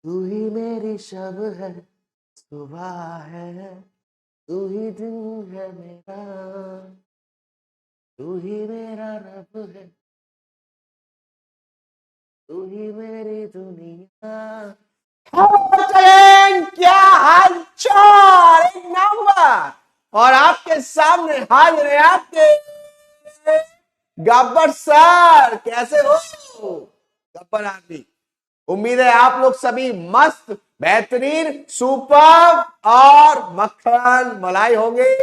तू ही मेरी शब है, सुबह है, तू ही दिन है मेरा, तू ही मेरा रब है, तू ही मेरी दुनिया। हेलो चैन, क्या हाल चाल? एक नंबर। और आपके सामने हाजिर है आपके गब्बर सर। कैसे हो गब्बर आदमी? उम्मीद है आप लोग सभी मस्त, बेहतरीन, सुपर और मक्खन मलाई होंगे।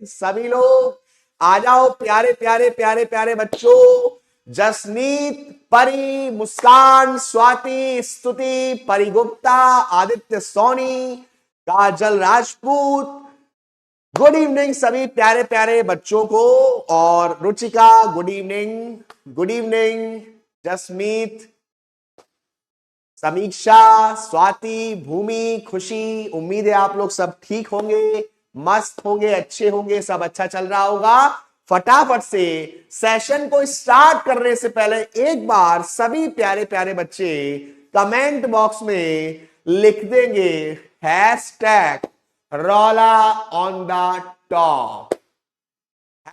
सभी लोग आ जाओ, प्यारे प्यारे प्यारे प्यारे बच्चों। जसनीत, परी, मुस्कान, स्वाति, स्तुति, परी गुप्ता, आदित्य सोनी, काजल राजपूत, गुड इवनिंग सभी प्यारे प्यारे बच्चों को। और Ruchika, good evening. Good evening Jasmeet, समीक्षा, स्वाति, भूमि, खुशी। उम्मीद है आप लोग सब ठीक होंगे, मस्त होंगे, अच्छे होंगे, सब अच्छा चल रहा होगा। फटाफट से सेशन को स्टार्ट करने से पहले एक बार सभी प्यारे प्यारे बच्चे कमेंट बॉक्स में लिख देंगे हैशटैग रॉला ऑन द टॉप।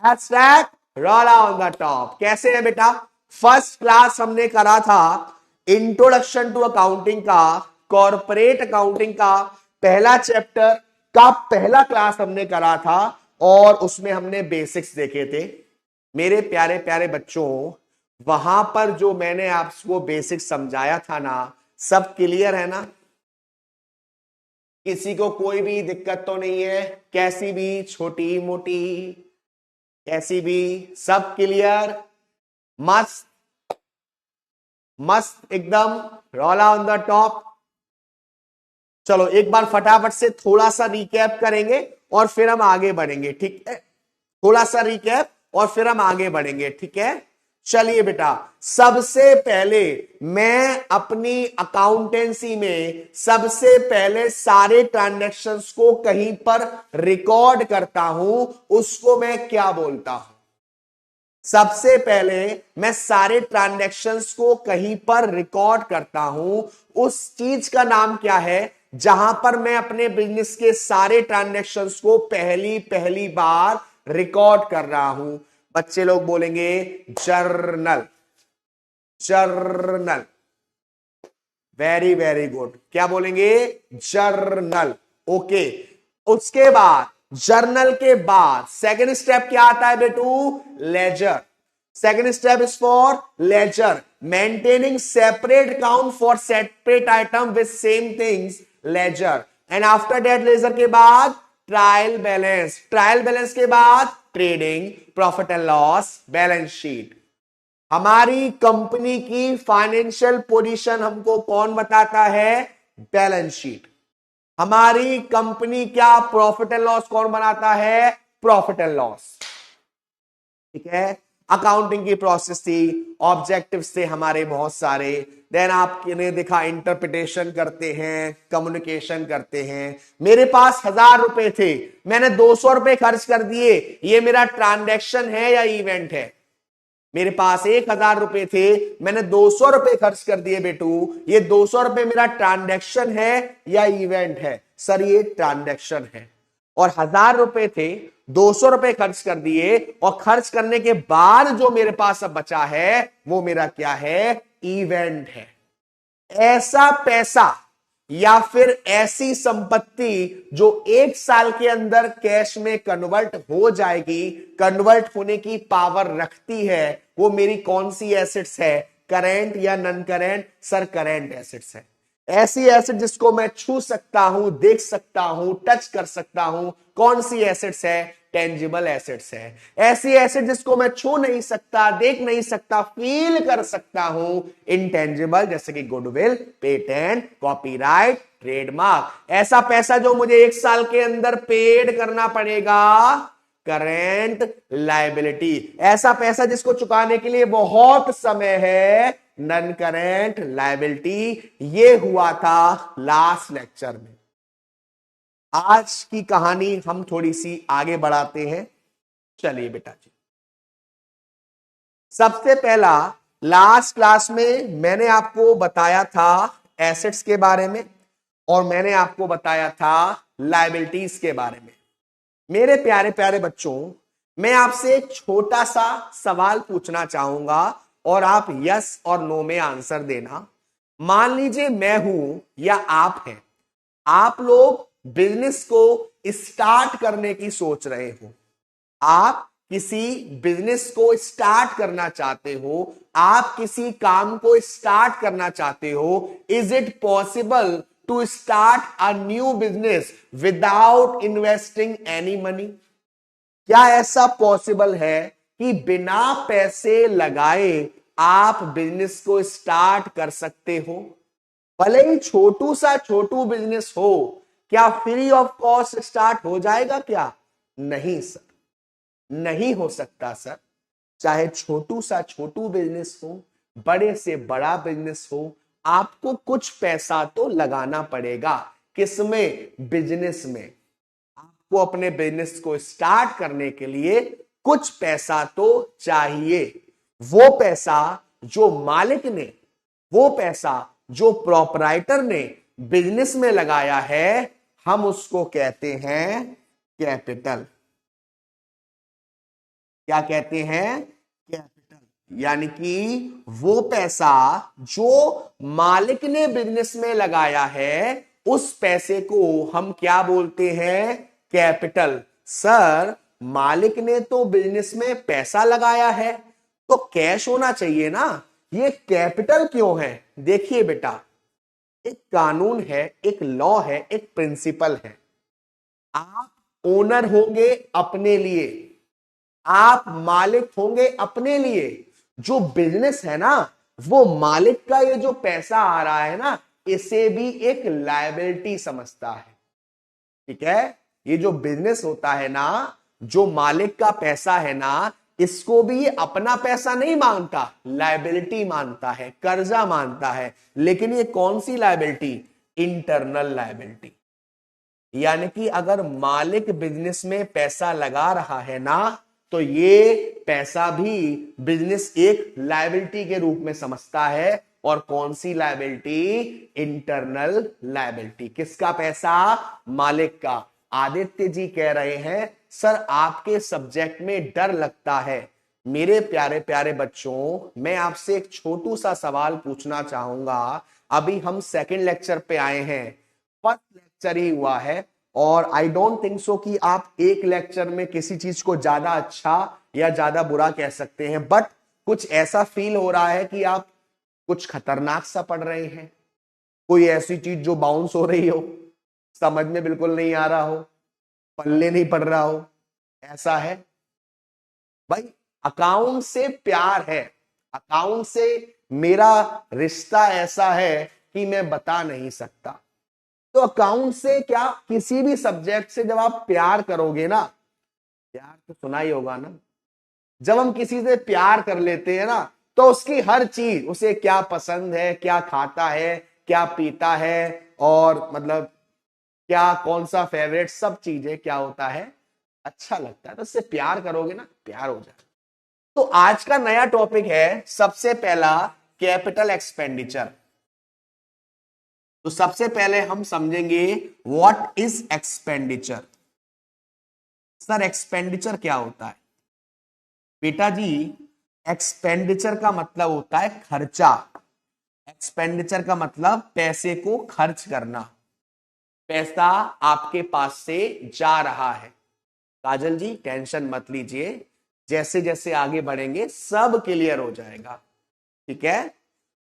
हैशटैग रॉला ऑन द टॉप। कैसे है बेटा? फर्स्ट क्लास हमने करा था इंट्रोडक्शन टू अकाउंटिंग का, कॉर्पोरेट अकाउंटिंग का पहला चैप्टर का पहला क्लास हमने करा था और उसमें हमने बेसिक्स देखे थे। मेरे प्यारे प्यारे बच्चों, वहां पर जो मैंने आपको बेसिक्स समझाया था ना, सब क्लियर है ना? किसी को कोई भी दिक्कत तो नहीं है? कैसी भी छोटी मोटी, कैसी भी, सब क्लियर, मस्त मस्त एकदम, रॉला ऑन द टॉप। चलो एक बार फटाफट से थोड़ा सा रिकैप करेंगे और फिर हम आगे बढ़ेंगे, ठीक है? थोड़ा सा रिकैप और फिर हम आगे बढ़ेंगे, ठीक है? चलिए बेटा, सबसे पहले मैं अपनी अकाउंटेंसी में सबसे पहले सारे ट्रांजैक्शंस को कहीं पर रिकॉर्ड करता हूं, उसको मैं क्या बोलता हूं? सबसे पहले मैं सारे ट्रांजैक्शंस को कहीं पर रिकॉर्ड करता हूं, उस चीज का नाम क्या है जहां पर मैं अपने बिजनेस के सारे ट्रांजैक्शंस को पहली पहली बार रिकॉर्ड कर रहा हूं? बच्चे लोग बोलेंगे journal. Journal, very very good. क्या बोलेंगे? जर्नल। ओके। उसके बाद, जर्नल के बाद सेकंड स्टेप क्या आता है बेटू? Ledger. Second step is for ledger, maintaining separate account for separate item with same things, ledger. And after that ledger के बाद ट्रायल बैलेंस, ट्रायल बैलेंस के बाद trading, profit and loss, balance sheet. हमारी company की financial position हमको कौन बताता है? Balance sheet. हमारी कंपनी क्या प्रॉफिट एंड लॉस कौन बनाता है? प्रॉफिट एंड लॉस, ठीक है? अकाउंटिंग की प्रोसेस थी, ऑब्जेक्टिव्स थे हमारे बहुत सारे। देन आपने देखा इंटरप्रिटेशन करते हैं, कम्युनिकेशन करते हैं। मेरे पास 1000 रुपए थे, मैंने 200 रुपए खर्च कर दिए, ये मेरा ट्रांजैक्शन है या इवेंट है? मेरे पास 1000 रुपए थे, मैंने 200 रुपए खर्च कर दिए बेटू, ये 200 रुपए मेरा ट्रांजैक्शन है या इवेंट है? सर ये ट्रांजैक्शन है। और 1000 रुपए थे, 200 रुपए खर्च कर दिए, और खर्च करने के बाद जो मेरे पास अब बचा है वो मेरा क्या है? इवेंट है। ऐसा पैसा या फिर ऐसी संपत्ति जो 1 साल के अंदर कैश में कन्वर्ट हो जाएगी, कन्वर्ट होने की पावर रखती है, वो मेरी कौन सी एसेट्स है? करेंट या non current? Sir current assets है। ऐसी एसेट जिसको मैं छू सकता हूं, देख सकता हूं, टच कर सकता हूं, कौन सी एसेट्स है? टेंजिबल एसेट्स है। ऐसी एसेट जिसको मैं छू नहीं सकता, देख नहीं सकता, फील कर सकता हूं, इंटेंजिबल, जैसे कि गुडविल, पेटेंट, कॉपीराइट, ट्रेडमार्क। ऐसा पैसा जो मुझे 1 साल के अंदर पेड करना पड़ेगा, करेंट लायबिलिटी। ऐसा पैसा जिसको चुकाने के लिए बहुत समय है, नॉन करेंट लायबिलिटी। ये हुआ था लास्ट लेक्चर में। आज की कहानी हम थोड़ी सी आगे बढ़ाते हैं। चलिए बेटा जी, सबसे पहला लास्ट क्लास में मैंने आपको बताया था एसेट्स के बारे में और मैंने आपको बताया था लायबिलिटीज के बारे में। मेरे प्यारे प्यारे बच्चों, मैं आपसे एक छोटा सा सवाल पूछना चाहूंगा और आप यस और नो में आंसर देना। मान लीजिए मैं हूं या आप हैं, आप लोग बिजनेस को स्टार्ट करने की सोच रहे हो, आप किसी बिजनेस को स्टार्ट करना चाहते हो, आप किसी काम को स्टार्ट करना चाहते हो। Is it possible to start a new business without investing any money? क्या ऐसा पॉसिबल है कि बिना पैसे लगाए आप बिजनेस को स्टार्ट कर सकते हो? भले ही छोटू बिजनेस हो, क्या फ्री ऑफ कॉस्ट स्टार्ट हो जाएगा क्या? नहीं सर, नहीं हो सकता सर। चाहे छोटू बिजनेस हो, बड़े से बड़ा बिजनेस हो, आपको कुछ पैसा तो लगाना पड़ेगा। किसमें? बिजनेस में। आपको अपने बिजनेस को स्टार्ट करने के लिए कुछ पैसा तो चाहिए। वो पैसा जो मालिक ने, वो पैसा जो प्रोपराइटर ने बिजनेस में लगाया है, हम उसको कहते हैं कैपिटल। क्या कहते हैं? कैपिटल। यानी कि वो पैसा जो मालिक ने बिजनेस में लगाया है, उस पैसे को हम क्या बोलते हैं? कैपिटल। सर, मालिक ने तो बिजनेस में पैसा लगाया है तो कैश होना चाहिए ना, ये कैपिटल क्यों है? देखिए बेटा, एक कानून है, एक लॉ है, एक प्रिंसिपल है। आप ओनर होंगे अपने लिए, आप मालिक होंगे अपने लिए। जो बिजनेस है ना, वो मालिक का ये जो पैसा आ रहा है ना, इसे भी एक लायबिलिटी समझता है। ठीक है? ये जो बिजनेस होता है ना, जो मालिक का पैसा है ना, इसको भी ये अपना पैसा नहीं मानता, लायबिलिटी मानता है, कर्जा मानता है। लेकिन ये कौन सी लायबिलिटी? Internal liability. यानी कि अगर मालिक बिजनेस में पैसा लगा रहा है ना, तो ये पैसा भी बिजनेस एक लायबिलिटी के रूप में समझता है। और कौन सी लायबिलिटी? Internal liability. किसका पैसा? मालिक का। आदित्य जी कह रहे हैं सर आपके सब्जेक्ट में डर लगता है। मेरे प्यारे प्यारे बच्चों, मैं आपसे एक छोटू सा सवाल पूछना चाहूंगा। अभी हम सेकंड लेक्चर पे आए हैं, फर्स्ट लेक्चर ही हुआ है, और आई डोंट थिंक सो कि आप एक लेक्चर में किसी चीज को ज्यादा अच्छा या ज्यादा बुरा कह सकते हैं। बट कुछ ऐसा फील हो रहा है कि आप कुछ खतरनाक सा पढ़ रहे हैं, कोई ऐसी चीज जो बाउंस हो रही हो, समझ में बिल्कुल नहीं आ रहा हो, पल्ले नहीं पड़ रहा हो, ऐसा है? भाई, अकाउंट से प्यार है, अकाउंट से मेरा रिश्ता ऐसा है कि मैं बता नहीं सकता। तो अकाउंट से क्या, किसी भी सब्जेक्ट से जब आप प्यार करोगे ना, प्यार तो सुना ही होगा ना, जब हम किसी से प्यार कर लेते हैं ना, तो उसकी हर चीज, उसे क्या पसंद है, क्या खाता है, क्या पीता है, और मतलब क्या कौन सा फेवरेट, सब चीजें क्या होता है, अच्छा लगता है। तो उससे प्यार करोगे ना, प्यार हो जाए। तो आज का नया टॉपिक है सबसे पहला, कैपिटल एक्सपेंडिचर। तो सबसे पहले हम समझेंगे what is expenditure. Sir, expenditure क्या होता है? बेटा जी, एक्सपेंडिचर का मतलब होता है खर्चा। एक्सपेंडिचर का मतलब पैसे को खर्च करना। पैसा आपके पास से जा रहा है। काजल जी, टेंशन मत लीजिए, जैसे जैसे आगे बढ़ेंगे सब क्लियर हो जाएगा। ठीक है?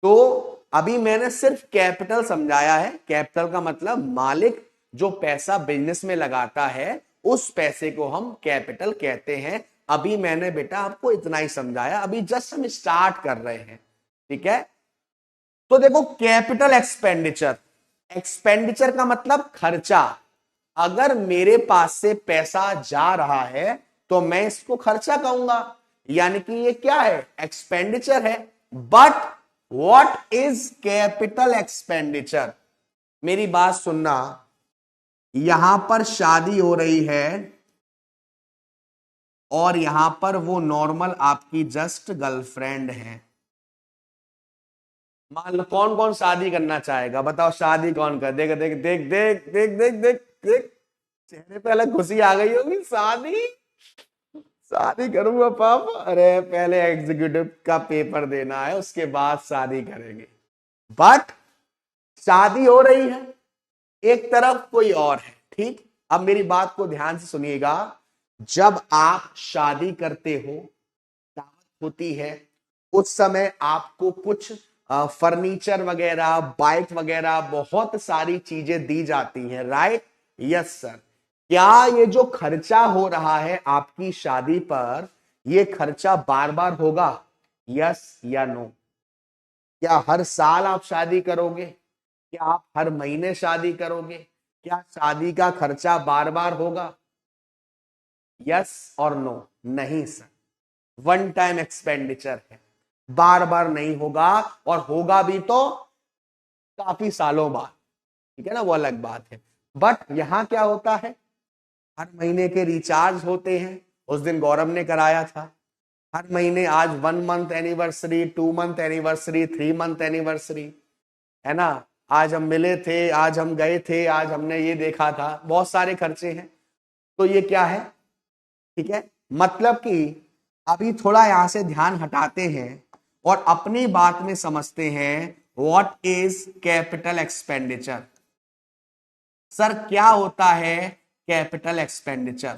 तो अभी मैंने सिर्फ कैपिटल समझाया है। कैपिटल का मतलब मालिक जो पैसा बिजनेस में लगाता है, उस पैसे को हम कैपिटल कहते हैं। अभी मैंने बेटा आपको इतना ही समझाया, अभी जस्ट हम स्टार्ट कर रहे हैं। ठीक है? तो देखो, कैपिटल एक्सपेंडिचर, एक्सपेंडिचर का मतलब खर्चा। अगर मेरे पास से पैसा जा रहा है तो मैं इसको खर्चा कहूंगा, यानी कि ये क्या है? एक्सपेंडिचर है। But what is capital expenditure? मेरी बात सुनना, यहां पर शादी हो रही है और यहां पर वो नॉर्मल आपकी जस्ट गर्लफ्रेंड है। मान लो कौन कौन शादी करना चाहेगा, बताओ शादी कौन कर, देख देख देख देख देख देख देख देख, चेहरे पे अलग खुशी आ गई होगी। शादी, शादी करूंगा पापा, अरे पहले एग्जीक्यूटिव का पेपर देना है उसके बाद शादी करेंगे। बट शादी हो रही है, एक तरफ कोई और है, ठीक। अब मेरी बात को ध्यान से सुनिएगा, जब आप शादी करते हो, दावत होती है, उस समय आपको कुछ फर्नीचर वगैरह, बाइक वगैरह, बहुत सारी चीजें दी जाती हैं, राइट? Yes sir. क्या ये जो खर्चा हो रहा है आपकी शादी पर, ये खर्चा बार बार होगा? यस या नो? क्या हर साल आप शादी करोगे? क्या आप हर महीने शादी करोगे? क्या शादी का खर्चा बार बार होगा? यस और नो? नहीं सर, वन टाइम एक्सपेंडिचर है, बार बार नहीं होगा, और होगा भी तो काफी सालों बाद, ठीक है ना, वो अलग बात है। बट यहां क्या होता है, हर महीने के रिचार्ज होते हैं, उस दिन गौरव ने कराया था। हर महीने, आज 1 month anniversary, 2 month anniversary, 3 month anniversary, है ना, आज हम मिले थे, आज हम गए थे, आज हमने ये देखा था, बहुत सारे खर्चे हैं। तो ये क्या है, ठीक है, मतलब कि अभी थोड़ा यहां से ध्यान हटाते हैं और अपनी बात में समझते हैं what is capital expenditure. Sir क्या होता है कैपिटल एक्सपेंडिचर?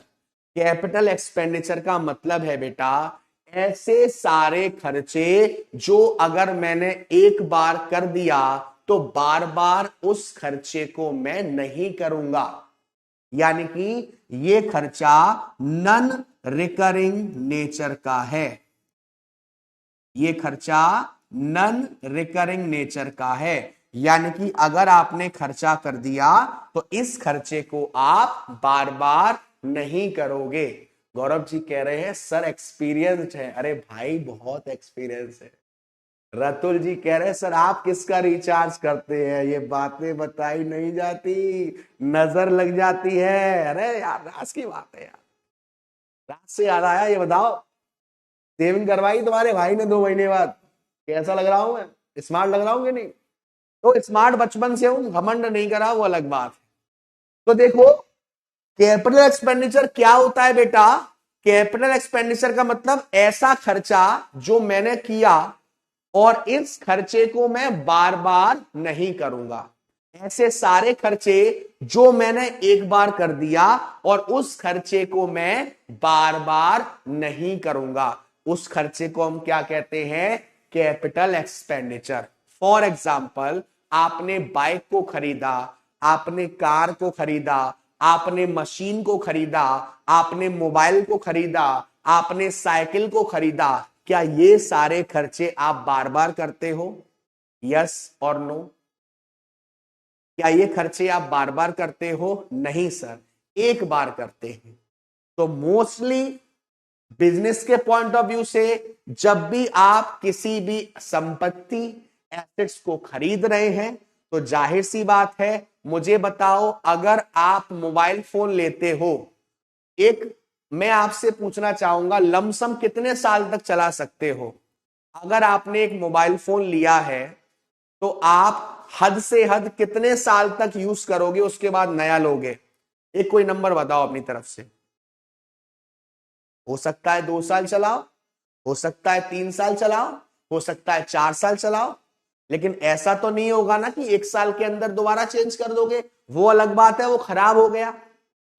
कैपिटल एक्सपेंडिचर का मतलब है बेटा, ऐसे सारे खर्चे जो अगर मैंने एक बार कर दिया तो बार बार उस खर्चे को मैं नहीं करूंगा। यानी कि ये खर्चा नन रिकरिंग नेचर का है, ये खर्चा नन रिकरिंग नेचर का है। यानी कि अगर आपने खर्चा कर दिया तो इस खर्चे को आप बार बार नहीं करोगे। गौरव जी कह रहे हैं सर एक्सपीरियंस है, अरे भाई बहुत एक्सपीरियंस है। रतुल जी कह रहे हैं सर आप किसका रिचार्ज करते हैं, ये बातें बताई नहीं जाती, नजर लग जाती है। अरे यार राज की बात है यार, राज से याद आया, ये बताओ सेविंग करवाई तुम्हारे भाई ने 2 महीने बाद, कैसा लग रहा हूं मैं, स्मार्ट लग रहा हूं कि नहीं? तो स्मार्ट बचपन से हूं, घमंड नहीं करा, वो अलग बात है। तो देखो कैपिटल एक्सपेंडिचर क्या होता है बेटा, कैपिटल एक्सपेंडिचर का मतलब ऐसा खर्चा जो मैंने किया और इस खर्चे को मैं बार बार नहीं करूंगा। ऐसे सारे खर्चे जो मैंने एक बार कर दिया और उस खर्चे को मैं बार बार नहीं करूंगा, उस खर्चे को हम क्या कहते हैं, कैपिटल एक्सपेंडिचर। फॉर एग्जाम्पल, आपने बाइक को खरीदा, आपने कार को खरीदा, आपने मशीन को खरीदा, आपने मोबाइल को खरीदा, आपने साइकिल को खरीदा, क्या ये सारे खर्चे आप बार बार करते हो? यस और नो? क्या ये खर्चे आप बार बार करते हो? नहीं सर, एक बार करते हैं। तो मोस्टली बिजनेस के पॉइंट ऑफ व्यू से जब भी आप किसी भी संपत्ति, एसेट्स को खरीद रहे हैं तो जाहिर सी बात है, मुझे बताओ अगर आप मोबाइल फोन लेते हो, एक मैं आपसे पूछना चाहूंगा लमसम कितने साल तक चला सकते हो? अगर आपने एक मोबाइल फोन लिया है तो आप हद से हद कितने साल तक यूज करोगे, उसके बाद नया लोगे? एक कोई नंबर बताओ अपनी तरफ से। हो सकता है 2 साल चलाओ, हो सकता है 3 साल चलाओ, हो सकता है 4 साल चलाओ, लेकिन ऐसा तो नहीं होगा ना कि 1 साल के अंदर दोबारा चेंज कर दोगे। वो अलग बात है, वो खराब हो गया,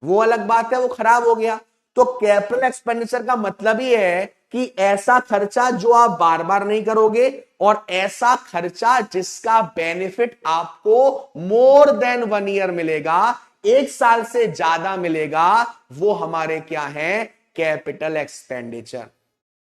वो अलग बात है, वो खराब हो गया। तो कैपिटल एक्सपेंडिचर का मतलब ही है कि ऐसा खर्चा जो आप बार बार नहीं करोगे और ऐसा खर्चा जिसका बेनिफिट आपको मोर देन 1 ईयर मिलेगा, 1 साल से ज्यादा मिलेगा, वो हमारे क्या है, कैपिटल एक्सपेंडिचर।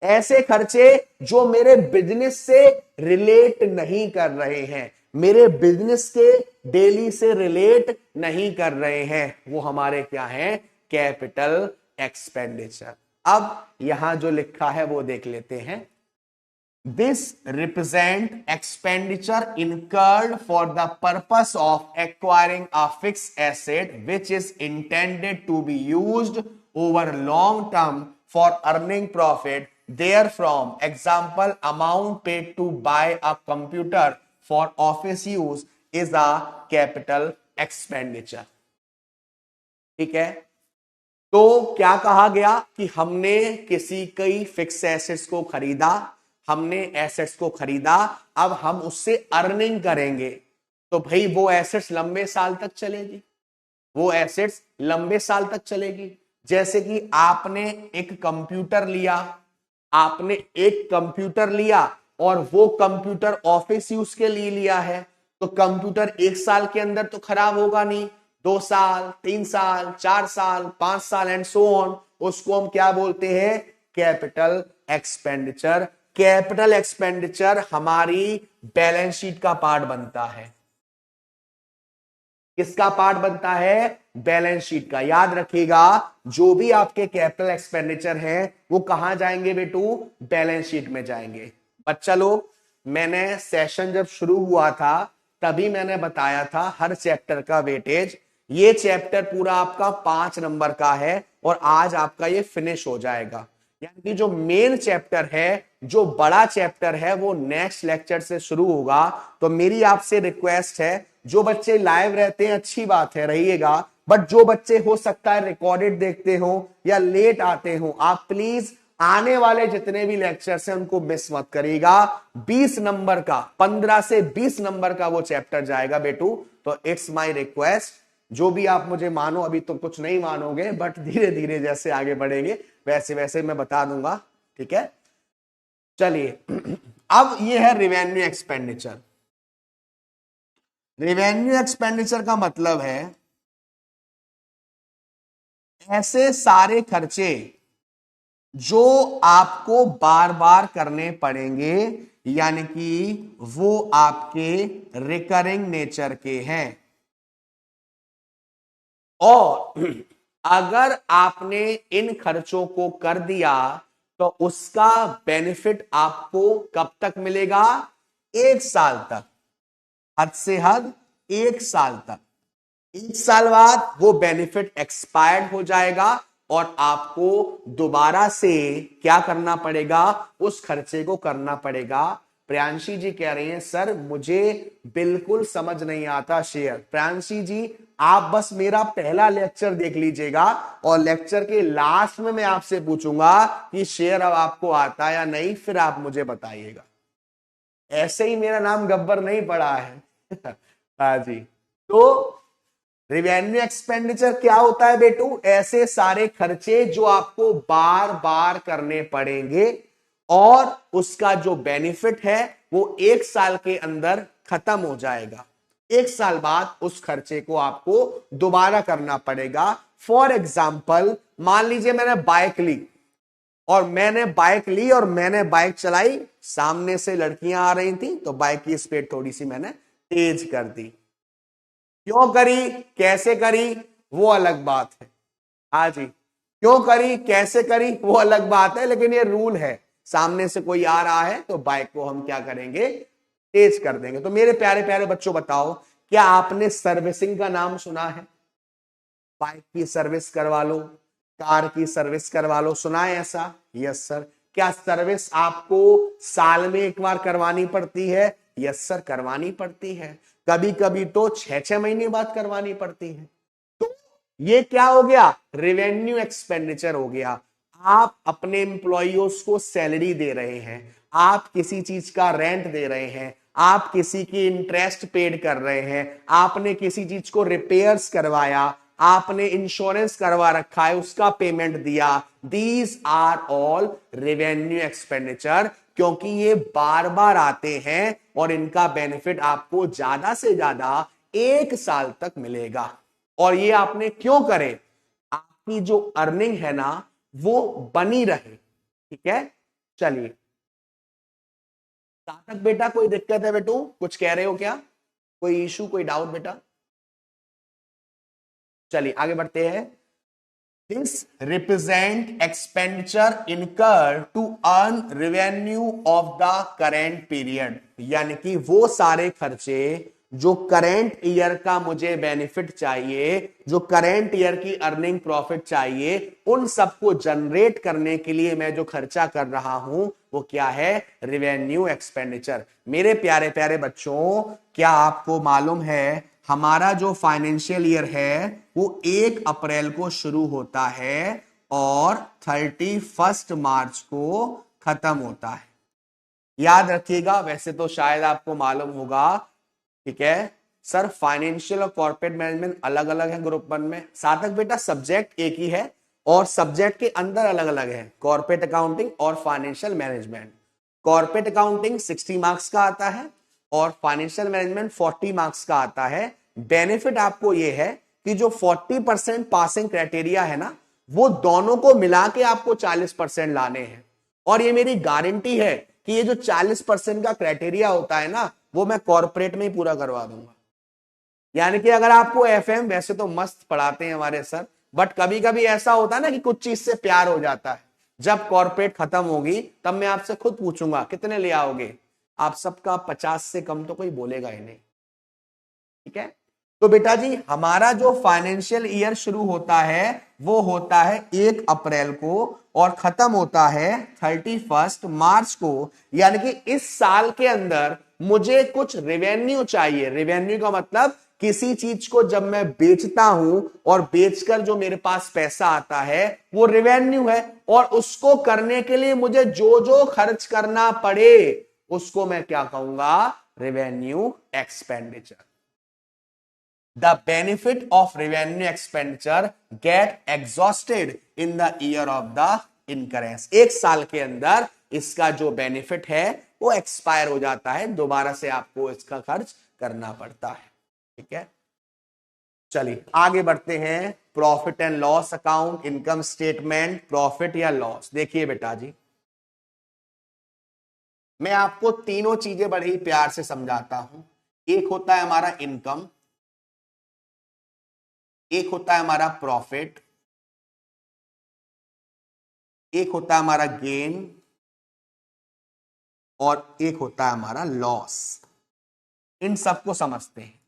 ऐसे खर्चे जो मेरे बिजनेस से रिलेट नहीं कर रहे हैं, मेरे बिजनेस के डेली से रिलेट नहीं कर रहे हैं, वो हमारे क्या हैं, कैपिटल एक्सपेंडिचर। अब यहां जो लिखा है वो देख लेते हैं। This represent expenditure incurred for the purpose of acquiring a fixed asset which is intended to be used over long term for earning profit therefrom. Example, amount paid to buy a computer for office use is a capital expenditure. ठीक है, तो क्या कहा गया कि हमने किसी कई फिक्स एसेट्स को खरीदा, हमने एसेट्स को खरीदा, अब हम उससे अर्निंग करेंगे, तो भाई वो एसेट्स लंबे साल तक चलेगी, वो एसेट्स लंबे साल तक चलेगी। जैसे कि आपने एक कंप्यूटर लिया, आपने एक कंप्यूटर लिया और वो कंप्यूटर ऑफिस यूज के लिए लिया है, तो कंप्यूटर एक साल के अंदर तो खराब होगा नहीं, 2 साल, 3 साल, 4 साल, 5 साल एंड सो ऑन, उसको हम क्या बोलते हैं? Capital expenditure. कैपिटल एक्सपेंडिचर हमारी बैलेंस शीट का पार्ट बनता है। किसका पार्ट बनता है? बैलेंस शीट का। याद रखिएगा, जो भी आपके कैपिटल एक्सपेंडिचर हैं वो कहां जाएंगे बेटू? बैलेंस शीट में जाएंगे। बच्चा लोग, मैंने सेशन जब शुरू हुआ था तभी मैंने बताया था हर चैप्टर का वेटेज। ये चैप्टर पूरा आपका 5 नंबर का है और आज आपका ये फिनिश हो जाएगा। यानी कि जो मेन चैप्टर है, जो बड़ा चैप्टर है, वो नेक्स्ट लेक्चर से शुरू होगा। तो मेरी आपसे रिक्वेस्ट है, जो बच्चे लाइव रहते हैं अच्छी बात है, रहिएगा, बट जो बच्चे हो सकता है रिकॉर्डेड देखते हो या लेट आते हो, आप प्लीज आने वाले जितने भी लेक्चर्स हैं उनको मिस मत करिएगा। 20 नंबर का, 15 से 20 नंबर का वो चैप्टर जाएगा बेटू। तो इट्स माय रिक्वेस्ट, जो भी आप मुझे मानो, अभी तो कुछ नहीं मानोगे, बट धीरे धीरे जैसे आगे बढ़ेंगे वैसे वैसे मैं बता दूंगा। ठीक है, चलिए अब ये है रिवेन्यू एक्सपेंडिचर। रिवेन्यू एक्सपेंडिचर का मतलब है ऐसे सारे खर्चे जो आपको बार बार करने पड़ेंगे, यानी कि वो आपके रिकरिंग नेचर के हैं। और अगर आपने इन खर्चों को कर दिया तो उसका बेनिफिट आपको कब तक मिलेगा? 1 साल तक। हद से हद 1 साल तक। 1 साल बाद वो बेनिफिट एक्सपायर्ड हो जाएगा और आपको दोबारा से क्या करना पड़ेगा? उस खर्चे को करना पड़ेगा। प्रियांशी जी कह रही हैं सर मुझे बिल्कुल समझ नहीं आता शेयर। प्रियांशी जी, आप बस मेरा पहला लेक्चर देख लीजिएगा और लेक्चर के लास्ट में मैं आपसे पूछूंगा कि शेयर अब आपको आता या नहीं, फिर आप मुझे बताइएगा। ऐसे ही मेरा नाम गब्बर नहीं पड़ा है। हाँ जी, तो रिवेन्यू एक्सपेंडिचर क्या होता है बेटू? ऐसे सारे खर्चे जो आपको बार बार करने पड़ेंगे और उसका जो बेनिफिट है वो 1 साल के अंदर खत्म हो जाएगा। 1 साल बाद उस खर्चे को आपको दोबारा करना पड़ेगा। फॉर एग्जाम्पल, मान लीजिए मैंने बाइक ली और मैंने बाइक चलाई, सामने से लड़कियां आ रही थी तो बाइक की स्पीड थोड़ी सी मैंने तेज कर दी। क्यों करी, कैसे करी, वो अलग बात है। हाँ जी, क्यों करी, कैसे करी, वो अलग बात है, लेकिन ये रूल है, सामने से कोई आ रहा है तो बाइक को हम क्या करेंगे? तेज कर देंगे। तो मेरे प्यारे प्यारे बच्चों बताओ, क्या आपने सर्विसिंग का नाम सुना है? बाइक की सर्विस करवा लो, कार की सर्विस करवा लो, सुना है ऐसा? Yes sir. क्या सर्विस आपको साल में एक बार करवानी पड़ती है? यस सर, करवानी पड़ती है। कभी कभी तो 6-6 महीने बाद करवानी पड़ती है। तो ये क्या हो गया? रेवेन्यू एक्सपेंडिचर हो गया। आप अपने एम्प्लॉयज को सैलरी दे रहे हैं, आप किसी चीज का रेंट दे रहे हैं, आप किसी की इंटरेस्ट पेड कर रहे हैं, आपने किसी चीज को रिपेयर्स करवाया, आपने इंश्योरेंस करवा रखा है, उसका पेमेंट दिया। These are all revenue expenditure, क्योंकि ये बार बार आते हैं और इनका बेनिफिट आपको ज्यादा से ज्यादा 1 साल तक मिलेगा। और ये आपने क्यों करे? आपकी जो अर्निंग है ना वो बनी रहे। ठीक है, चलिए। तब तक बेटा कोई दिक्कत है? बेटू कुछ कह रहे हो क्या? कोई इशू, कोई डाउट बेटा? चलिए आगे बढ़ते हैं। This represent expenditure incur to earn revenue of the current period, यानी कि वो सारे खर्चे जो करंट ईयर का मुझे बेनिफिट चाहिए, जो करंट ईयर की अर्निंग प्रॉफिट चाहिए, उन सबको जनरेट करने के लिए मैं जो खर्चा कर रहा हूं वो क्या है? Revenue expenditure. मेरे प्यारे प्यारे बच्चों, क्या आपको मालूम है हमारा जो फाइनेंशियल ईयर है वो 1 अप्रैल को शुरू होता है और 31 मार्च को खत्म होता है। याद रखिएगा, वैसे तो शायद आपको मालूम होगा, ठीक है सर, फाइनेंशियल और कॉर्पोरेट मैनेजमेंट अलग अलग है ग्रुप 1 में। साधक बेटा सब्जेक्ट एक ही है और सब्जेक्ट के अंदर अलग अलग है, कॉर्पोरेट अकाउंटिंग और financial management. Corporate accounting 60 marks का आता है और फाइनेंशियल मैनेजमेंट 40 मार्क्स का आता है। बेनिफिट आपको यह है कि जो 40% पासिंग क्राइटेरिया है ना, वो दोनों को मिला के आपको 40% लाने हैं। और ये मेरी गारंटी है कि ये जो 40% का क्राइटेरिया होता है ना, वो मैं कॉर्पोरेट में ही पूरा करवा दूंगा। यानी कि अगर आपको एफएम, वैसे तो मस्त पढ़ाते हैं हमारे सर, बट कभी कभी ऐसा होता है ना कि कुछ चीज से प्यार हो जाता है। जब कॉर्पोरेट खत्म होगी तब मैं आपसे खुद पूछूंगा कितने ले आओगे, आप सबका 50 से कम तो कोई बोलेगा ही नहीं। ठीक है, तो बेटा जी हमारा जो फाइनेंशियल ईयर शुरू होता है वो होता है 1 अप्रैल को और खत्म होता है 31 मार्च को। यानी कि इस साल के अंदर मुझे कुछ रेवेन्यू चाहिए। रेवेन्यू का मतलब किसी चीज को जब मैं बेचता हूं और बेचकर जो मेरे पास पैसा आता है वो रेवेन्यू है, और उसको करने के लिए मुझे जो जो खर्च करना पड़े उसको मैं क्या कहूंगा? Revenue expenditure. The benefit of revenue expenditure get exhausted in the year of the incurrence। एक साल के अंदर इसका जो बेनिफिट है वो एक्सपायर हो जाता है, दोबारा से आपको इसका खर्च करना पड़ता है। ठीक है, चलिए आगे बढ़ते हैं। Profit and loss account, income statement, profit या लॉस। देखिए बेटा जी, मैं आपको तीनों चीजें बड़े ही प्यार से समझाता हूं। एक होता है हमारा इनकम, एक होता है हमारा प्रॉफिट, एक होता है हमारा गेन और एक होता है हमारा लॉस। इन सबको समझते हैं,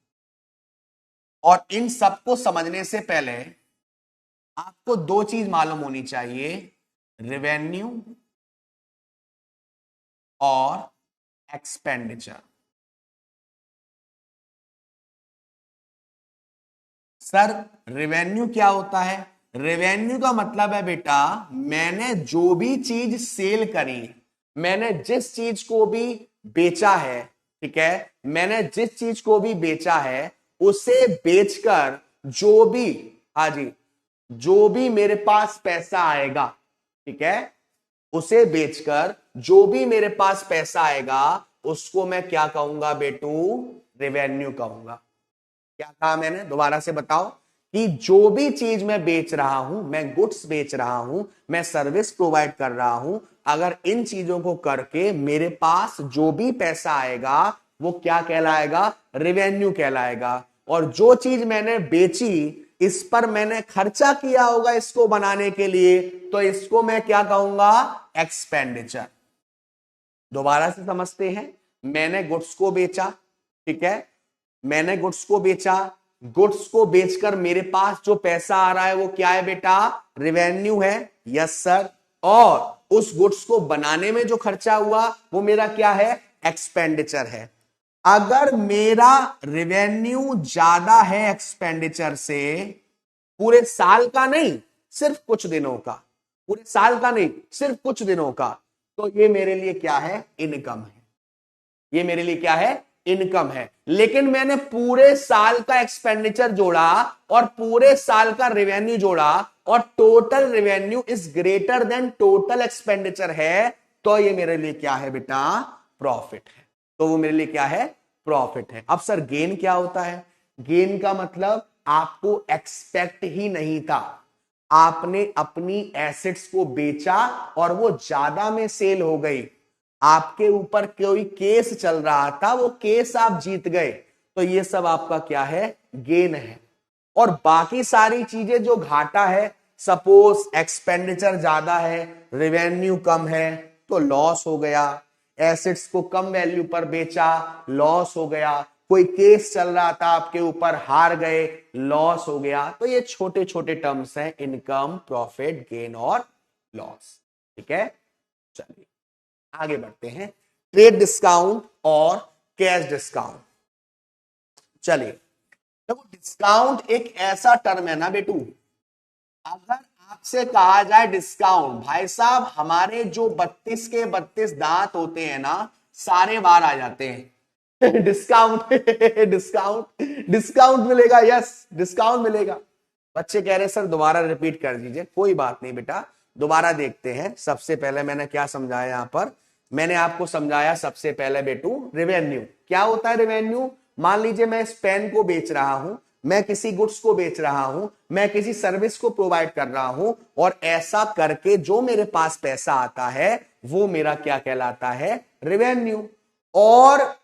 और इन सबको समझने से पहले आपको दो चीज मालूम होनी चाहिए, रेवेन्यू और एक्सपेंडिचर। सर रेवेन्यू क्या होता है? रेवेन्यू का मतलब है बेटा, मैंने जो भी चीज सेल करी, मैंने जिस चीज को भी बेचा है, ठीक है, मैंने जिस चीज को भी बेचा है उसे बेचकर जो भी, हाँ जी, जो भी मेरे पास पैसा आएगा, ठीक है, उसे बेचकर जो भी मेरे पास पैसा आएगा उसको मैं क्या कहूंगा बेटू? रेवेन्यू कहूंगा। क्या कहा मैंने? दोबारा से बताओ कि जो भी चीज मैं बेच रहा हूं, मैं गुड्स बेच रहा हूं, मैं सर्विस प्रोवाइड कर रहा हूं, अगर इन चीजों को करके मेरे पास जो भी पैसा आएगा वो क्या कहलाएगा? रेवेन्यू कहलाएगा। और जो चीज मैंने बेची, इस पर मैंने खर्चा किया होगा इसको बनाने के लिए, तो इसको मैं क्या कहूंगा? एक्सपेंडिचर। दोबारा से समझते हैं, मैंने गुड्स को बेचा, ठीक है, मैंने गुड्स को बेचा, गुड्स को बेचकर मेरे पास जो पैसा आ रहा है वो क्या है बेटा? रेवेन्यू है। Yes sir. और उस गुड्स को बनाने में जो खर्चा हुआ वो मेरा क्या है? एक्सपेंडिचर है। अगर मेरा रेवेन्यू ज्यादा है एक्सपेंडिचर से, पूरे साल का नहीं सिर्फ कुछ दिनों का, पूरे साल का नहीं सिर्फ कुछ दिनों का, तो ये मेरे लिए क्या है? इनकम है। ये मेरे लिए क्या है? इनकम है। लेकिन मैंने पूरे साल का एक्सपेंडिचर जोड़ा और पूरे साल का रेवेन्यू जोड़ा और total revenue is greater than total expenditure है, तो ये मेरे लिए क्या है बेटा? प्रॉफिट है। तो वो मेरे लिए क्या है? प्रॉफिट है। अब सर गेन क्या होता है? गेन का मतलब आपको एक्सपेक्ट ही नहीं था, आपने अपनी एसेट्स को बेचा और वो ज्यादा में सेल हो गई, आपके ऊपर कोई केस चल रहा था, वो केस आप जीत गए, तो ये सब आपका क्या है? गेन है। और बाकी सारी चीजें जो घाटा है, सपोज एक्सपेंडिचर ज्यादा है, रेवेन्यू कम है, तो लॉस हो गया। एसेट्स को कम वैल्यू पर बेचा, लॉस हो गया। कोई केस चल रहा था आपके ऊपर, हार गए, लॉस हो गया। तो ये छोटे छोटे टर्म्स हैं, इनकम, प्रॉफिट, गेन और लॉस। ठीक है, चलिए आगे बढ़ते हैं। ट्रेड डिस्काउंट और कैश डिस्काउंट। चलिए देखो, डिस्काउंट एक ऐसा टर्म है ना बेटू, अगर आपसे कहा जाए डिस्काउंट, भाई साहब हमारे जो 32 के 32 दांत होते हैं ना, सारे बाहर आ जाते हैं। डिस्काउंट डिस्काउंट डिस्काउंट मिलेगा, यस डिस्काउंट मिलेगा। बच्चे कह रहे सर दोबारा रिपीट कर दीजिए, कोई बात नहीं बेटा, दोबारा देखते हैं। सबसे पहले मैंने क्या समझाया यहां पर, मैंने आपको समझाया सबसे पहले बेटू रेवेन्यू क्या होता है। रेवेन्यू, मान लीजिए मैं इस पेन को बेच रहा हूं, मैं किसी गुड्स को बेच रहा हूं, मैं किसी सर्विस को प्रोवाइड कर रहा हूं, और ऐसा करके जो मेरे पास पैसा आता है वो मेरा क्या कहलाता है, रेवेन्यू। और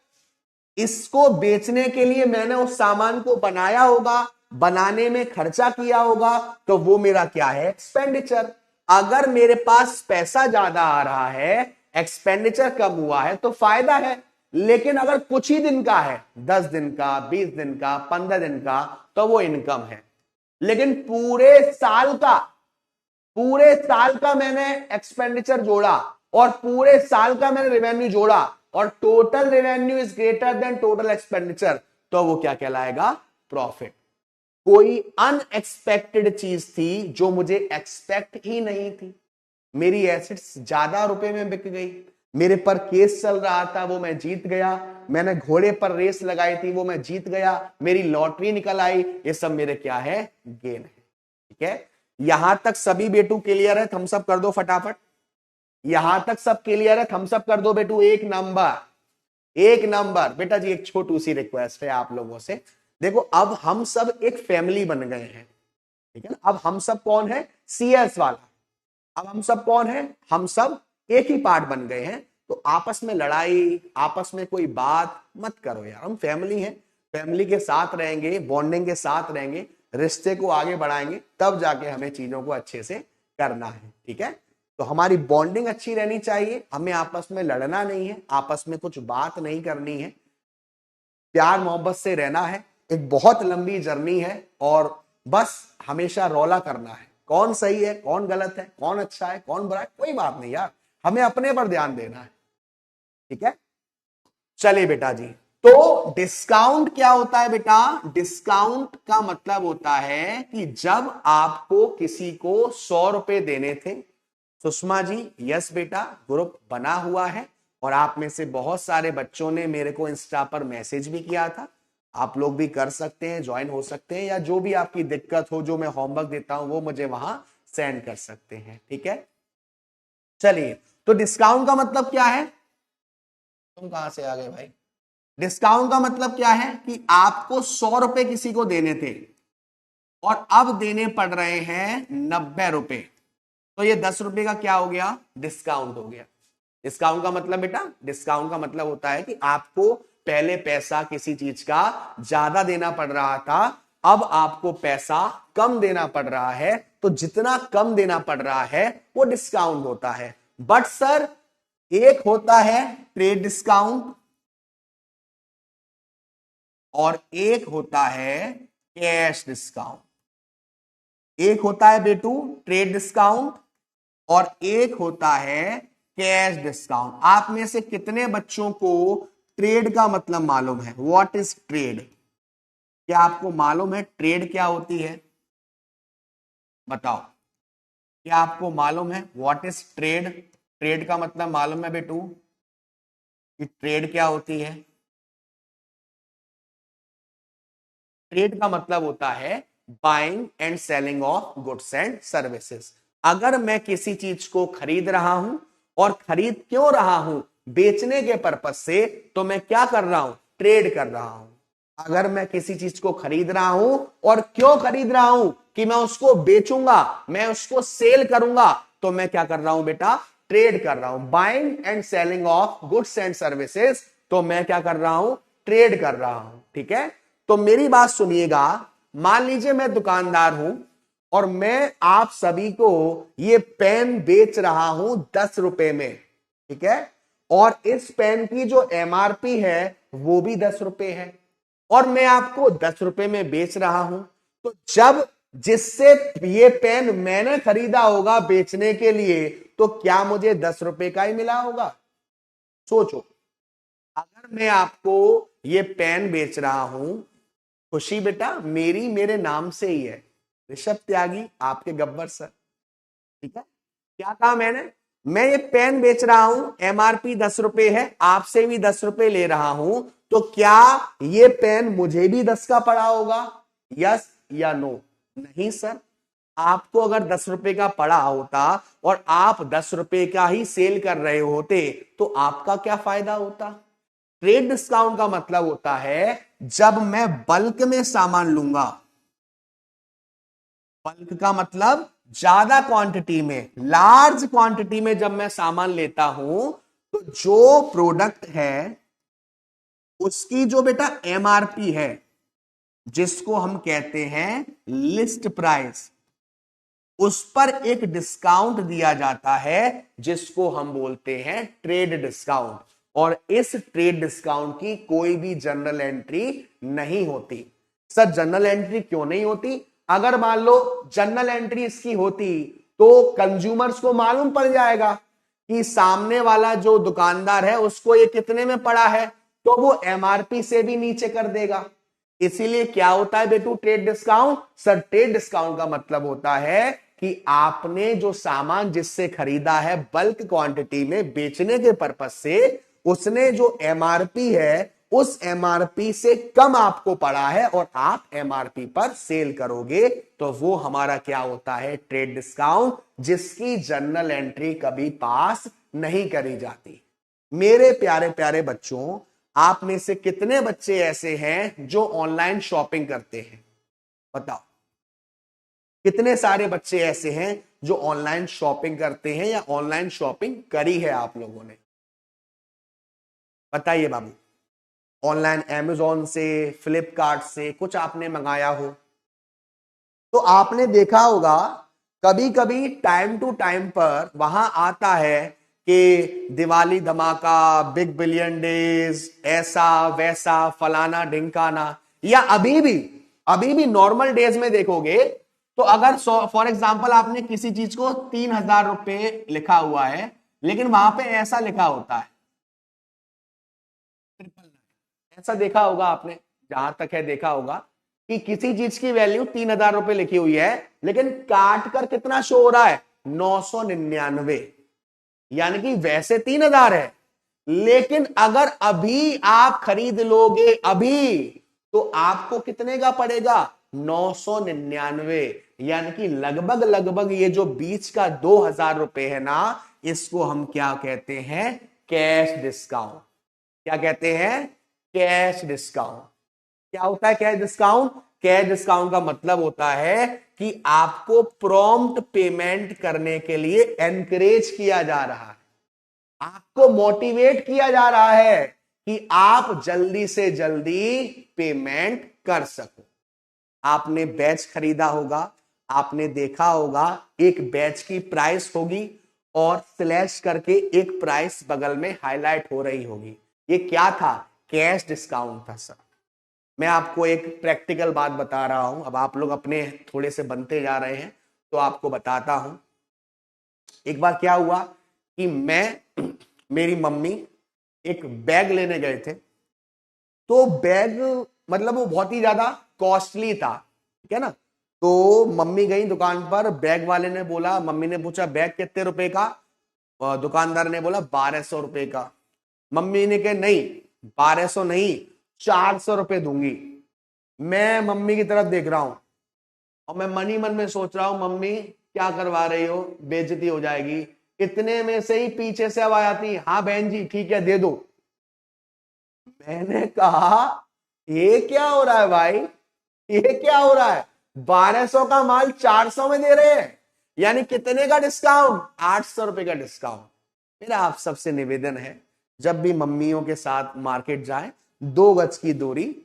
इसको बेचने के लिए मैंने उस सामान को बनाया होगा, बनाने में खर्चा किया होगा, तो वो मेरा क्या है, एक्सपेंडिचर। अगर मेरे पास पैसा ज्यादा आ रहा है, एक्सपेंडिचर कम हुआ है, तो फायदा है। लेकिन अगर कुछ ही दिन का है, 10 दिन का, 20 दिन का, 15 दिन का, तो वो इनकम है। लेकिन पूरे साल का मैंने एक्सपेंडिचर जोड़ा और पूरे साल का मैंने रेवेन्यू जोड़ा, और total revenue is greater than total expenditure, तो वो क्या कहलाएगा, प्रॉफिट। कोई अनएक्सपेक्टेड चीज थी जो मुझे एक्सपेक्ट ही नहीं थी, मेरी एसेट्स ज्यादा रुपए में बिक गई, मेरे पर केस चल रहा था वो मैं जीत गया, मैंने घोड़े पर रेस लगाई थी वो मैं जीत गया, मेरी लॉटरी निकल आई, ये सब मेरे क्या है, गेन है। ठीक है, यहां तक सभी बेटू क्लियर है, थम्स अप कर दो फटाफट। यहां तक सब क्लियर है, थम्स अप कर दो बेटू, एक नंबर, एक नंबर। बेटा जी एक छोटी सी रिक्वेस्ट है आप लोगों से, देखो अब हम सब एक फैमिली बन गए हैं, ठीक है ना। अब हम सब कौन है, सीएस वाला, अब हम सब कौन है, हम सब एक ही पार्ट बन गए हैं। तो आपस में लड़ाई, आपस में कोई बात मत करो यार, हम फैमिली हैं, फैमिली के साथ रहेंगे, बॉन्डिंग के साथ रहेंगे, रिश्ते को आगे बढ़ाएंगे, तब जाके हमें चीजों को अच्छे से करना है। ठीक है, तो हमारी बॉन्डिंग अच्छी रहनी चाहिए, हमें आपस में लड़ना नहीं है, आपस में कुछ बात नहीं करनी है, प्यार मोहब्बत से रहना है। एक बहुत लंबी जर्नी है, और बस हमेशा रौला करना है, कौन सही है, कौन गलत है, कौन अच्छा है, कौन बुरा है, कोई बात नहीं यार, हमें अपने पर ध्यान देना है। ठीक है, चलिए बेटा जी, तो डिस्काउंट क्या होता है बेटा, डिस्काउंट का मतलब होता है कि जब आपको किसी को 100 रुपए देने थे, सुषमा जी यस बेटा, ग्रुप बना हुआ है, और आप में से बहुत सारे बच्चों ने मेरे को इंस्टा पर मैसेज भी किया था, आप लोग भी कर सकते हैं, ज्वाइन हो सकते हैं, या जो भी आपकी दिक्कत हो, जो मैं होमवर्क देता हूं वो मुझे वहां सेंड कर सकते हैं। ठीक है, चलिए, तो डिस्काउंट का मतलब क्या है, तुम कहां से आ गए भाई। डिस्काउंट का मतलब क्या है कि आपको 100 रुपए किसी को देने थे और अब देने पड़ रहे हैं 90 रुपए, तो ये 10 रुपए का क्या हो गया, डिस्काउंट हो गया। डिस्काउंट का मतलब बेटा, डिस्काउंट का मतलब होता है कि आपको पहले पैसा किसी चीज का ज्यादा देना पड़ रहा था, अब आपको पैसा कम देना पड़ रहा है, तो जितना कम देना पड़ रहा है वो डिस्काउंट होता है। बट सर एक होता है ट्रेड डिस्काउंट और एक होता है कैश डिस्काउंट। एक होता है बेटू ट्रेड डिस्काउंट और एक होता है कैश डिस्काउंट। आप में से कितने बच्चों को ट्रेड का मतलब मालूम है, व्हाट इज ट्रेड, क्या आपको मालूम है ट्रेड क्या होती है, बताओ, क्या आपको मालूम है व्हाट इज ट्रेड, ट्रेड का मतलब मालूम है बेटू कि ट्रेड क्या होती है। ट्रेड का मतलब होता है buying and selling of goods and services. अगर मैं किसी चीज को खरीद रहा हूं, और खरीद क्यों रहा हूं, बेचने के पर्पज से, तो मैं क्या कर रहा हूं, ट्रेड कर रहा हूं। अगर मैं किसी चीज को खरीद रहा हूं, और क्यों खरीद रहा हूं, कि मैं उसको बेचूंगा, मैं उसको सेल करूंगा, तो मैं क्या कर रहा हूं बेटा, ट्रेड कर रहा हूं। Buying and selling of goods and services, तो मैं क्या कर रहा हूं, ट्रेड कर रहा हूं। ठीक है, तो मेरी बात सुनिएगा, मान लीजिए मैं दुकानदार हूं और मैं आप सभी को ये पेन बेच रहा हूं 10 रुपए में, ठीक है, और इस पेन की जो एमआरपी है वो भी 10 रुपए है। और मैं आपको 10 रुपए में बेच रहा हूं, तो जब जिससे ये पेन मैंने खरीदा होगा बेचने के लिए, तो क्या मुझे 10 रुपए का ही मिला होगा? सोचो, अगर मैं आपको ये पेन बेच रहा हूं, खुशी बेटा मेरी मेरे नाम से ही है, ऋषभ त्यागी आपके गब्बर सर, ठीक है। क्या कहा मैंने? मैं ये पेन बेच रहा हूं, एमआरपी 10 रुपए है, आपसे भी 10 रुपए ले रहा हूं, तो क्या ये पेन मुझे भी 10 का पड़ा होगा? यस या नो? नहीं सर, आपको अगर 10 रुपए का पड़ा होता और आप 10 रुपए का ही सेल कर रहे होते, तो आपका क्या फायदा होता? ट्रेड डिस्काउंट का मतलब होता है जब मैं बल्क में सामान लूंगा, बल्क का मतलब ज्यादा क्वांटिटी में, लार्ज क्वांटिटी में जब मैं सामान लेता हूं, तो जो प्रोडक्ट है उसकी जो बेटा एमआरपी है, जिसको हम कहते हैं लिस्ट प्राइस, उस पर एक डिस्काउंट दिया जाता है जिसको हम बोलते हैं ट्रेड डिस्काउंट। और इस ट्रेड डिस्काउंट की कोई भी जर्नल एंट्री नहीं होती। सर जर्नल एंट्री क्यों नहीं होती? अगर मान लो जर्नल एंट्री इसकी होती तो कंज्यूमर्स को मालूम पड़ जाएगा कि सामने वाला जो दुकानदार है उसको ये कितने में पड़ा है, तो वो एमआरपी से भी नीचे कर देगा। इसीलिए क्या होता है बेटू trade discount? Sir trade discount का मतलब होता है कि आपने जो सामान जिससे खरीदा है बल्क क्वांटिटी में बेचने के पर्पस से, उसने जो एमआरपी है उस एमआरपी से कम आपको पड़ा है और आप एमआरपी पर सेल करोगे, तो वो हमारा क्या होता है? ट्रेड डिस्काउंट, जिसकी जर्नल एंट्री कभी पास नहीं करी जाती। मेरे प्यारे प्यारे बच्चों, आप में से कितने बच्चे ऐसे हैं जो ऑनलाइन शॉपिंग करते हैं? बताओ, कितने सारे बच्चे ऐसे हैं जो ऑनलाइन शॉपिंग करते हैं या ऑनलाइन शॉपिंग करी है आप लोगों ने? बताइए बाबू। ऑनलाइन अमेजोन से, फ्लिपकार्ट से कुछ आपने मंगाया हो तो आपने देखा होगा कभी कभी टाइम टू टाइम पर वहां आता है कि दिवाली धमाका, बिग बिलियन डेज, ऐसा वैसा फलाना ढिंकाना। या अभी भी नॉर्मल डेज में देखोगे तो अगर फॉर एग्जांपल आपने किसी चीज को 3,000 रुपए लिखा हुआ है, लेकिन वहां पे ऐसा लिखा होता है 999, ऐसा देखा होगा आपने, जहां तक है देखा होगा कि किसी चीज की वैल्यू 3,000 रुपए लिखी हुई है, लेकिन काट कर कितना शो हो रहा है? 999। यानी कि वैसे 3,000 है, लेकिन अगर अभी आप खरीद लोगे अभी, तो आपको कितने का पड़ेगा? 999। यानी कि लगभग लगभग ये जो बीच का 2,000 रुपए है ना, इसको हम क्या कहते हैं? Cash discount. क्या कहते हैं? Cash discount. क्या होता है कैश डिस्काउंट? कैश डिस्काउंट का मतलब होता है कि आपको प्रॉम्प्ट पेमेंट करने के लिए एनकरेज किया जा रहा है, आपको मोटिवेट किया जा रहा है कि आप जल्दी से जल्दी पेमेंट कर सको। आपने बैच खरीदा होगा, आपने देखा होगा एक बैच की प्राइस होगी और स्लैश करके एक प्राइस बगल में हाईलाइट हो रही होगी। ये क्या था? कैश डिस्काउंट था सर। मैं आपको एक प्रैक्टिकल बात बता रहा हूं, अब आप लोग अपने थोड़े से बनते जा रहे हैं तो आपको बताता हूं। एक बार क्या हुआ कि मैं मेरी मम्मी एक बैग लेने गए थे, तो बैग मतलब वो बहुत ही ज्यादा कॉस्टली था, ठीक है ना। तो मम्मी गई दुकान पर, बैग वाले ने बोला, मम्मी ने पूछा बैग कितने रुपए का? दुकानदार ने बोला 1,200 रुपए का। मम्मी ने कहा नहीं 1,200 नहीं 400 रुपए दूंगी। मैं मम्मी की तरफ देख रहा हूं और मैं मन ही मन में सोच रहा हूं मम्मी क्या करवा रही हो, बेइज्जती हो जाएगी। इतने में से ही पीछे से आवाज आती, हाँ बहन जी ठीक है दे दो। मैंने कहा ये क्या हो रहा है भाई, ये क्या हो रहा है? 1,200 का माल 400 में दे रहे हैं, यानी कितने का डिस्काउंट? 800 रुपए का डिस्काउंट। मेरा आप सबसे निवेदन है, जब भी मम्मियों के साथ मार्केट जाए 2 गज की दूरी,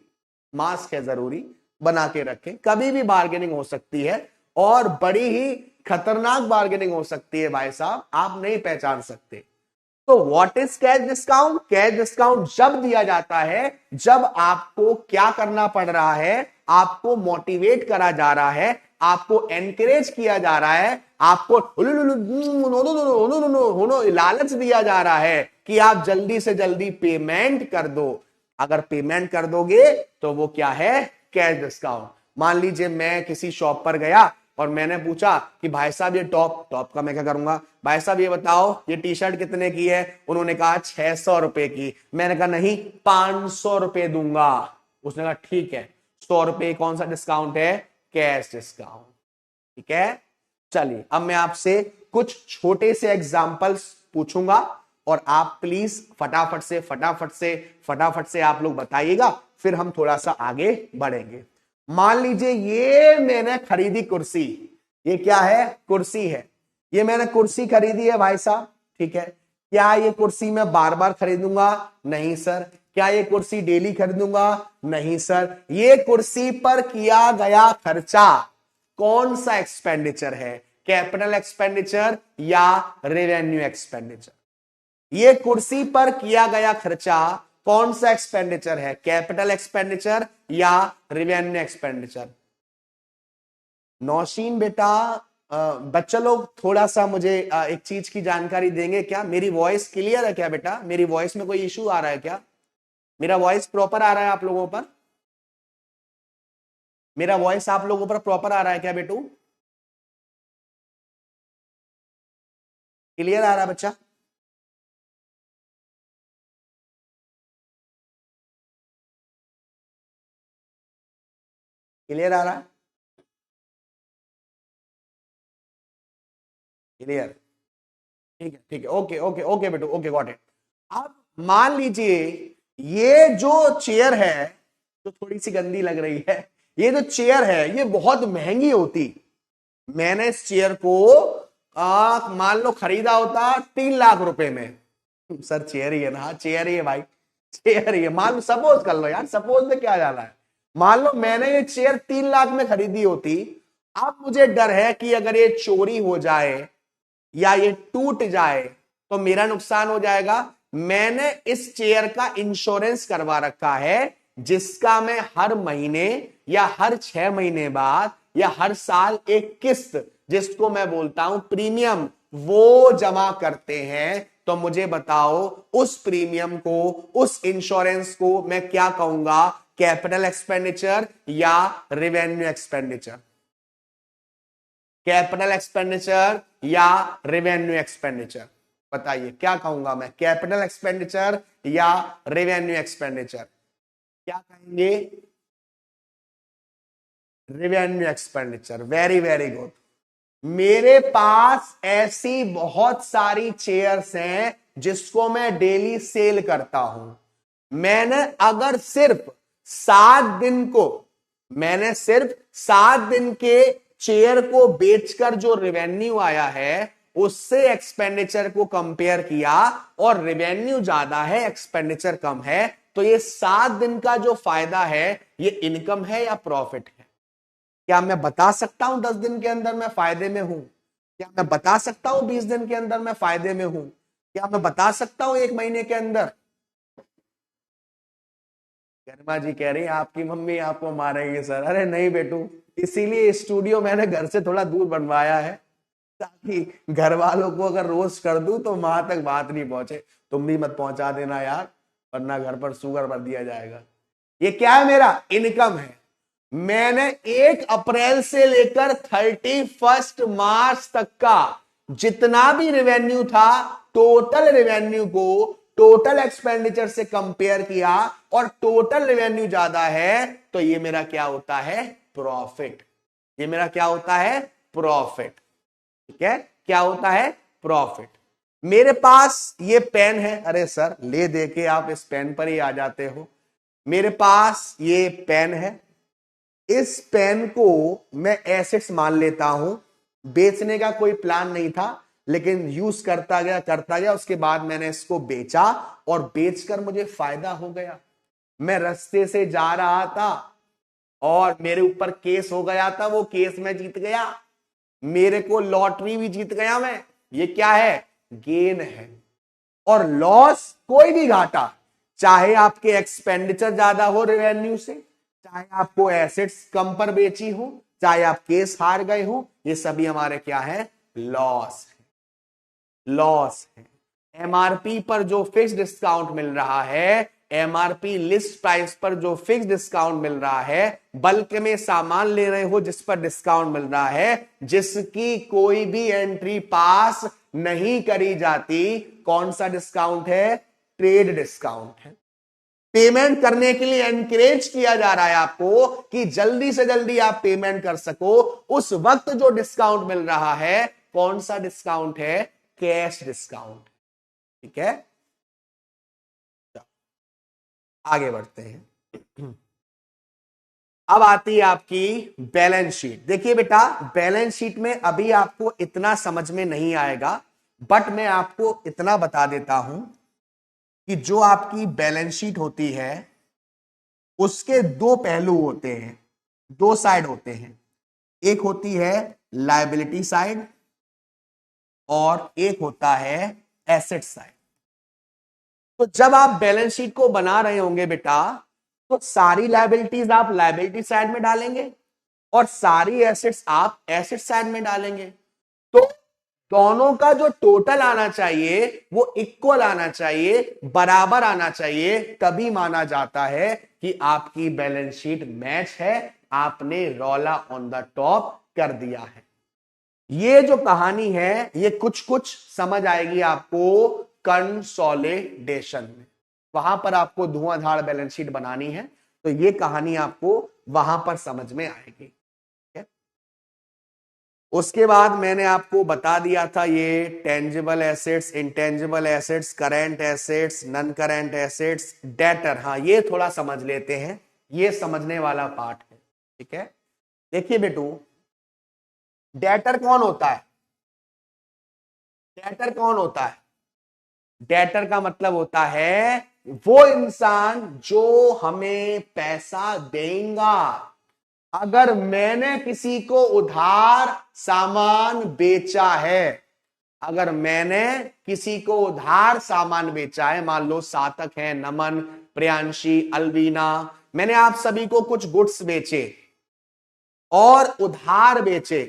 मास्क है जरूरी, बना के रखें। कभी भी बार्गेनिंग हो सकती है और बड़ी ही खतरनाक बार्गेनिंग हो सकती है भाई साहब, आप नहीं पहचान सकते। तो what is cash discount? Cash discount जब दिया जाता है जब आपको क्या करना पड़ रहा है, आपको मोटिवेट करा जा रहा है, आपको एनकरेज किया जा रहा है, आपको लालच दिया जा रहा है कि आप जल्दी से जल्दी पेमेंट कर दो। अगर पेमेंट कर दोगे तो वो क्या है? Cash discount. मान लीजिए मैं किसी शॉप पर गया और मैंने पूछा कि भाई साहब ये टॉप का मैं क्या करूंगा, भाई साहब ये बताओ ये टी शर्ट कितने की है? उन्होंने कहा 600 रुपए की। मैंने कहा नहीं 500 रुपए दूंगा। उसने कहा ठीक है, 100 रुपए कौन सा डिस्काउंट है? Cash discount. ठीक है, चलिए अब मैं आपसे कुछ छोटे से एग्जाम्पल्स पूछूंगा और आप प्लीज फटाफट से आप लोग बताइएगा, फिर हम थोड़ा सा आगे बढ़ेंगे। मान लीजिए ये मैंने खरीदी कुर्सी, ये क्या है? कुर्सी है। ये मैंने कुर्सी खरीदी है भाई साहब, ठीक है। क्या ये कुर्सी मैं बार बार खरीदूंगा? नहीं सर। क्या ये कुर्सी डेली खरीदूंगा? नहीं सर। ये कुर्सी पर किया गया खर्चा कौन सा एक्सपेंडिचर है? कैपिटल एक्सपेंडिचर या रेवेन्यू एक्सपेंडिचर? ये कुर्सी पर किया गया खर्चा कौन सा एक्सपेंडिचर है? कैपिटल एक्सपेंडिचर या रेवेन्यू एक्सपेंडिचर? नौशीन बेटा, बच्चा लोग थोड़ा सा मुझे एक चीज की जानकारी देंगे क्या? मेरी वॉइस क्लियर है क्या बेटा? मेरी वॉइस में कोई इशू आ रहा है क्या? मेरा वॉइस प्रॉपर आ रहा है आप लोगों पर? मेरा वॉइस आप लोगों पर प्रॉपर आ रहा है क्या बेटू? क्लियर आ रहा है बच्चा? क्लियर आ रहा है? क्लियर? ठीक है, ओके ओके ओके बेटू, ओके गॉट इट। अब मान लीजिए ये जो चेयर है जो थोड़ी सी गंदी लग रही है, ये जो चेयर है ये बहुत महंगी होती। मैंने इस चेयर को मान लो खरीदा होता 3 लाख रुपए में। सर चेयर ही है ना? हाँ चेयर ही है भाई, चेयर ही है। मान लो, सपोज कर लो यार, सपोज में क्या जाना है। मान लो मैंने ये चेयर 3 लाख में खरीदी होती। अब मुझे डर है कि अगर ये चोरी हो जाए या ये टूट जाए तो मेरा नुकसान हो जाएगा। मैंने इस चेयर का इंश्योरेंस करवा रखा है जिसका मैं हर महीने या हर 6 महीने बाद या हर साल एक किस्त, जिसको मैं बोलता हूं प्रीमियम, वो जमा करते हैं। तो मुझे बताओ उस प्रीमियम को, उस इंश्योरेंस को मैं क्या कहूंगा? कैपिटल एक्सपेंडिचर या रेवेन्यू एक्सपेंडिचर? कैपिटल एक्सपेंडिचर या रेवेन्यू एक्सपेंडिचर? बताइए क्या कहूंगा मैं, कैपिटल एक्सपेंडिचर या रेवेन्यू एक्सपेंडिचर? क्या कहेंगे? Revenue expenditure. Very very good. मेरे पास ऐसी बहुत सारी चेयर्स हैं जिसको मैं डेली सेल करता हूं। मैंने अगर सिर्फ 7 दिन को, मैंने सिर्फ 7 दिन के चेयर को बेचकर जो रेवेन्यू आया है उससे एक्सपेंडिचर को कंपेयर किया और रेवेन्यू ज्यादा है एक्सपेंडिचर कम है, तो ये 7 दिन का जो फायदा है ये इनकम है या प्रॉफिट है? क्या मैं बता सकता हूं 10 दिन के अंदर मैं फायदे में हूं? क्या मैं बता सकता हूं 20 दिन के अंदर मैं फायदे में हूं? क्या मैं बता सकता हूं 1 महीने के अंदर? गर्मा जी कह रही है आपकी मम्मी आपको मारेगी सर। अरे नहीं बेटू, इसीलिए स्टूडियो मैंने घर से थोड़ा दूर बनवाया है ताकि घर वालों को अगर रोस्ट कर दूं तो वहां तक बात नहीं पहुंचे। तुम भी मत पहुंचा देना यार, वरना घर पर शुगर भर दिया जाएगा। ये क्या है? मेरा इनकम है। मैंने 1 अप्रैल से लेकर 31 मार्च तक का जितना भी रेवेन्यू था, टोटल रेवेन्यू को टोटल एक्सपेंडिचर से कंपेयर किया और टोटल रेवेन्यू ज्यादा है तो ये मेरा क्या होता है? प्रॉफिट। ये मेरा क्या होता है? प्रॉफिट। ठीक है, क्या होता है? प्रॉफिट। मेरे पास ये पेन है। अरे सर ले दे के आप इस पेन पर ही आ जाते हो। मेरे पास ये पेन है, इस पेन को मैं एसेट्स मान लेता हूं। बेचने का कोई प्लान नहीं था लेकिन यूज करता गया, उसके बाद मैंने इसको बेचा और बेचकर मुझे फायदा हो गया। मैं रास्ते से जा रहा था और मेरे ऊपर केस हो गया था, वो केस में जीत गया। मेरे को लॉटरी भी जीत गया मैं। ये क्या है? गेन है। और लॉस कोई भी घाटा, चाहे आपके एक्सपेंडिचर ज्यादा हो रेवेन्यू से, चाहे आपको एसेट्स कम पर बेची हो, चाहे आप केस हार गए हो, ये सभी हमारे क्या है, लॉस है, लॉस है। एमआरपी पर जो फिक्स डिस्काउंट मिल रहा है, एमआरपी लिस्ट प्राइस पर जो फिक्स डिस्काउंट मिल रहा है, बल्क में सामान ले रहे हो जिस पर डिस्काउंट मिल रहा है, जिसकी कोई भी एंट्री पास नहीं करी जाती, कौन सा डिस्काउंट है, ट्रेड डिस्काउंट है। पेमेंट करने के लिए एनकरेज किया जा रहा है आपको कि जल्दी से जल्दी आप पेमेंट कर सको। उस वक्त जो डिस्काउंट मिल रहा है, कौन सा डिस्काउंट है, कैश डिस्काउंट। ठीक है, आगे बढ़ते हैं। अब आती है आपकी बैलेंस शीट। देखिए बेटा, बैलेंस शीट में अभी आपको इतना समझ में नहीं आएगा, बट मैं आपको इतना बता देता हूं कि जो आपकी बैलेंस शीट होती है उसके दो पहलू होते हैं, दो साइड होते हैं। एक होती है लायबिलिटी साइड और एक होता है एसेट साइड। तो जब आप बैलेंस शीट को बना रहे होंगे बेटा, तो सारी लायबिलिटीज आप लायबिलिटी साइड में डालेंगे और सारी एसेट्स आप एसेट साइड में डालेंगे। तो दोनों का जो टोटल आना चाहिए वो इक्वल आना चाहिए, बराबर आना चाहिए, तभी माना जाता है कि आपकी बैलेंस शीट मैच है, आपने रौला ऑन द टॉप कर दिया है। ये जो कहानी है ये कुछ कुछ समझ आएगी आपको कंसोलिडेशन में, वहां पर आपको धुआंधार बैलेंस शीट बनानी है, तो ये कहानी आपको वहां पर समझ में आएगी। उसके बाद मैंने आपको बता दिया था ये tangible assets, intangible assets, current assets, non current assets, debtor. हाँ, ये थोड़ा समझ लेते हैं, ये समझने वाला पार्ट है। ठीक है, देखिए बेटू, डेटर कौन होता है, डेटर कौन होता है, डेटर का मतलब होता है वो इंसान जो हमें पैसा देगा। अगर मैंने किसी को उधार सामान बेचा है, अगर मैंने किसी को उधार सामान बेचा है, मान लो सातक है, नमन, प्रियांशी, अलवीना, मैंने आप सभी को कुछ गुड्स बेचे और उधार बेचे,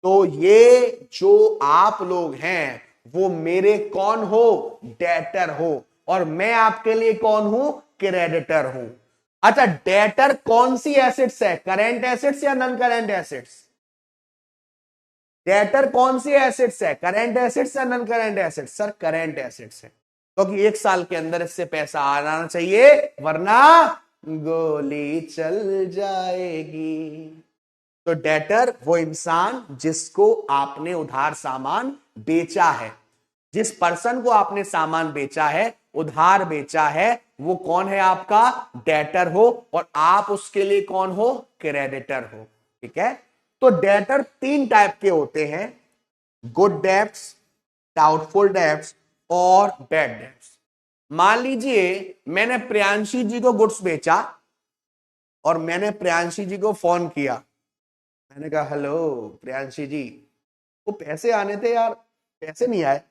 तो ये जो आप लोग हैं वो मेरे कौन हो, डेटर हो, और मैं आपके लिए कौन हूं, क्रेडिटर हूं। अच्छा, डेटर कौन सी एसेट्स है, करंट एसेट्स या नॉन करंट एसेट्स, डेटर कौन सी एसेट्स है, करंट एसेट्स या non current assets, sir current assets है, क्योंकि एक साल के अंदर इससे पैसा आना चाहिए, वरना गोली चल जाएगी। तो डेटर वो इंसान जिसको आपने उधार सामान बेचा है, जिस पर्सन को आपने सामान बेचा है, उधार बेचा है, वो कौन है, आपका डेटर हो, और आप उसके लिए कौन हो, क्रेडिटर हो। ठीक है, तो डेटर तीन टाइप के होते हैं, गुड डेब्ट्स, डाउटफुल डेब्ट्स और बैड डेब्ट्स। मान लीजिए मैंने प्रियांशी जी को गुड्स बेचा और मैंने प्रियांशी जी को फोन किया, मैंने कहा हेलो प्रियांशी जी, वो पैसे आने थे यार, पैसे नहीं आए।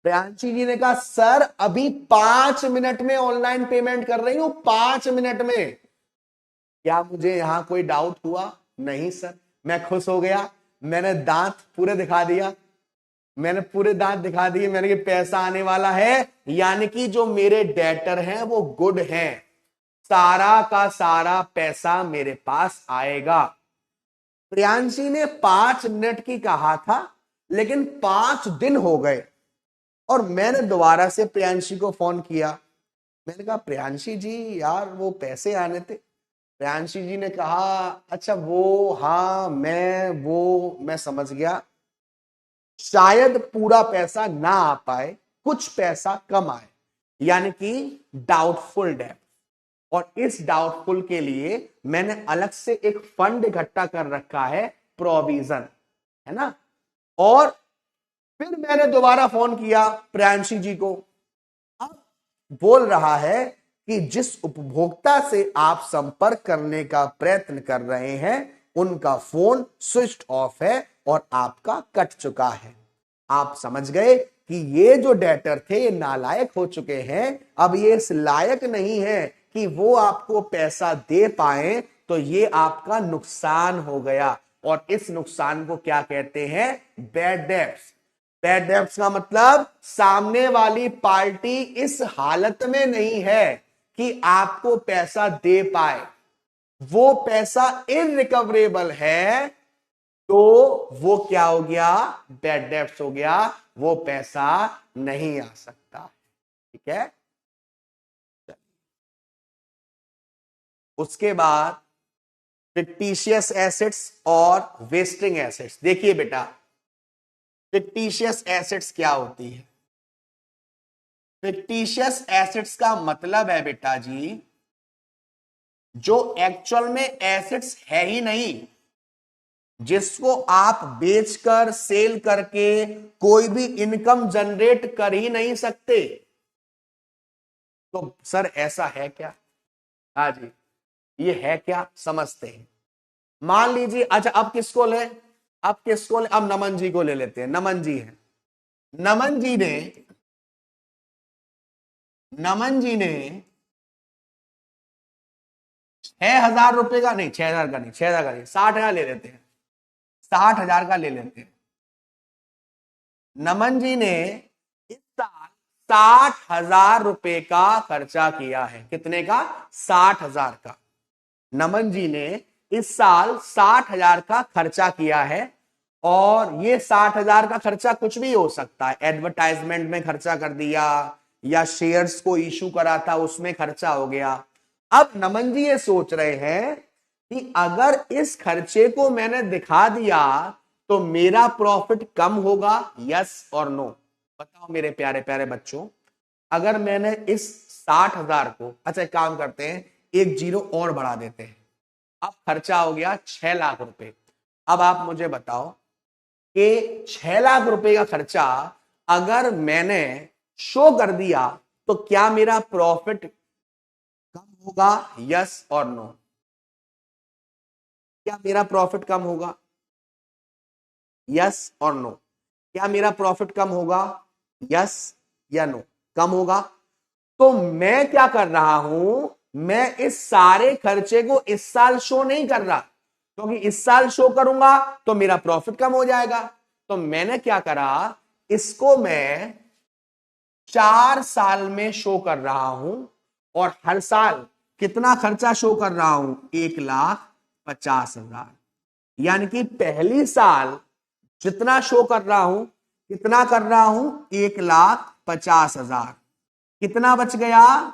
प्रियांशी जी ने कहा सर अभी 5 मिनट में ऑनलाइन पेमेंट कर रही हूं, 5 मिनट में। क्या मुझे यहां कोई डाउट हुआ, नहीं सर, मैं खुश हो गया, मैंने दांत पूरे दिखा दिया, मैंने पूरे दांत दिखा दिए, मैंने कि पैसा आने वाला है, यानी कि जो मेरे डेटर हैं वो गुड हैं, सारा का सारा पैसा मेरे पास आएगा। प्रियांशी ने 5 मिनट की कहा था, लेकिन 5 दिन हो गए और मैंने दोबारा से प्रियांशी को फोन किया, मैंने कहा प्रियांशी जी यार वो पैसे आने थे। प्रियांशी जी ने कहा अच्छा वो, हाँ मैं समझ गया, शायद पूरा पैसा ना आ पाए, कुछ पैसा कम आए, यानी कि डाउटफुल डेब्ट। और इस डाउटफुल के लिए मैंने अलग से एक फंड इकट्ठा कर रखा है, प्रोविजन, है ना। और फिर मैंने दोबारा फोन किया प्रियांशी जी को, अब बोल रहा है कि जिस उपभोक्ता से आप संपर्क करने का प्रयत्न कर रहे हैं उनका फोन स्विच ऑफ है और आपका कट चुका है। आप समझ गए कि ये जो डेटर थे ये नालायक हो चुके हैं, अब ये इस लायक नहीं है कि वो आपको पैसा दे पाए, तो ये आपका नुकसान हो गया। और इस नुकसान को क्या कहते हैं? Bad debts. बैड डेब्ट्स का मतलब सामने वाली पार्टी इस हालत में नहीं है कि आपको पैसा दे पाए, वो पैसा इनरिकवरेबल है, तो वो क्या हो गया? बैड डेब्ट्स हो गया, वो पैसा नहीं आ सकता। ठीक है। उसके बाद फिक्टिशियस एसेट्स और वेस्टिंग एसेट्स। देखिए बेटा, फिक्टिशियस एसेट्स क्या होती है? फिक्टिशियस एसेट्स का मतलब है बेटा जी, जो एक्चुअल में एसेट्स है ही नहीं, जिसको आप बेचकर सेल करके कोई भी इनकम जनरेट कर ही नहीं सकते। तो सर ऐसा है क्या? हाँ जी, ये है क्या, समझते हैं। मान लीजिए, अच्छा अब किसको ले, अब नमन जी को ले लेते हैं। नमन जी हैं, नमन जी ने 6,000 रुपए का नहीं, 6,000 का नहीं, 6,000 का नहीं, 60,000 ले लेते हैं, 60,000 का ले लेते हैं। नमन जी ने इस साल 60,000 रुपए का खर्चा किया है। कितने का? 60,000 का। नमन जी ने इस साल 60,000 का खर्चा किया है। और ये 60,000 का खर्चा कुछ भी हो सकता है, एडवर्टाइजमेंट में खर्चा कर दिया, या शेयर्स को इशू करा था उसमें खर्चा हो गया। अब नमन जी ये सोच रहे हैं कि अगर इस खर्चे को मैंने दिखा दिया तो मेरा प्रॉफिट कम होगा, यस और नो? बताओ मेरे प्यारे प्यारे बच्चों, अगर मैंने इस 60,000 को, अच्छा एक काम करते हैं, एक जीरो और बढ़ा देते हैं, अब खर्चा हो गया 6 लाख रुपए। अब आप मुझे बताओ कि 6 लाख रुपए का खर्चा अगर मैंने शो कर दिया तो क्या मेरा प्रॉफिट कम होगा, यस और नो? क्या मेरा प्रॉफिट कम होगा, यस और नो? क्या मेरा प्रॉफिट कम होगा, यस या नो? कम होगा। तो मैं क्या कर रहा हूं, मैं इस सारे खर्चे को इस साल शो नहीं कर रहा, क्योंकि इस साल शो करूंगा तो मेरा प्रॉफिट कम हो जाएगा। तो मैंने क्या करा, इसको मैं 4 साल में शो कर रहा हूं, और हर साल कितना खर्चा शो कर रहा हूं? 1,50,000। यानी कि पहली साल जितना शो कर रहा हूं, कितना कर रहा हूं? 1,50,000। कितना बच गया?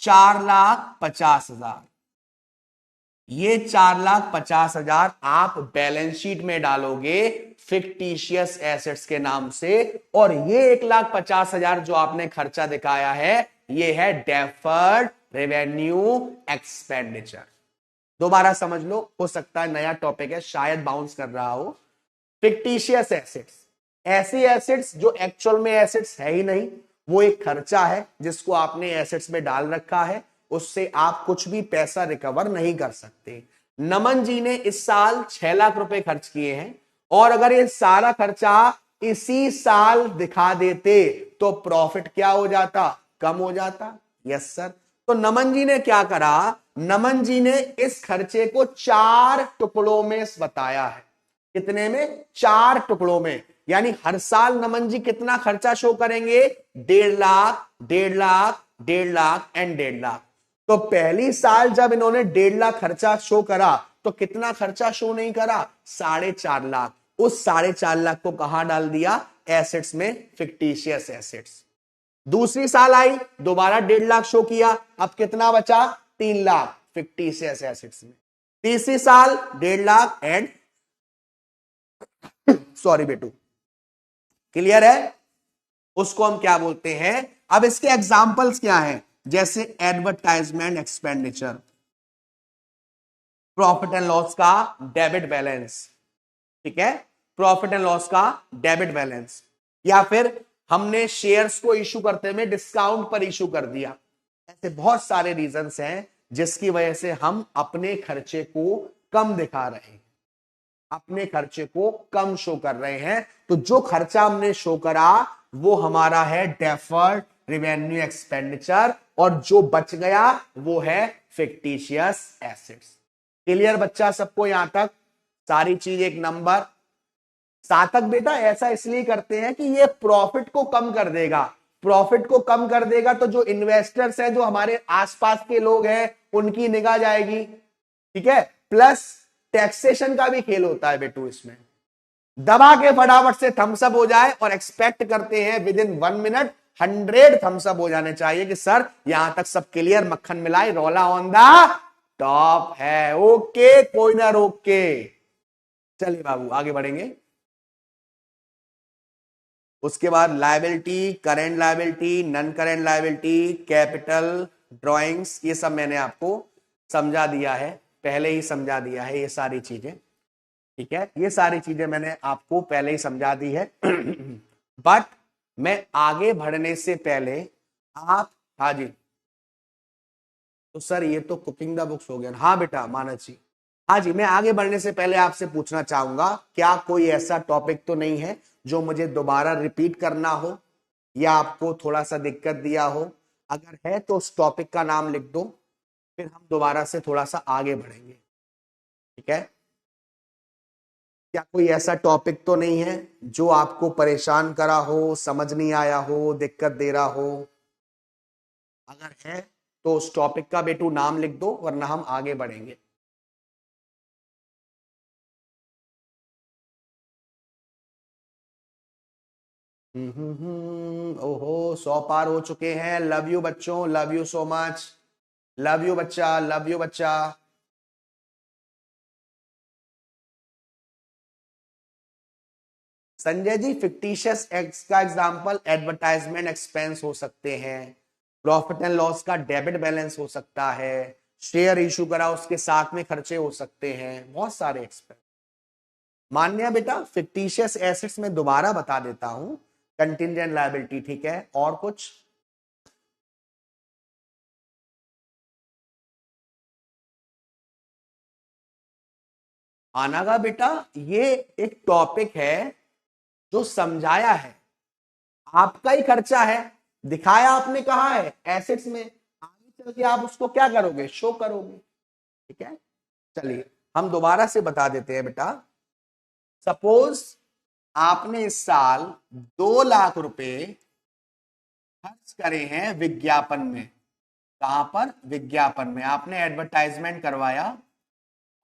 4,50,000। ये 4,50,000 आप बैलेंस शीट में डालोगे फिक्टिशियस एसेट्स के नाम से, और ये 1,50,000 जो आपने खर्चा दिखाया है, ये है डेफर्ड रेवेन्यू एक्सपेंडिचर। दोबारा समझ लो, हो सकता है नया टॉपिक है, शायद बाउंस कर रहा हो। फिक्टिशियस एसेट्स, ऐसी एसेट्स जो एक्चुअल में एसेट्स है ही नहीं, वो एक खर्चा है जिसको आपने एसेट्स में डाल रखा है, उससे आप कुछ भी पैसा रिकवर नहीं कर सकते। नमन जी ने इस साल 6 लाख रुपए खर्च किए हैं, और अगर ये सारा खर्चा इसी साल दिखा देते तो प्रॉफिट क्या हो जाता? कम हो जाता। Yes sir. तो नमन जी ने क्या करा, नमन जी ने इस खर्चे को 4 टुकड़ों में बताया है। कितने में? 4 टुकड़ों में। यानी हर साल नमन जी कितना खर्चा शो करेंगे? 1.5 लाख, 1.5 लाख, 1.5 लाख एंड 1.5 लाख। तो पहली साल जब इन्होंने 1.5 लाख खर्चा शो करा, तो कितना खर्चा शो नहीं करा? 4.5 लाख। उस 4.5 लाख को कहां डाल दिया? एसेट्स में, फिक्टिशियस एसेट्स। दूसरी साल आई, दोबारा 1.5 लाख शो किया, अब कितना बचा? 3 लाख फिक्टिशियस एसेट्स में। तीसरी साल 1.5 लाख एंड सॉरी बेटू, क्लियर है? उसको हम क्या बोलते हैं? अब इसके एग्जाम्पल्स क्या हैं? जैसे advertisement expenditure, profit and loss का डेबिट बैलेंस, ठीक है, प्रॉफिट एंड लॉस का डेबिट बैलेंस, या फिर हमने शेयर्स को इशू करते हुए डिस्काउंट पर इशू कर दिया। ऐसे बहुत सारे रीजंस हैं जिसकी वजह से हम अपने खर्चे को कम दिखा रहे हैं, अपने खर्चे को कम शो कर रहे हैं। तो जो खर्चा हमने शो करा वो हमारा है डेफर्ड रिवेन्यू एक्सपेंडिचर, और जो बच गया वो है फिक्टिशियस एसेट्स। क्लियर बच्चा सबको यहां तक? सारी चीज एक नंबर। सातक बेटा ऐसा इसलिए करते हैं कि ये प्रॉफिट को कम कर देगा। प्रॉफिट को कम कर देगा तो जो इन्वेस्टर्स हैं, जो हमारे आसपास के लोग हैं, उनकी निगाह जाएगी। ठीक है, प्लस टैक्सेशन का भी खेल होता है बेटू इसमें। दबा के फटाफट से थम्स अप हो जाए, और एक्सपेक्ट करते हैं within 1 minute 100 thumbs up हो जाने चाहिए कि सर यहां तक सब क्लियर, मक्खन मिलाई, रोला ऑन द टॉप है। ओके, कोई ना रोक के। चलिए बाबू आगे बढ़ेंगे। उसके बाद liability, current liability, non current liability, capital, drawings, ये सब मैंने आपको समझा दिया है, पहले ही समझा दिया है ये सारी चीजें। ठीक है, ये सारी चीजें मैंने आपको पहले ही समझा दी है। बट मैं आगे बढ़ने से पहले आप, हाँ जी, तो सर ये तो कुकिंग द बुक्स हो गया। हाँ बेटा मानस जी, हाँ जी, मैं आगे बढ़ने से पहले आपसे पूछना चाहूंगा, क्या कोई ऐसा टॉपिक तो नहीं है जो मुझे दोबारा रिपीट करना हो या आपको थोड़ा सा दिक्कत दिया हो? अगर है तो उस टॉपिक का नाम लिख दो, फिर हम दोबारा से थोड़ा सा आगे बढ़ेंगे। ठीक है, क्या कोई ऐसा टॉपिक तो नहीं है जो आपको परेशान करा हो, समझ नहीं आया हो, दिक्कत दे रहा हो? अगर है तो उस टॉपिक का बेटू नाम लिख दो, वरना हम आगे बढ़ेंगे। ओहो, 100 पार हो चुके हैं। लव यू बच्चों, love you so much, love you बच्चा, लव यू बच्चा। संजय जी, फिक्टिशियस एक्स का एग्जांपल एडवर्टाइजमेंट एक्सपेंस हो सकते हैं, प्रॉफिट एंड लॉस का डेबिट बैलेंस हो सकता है, शेयर इशू करा उसके साथ में खर्चे हो सकते हैं, बहुत सारे एक्सपेंस। मान्या बेटा, फिक्टिशियस एसेट्स में दोबारा बता देता हूं, कंटिंजेंट लायबिलिटी। ठीक है, और कुछ? आना का बेटा, ये एक टॉपिक है जो समझाया है, आपका ही खर्चा है, दिखाया आपने कहा है एसेट्स में, आगे चल के आप उसको क्या करोगे, शो करोगे। ठीक है, चलिए हम दोबारा से बता देते हैं बेटा। सपोज आपने इस साल 2 लाख रुपए खर्च करे हैं विज्ञापन में। कहां पर? विज्ञापन में। आपने एडवर्टाइजमेंट करवाया,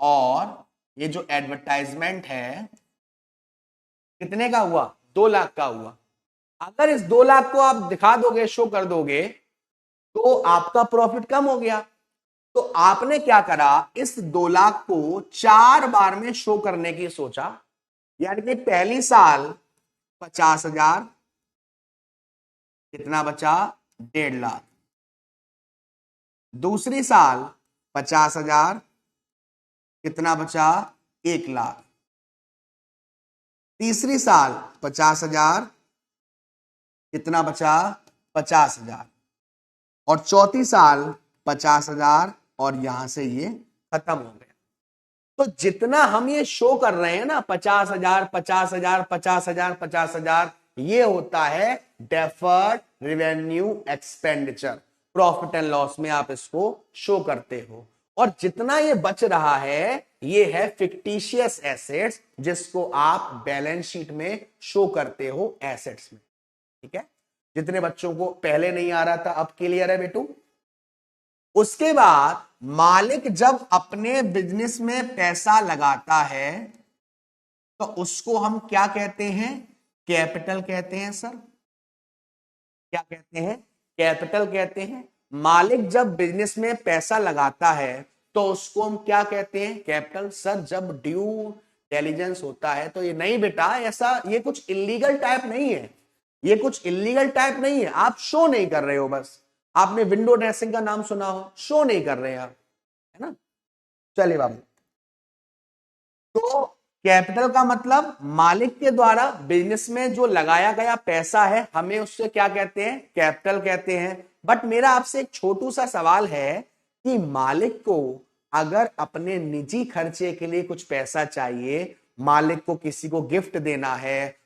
और ये जो एडवर्टाइजमेंट है कितने का हुआ? 2 लाख का हुआ। अगर इस 2 लाख को आप दिखा दोगे, शो कर दोगे, तो आपका प्रॉफिट कम हो गया। तो आपने क्या करा, इस 2 लाख को 4 बार में शो करने की सोचा। यानी कि पहली साल 50,000, कितना बचा? 1.5 लाख। दूसरी साल 50,000, कितना बचा? 1 लाख। तीसरी साल 50,000, कितना बचा? 50,000। और चौथी साल 50,000, और यहां से ये खत्म हो गया। तो जितना हम ये शो कर रहे हैं ना, 50,000, 50,000, 50,000, 50,000, ये होता है deferred revenue expenditure. Profit and loss में आप इसको शो करते हो, और जितना ये बच रहा है ये है फिक्टिशियस एसेट्स, जिसको आप बैलेंस शीट में शो करते हो एसेट्स में। ठीक है, जितने बच्चों को पहले नहीं आ रहा था अब क्लियर है बेटू। उसके बाद मालिक जब अपने बिजनेस में पैसा लगाता है तो उसको हम क्या कहते हैं? कैपिटल कहते हैं सर। क्या कहते हैं? कैपिटल कहते हैं। मालिक जब बिजनेस में पैसा लगाता है तो उसको हम क्या कहते हैं? कैपिटल। सर जब ड्यू डिलिजेंस होता है तो ये नहीं बेटा, ऐसा ये कुछ इलीगल टाइप नहीं है, ये कुछ इलीगल टाइप नहीं है, आप शो नहीं कर रहे हो बस। आपने विंडो ड्रेसिंग का नाम सुना हो, शो नहीं कर रहे हैं आप, है ना। चलिए बाबू, तो कैपिटल का मतलब मालिक के द्वारा बिजनेस में जो लगाया गया पैसा है, हमें उससे क्या कहते हैं? कैपिटल कहते हैं। बट मेरा आपसे एक छोटू सा सवाल है कि मालिक को अगर अपने निजी खर्चे के लिए कुछ पैसा चाहिए, मालिक को किसी को गिफ्ट देना है,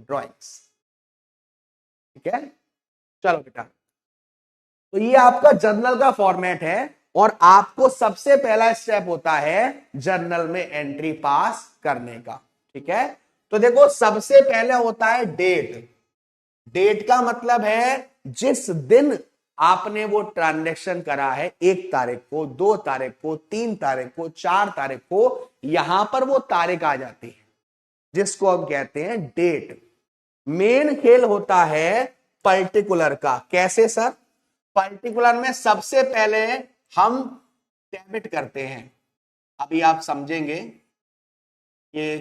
ड्रॉइंग्स। ठीक है, चलो बेटा, तो ये आपका जर्नल का फॉर्मेट है और आपको सबसे पहला स्टेप होता है जर्नल में एंट्री पास करने का। ठीक है, तो देखो सबसे पहले होता है डेट। डेट का मतलब है जिस दिन आपने वो ट्रांजैक्शन करा है, 1 तारीख को, 2 तारीख को, 3 तारीख को, 4 तारीख को, यहां पर वो तारीख आ जाती है जिसको हम कहते हैं डेट। मेन खेल होता है पर्टिकुलर का। कैसे सर? पर्टिकुलर में सबसे पहले हम डेबिट करते हैं। अभी आप समझेंगे कि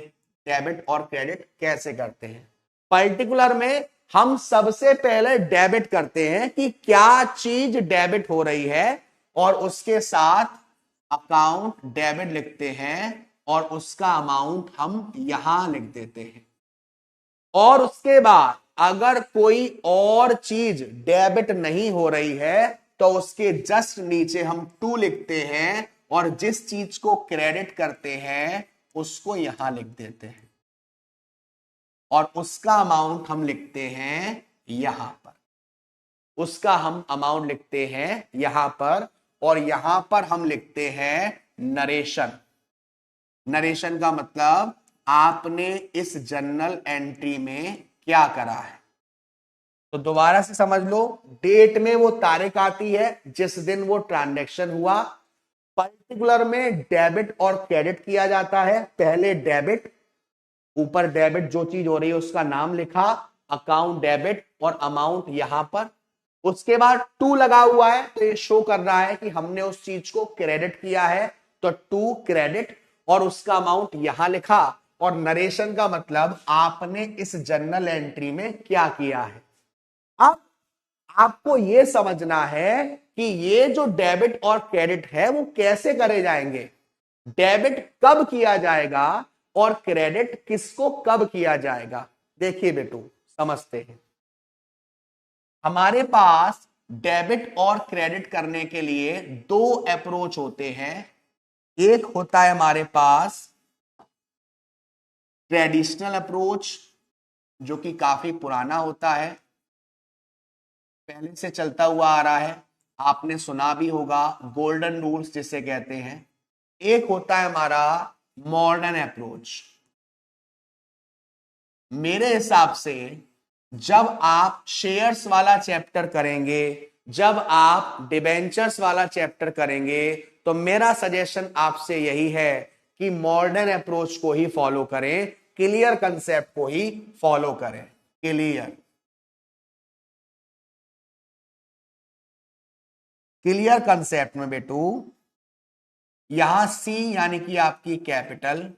डेबिट और क्रेडिट कैसे करते हैं। पर्टिकुलर में हम सबसे पहले डेबिट करते हैं कि क्या चीज डेबिट हो रही है और उसके साथ अकाउंट डेबिट लिखते हैं और उसका अमाउंट हम यहां लिख देते हैं। और उसके बाद अगर कोई और चीज डेबिट नहीं हो रही है तो उसके जस्ट नीचे हम 2 लिखते हैं और जिस चीज को क्रेडिट करते हैं उसको यहां लिख देते हैं और उसका अमाउंट हम लिखते हैं यहां पर। उसका हम अमाउंट लिखते हैं यहां पर और यहां पर हम लिखते हैं नरेशन। नरेशन का मतलब आपने इस जर्नल एंट्री में क्या करा है। तो दोबारा से समझ लो, डेट में वो तारीख आती है जिस दिन वो ट्रांजैक्शन हुआ। पर्टिकुलर में डेबिट और क्रेडिट किया जाता है। पहले डेबिट, ऊपर डेबिट जो चीज हो रही है उसका नाम लिखा, अकाउंट डेबिट और अमाउंट यहां पर। उसके बाद 2 लगा हुआ है तो ये शो कर रहा है कि हमने उस चीज को क्रेडिट किया है, तो 2 क्रेडिट और उसका अमाउंट यहां लिखा। और नरेशन का मतलब आपने इस जर्नल एंट्री में क्या किया है। अब आपको यह समझना है कि ये जो डेबिट और क्रेडिट है वो कैसे करे जाएंगे। डेबिट कब किया जाएगा और क्रेडिट किसको कब किया जाएगा। देखिए बेटू, समझते हैं। हमारे पास डेबिट और क्रेडिट करने के लिए 2 अप्रोच होते हैं। एक होता है हमारे पास ट्रेडिशनल अप्रोच, जो कि काफी पुराना होता है, पहले से चलता हुआ आ रहा है, आपने सुना भी होगा, गोल्डन रूल्स जिसे कहते हैं। एक होता है हमारा मॉडर्न अप्रोच। मेरे हिसाब से जब आप शेयर्स वाला चैप्टर करेंगे, जब आप डिबेंचर्स वाला चैप्टर करेंगे, तो मेरा सजेशन आपसे यही है कि मॉडर्न अप्रोच को ही फॉलो करें, क्लियर कंसेप्ट को ही फॉलो करें। क्लियर कंसेप्ट में बेटू यहां सी यानी कि आपकी कैपिटल,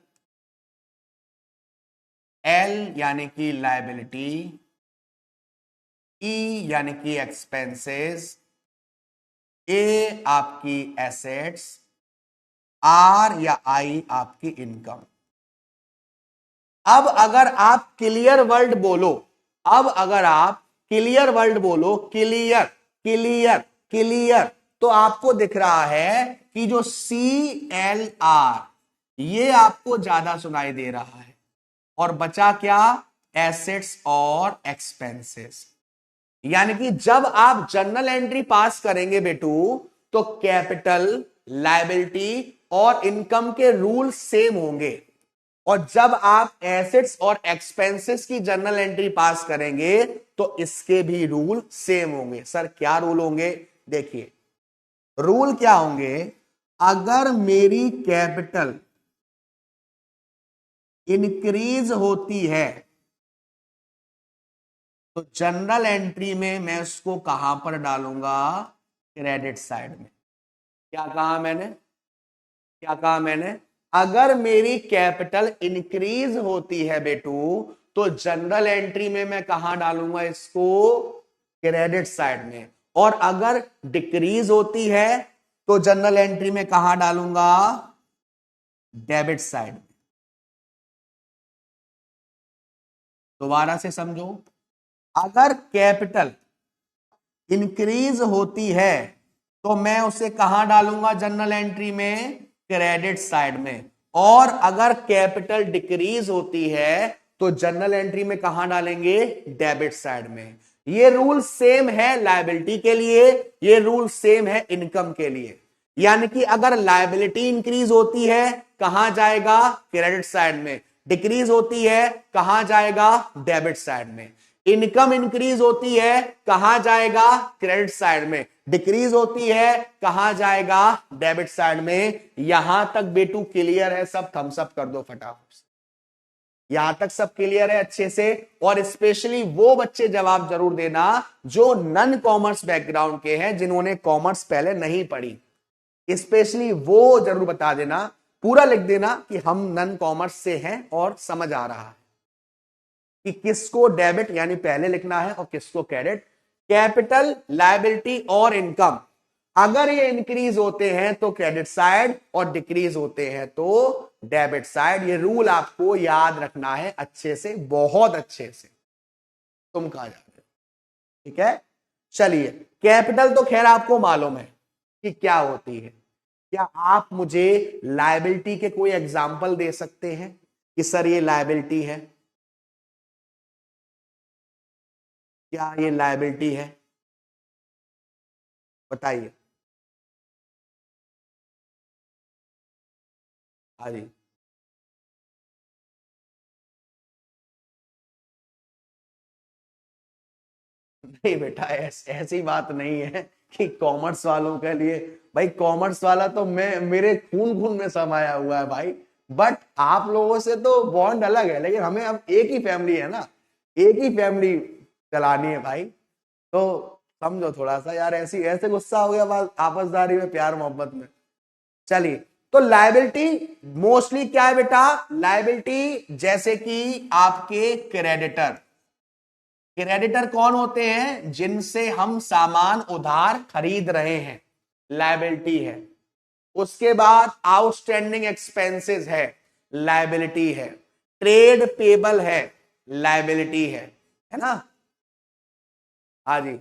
एल यानी कि लायबिलिटी, ई यानी कि एक्सपेंसेस, ए आपकी एसेट्स, आर या आई आपकी इनकम। अब अगर आप क्लियर वर्ड बोलो, अब अगर आप क्लियर वर्ड बोलो, क्लियर क्लियर क्लियर, तो आपको दिख रहा है कि जो CLR ये आपको ज्यादा सुनाई दे रहा है और बचा क्या, एसेट्स और एक्सपेंसेस। यानी कि जब आप जर्नल एंट्री पास करेंगे बेटू, तो कैपिटल, लायबिलिटी और इनकम के रूल सेम होंगे। और जब आप एसेट्स और एक्सपेंसेस की जर्नल एंट्री पास करेंगे तो इसके भी रूल सेम होंगे। सर क्या रूल होंगे? देखिए रूल क्या होंगे। अगर मेरी कैपिटल इंक्रीज होती है तो जनरल एंट्री में मैं उसको कहां पर डालूंगा, क्रेडिट साइड में। क्या कहा मैंने, क्या कहा मैंने? अगर मेरी कैपिटल इंक्रीज होती है बेटू तो जनरल एंट्री में मैं कहां डालूंगा इसको, क्रेडिट साइड में। और अगर डिक्रीज होती है तो जनरल एंट्री में कहां डालूंगा, डेबिट साइड में। दोबारा से समझो, अगर कैपिटल इंक्रीज होती है तो मैं उसे कहां डालूंगा जनरल एंट्री में, क्रेडिट साइड में। और अगर कैपिटल डिक्रीज होती है तो जर्नल एंट्री में कहां डालेंगे, डेबिट साइड में। ये रूल सेम है लायबिलिटी के लिए, ये रूल सेम है इनकम के लिए। यानी कि अगर लायबिलिटी इंक्रीज होती है कहां जाएगा, क्रेडिट साइड में। डिक्रीज होती है कहां जाएगा, डेबिट साइड में। इनकम इंक्रीज होती है कहां जाएगा, क्रेडिट साइड में। डिक्रीज होती है कहां जाएगा, डेबिट साइड में। यहां तक बेटू क्लियर है सब, थम्स अप कर दो फटाफट से। यहां तक सब क्लियर है अच्छे से। और स्पेशली वो बच्चे जवाब जरूर देना जो नॉन कॉमर्स बैकग्राउंड के हैं, जिन्होंने कॉमर्स पहले नहीं पढ़ी। स्पेशली वो जरूर बता देना, पूरा लिख देना कि हम नॉन कॉमर्स से हैं और समझ आ रहा है कि किसको डेबिट यानी पहले लिखना है और किसको क्रेडिट। कैपिटल, लायबिलिटी और इनकम अगर ये इंक्रीज होते हैं तो क्रेडिट साइड, और डिक्रीज होते हैं तो डेबिट साइड। ये रूल आपको याद रखना है अच्छे से, बहुत अच्छे से। तुम कहां जा रहे हो, ठीक है। चलिए, कैपिटल तो खैर आपको मालूम है कि क्या होती है। क्या आप मुझे लायबिलिटी के कोई एग्जाम्पल दे सकते हैं कि सर ये लायबिलिटी है, क्या ये लायबिलिटी है, बताइए। हाँ जी। नहीं बेटा, ऐसी बात नहीं है कि कॉमर्स वालों के लिए। भाई कॉमर्स वाला तो मैं, मेरे खून खून में समाया हुआ है भाई। बट आप लोगों से तो बॉन्ड अलग है, लेकिन हमें अब एक ही फैमिली है ना, एक ही फैमिली चलानी है भाई। तो समझो थोड़ा सा यार, ऐसी ऐसे गुस्सा हो गया आपसदारी में, प्यार मोहब्बत में। चलिए, तो लायबिलिटी मोस्टली क्या है बेटा, लायबिलिटी जैसे कि आपके क्रेडिटर। क्रेडिटर कौन होते हैं, जिनसे हम सामान उधार खरीद रहे हैं, लायबिलिटी है। उसके बाद आउटस्टैंडिंग एक्सपेंसेस है, लायबिलिटी है। ट्रेड पेबल है, लायबिलिटी है ना। हाँ जी।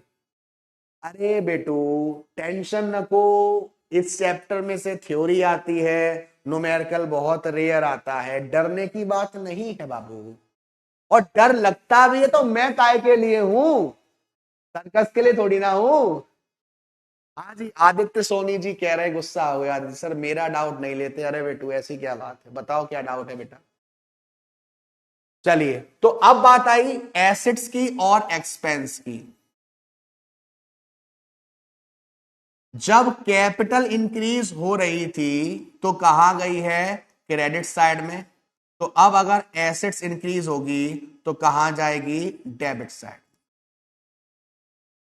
अरे बेटू टेंशन नको, इस चैप्टर में से थ्योरी आती है, न्यूमेरिकल बहुत रेयर आता है, डरने की बात नहीं है बाबू। और डर लगता भी है तो मैं काय के लिए हूं, सर्कस के लिए थोड़ी ना हूं। हाँ जी, आदित्य सोनी जी कह रहे, गुस्सा हो गया आदित्य सर, मेरा डाउट नहीं लेते। अरे बेटू ऐसी क्या बात है, बताओ क्या डाउट है बेटा। चलिए, तो अब बात आई एसेट्स की और एक्सपेंस की। जब कैपिटल इंक्रीज हो रही थी तो कहां गई है, क्रेडिट साइड में। तो अब अगर एसेट्स इंक्रीज होगी तो कहां जाएगी, डेबिट साइड।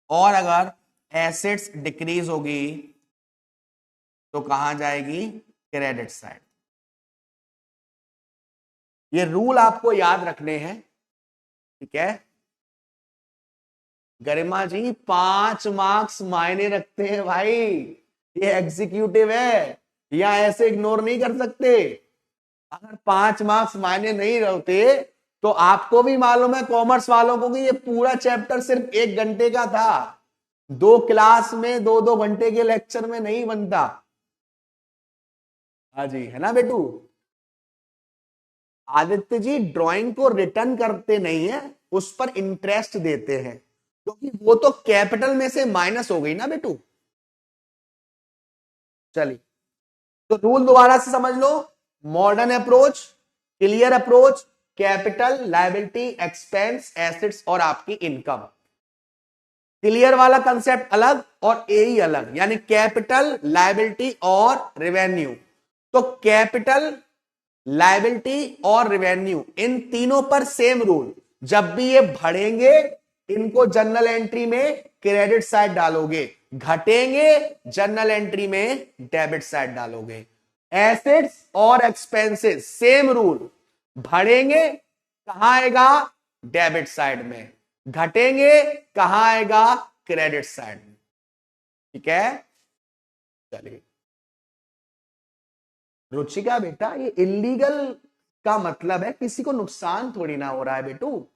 और अगर एसेट्स डिक्रीज होगी तो कहां जाएगी, क्रेडिट साइड। ये रूल आपको याद रखने हैं, ठीक है। गरिमा जी 5 मार्क्स मायने रखते हैं भाई, ये एग्जीक्यूटिव है, या ऐसे इग्नोर नहीं कर सकते। अगर 5 मार्क्स मायने नहीं रहते तो आपको भी मालूम है कॉमर्स वालों को कि ये पूरा चैप्टर सिर्फ 1 घंटे का था, 2 क्लास में 2-2 घंटे के लेक्चर में नहीं बनता। हाँ जी, है ना बेटू। आदित्य जी ड्राइंग को रिटर्न करते नहीं है, उस पर इंटरेस्ट देते हैं, क्योंकि वो तो कैपिटल में से माइनस हो गई ना बेटू। चलिए, तो रूल दोबारा से समझ लो। Modern approach, clear approach, capital, liability, expense, assets और आपकी इनकम। क्लियर वाला कंसेप्ट अलग और एई अलग, यानी कैपिटल, लायबिलिटी और रेवेन्यू। तो कैपिटल, लायबिलिटी और रेवेन्यू, इन तीनों पर सेम रूल। जब भी ये बढ़ेंगे इनको जनरल एंट्री में क्रेडिट साइड डालोगे, घटेंगे जनरल एंट्री में डेबिट साइड डालोगे। एसेट्स और एक्सपेंसेस सेम रूल, बढ़ेंगे कहां आएगा, डेबिट साइड में, घटेंगे कहां आएगा, क्रेडिट साइड में, ठीक है। चलिए, रुचिका बेटा ये इलीगल का मतलब है किसी को नुकसान थोड़ी ना हो रहा है बेटू।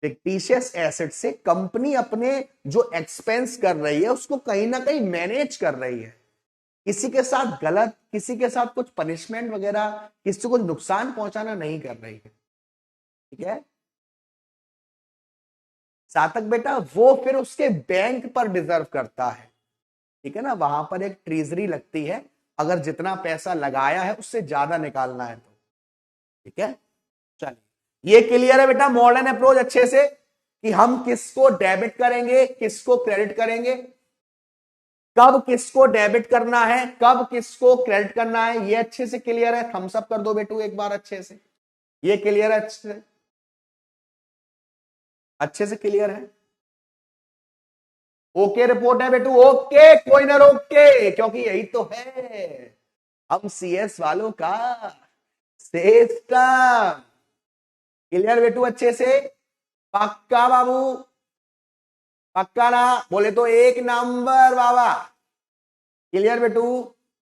फिक्टिशियस एसेट से कंपनी अपने जो एक्सपेंस कर रही है उसको कहीं ना कहीं मैनेज कर रही है, किसी के साथ गलत, किसी के साथ कुछ पनिशमेंट वगैरह, किसी को नुकसान पहुंचाना नहीं कर रही है, ठीक है। सातक बेटा वो फिर उसके बैंक पर डिजर्व करता है, ठीक है ना, वहां पर एक ट्रेजरी लगती है, अगर जितना पैसा लगाया है उससे ज्यादा निकालना है तो, ठीक है। चलिए ये क्लियर है बेटा मॉडर्न अप्रोच अच्छे से, कि हम किसको डेबिट करेंगे किसको क्रेडिट करेंगे, कब किसको डेबिट करना है कब किसको क्रेडिट करना है, ये अच्छे से क्लियर है। थम्स अप कर दो बेटू एक बार अच्छे से, ये क्लियर है, अच्छे से क्लियर है। ओके रिपोर्ट है बेटू, ओके कोई ना रोके, क्योंकि यही तो है हम सीएस वालों का सिस्टम। क्लियर बेटू अच्छे से, पक्का बाबू, पक्का ना बोले तो एक नंबर बाबा। क्लियर बेटू,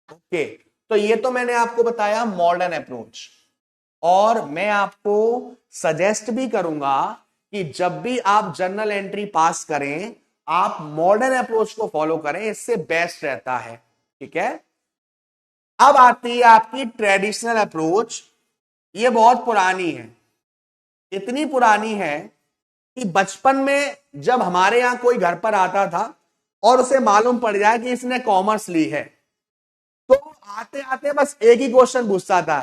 ओके। तो ये तो मैंने आपको बताया मॉडर्न अप्रोच, और मैं आपको सजेस्ट भी करूंगा कि जब भी आप जर्नल एंट्री पास करें आप मॉडर्न अप्रोच को फॉलो करें, इससे बेस्ट रहता है, ठीक है। अब आती है आपकी ट्रेडिशनल अप्रोच, ये बहुत पुरानी है, इतनी पुरानी है कि बचपन में जब हमारे यहां कोई घर पर आता था और उसे मालूम पड़ जाए कि इसने कॉमर्स ली है, तो आते आते बस एक ही क्वेश्चन पूछता था,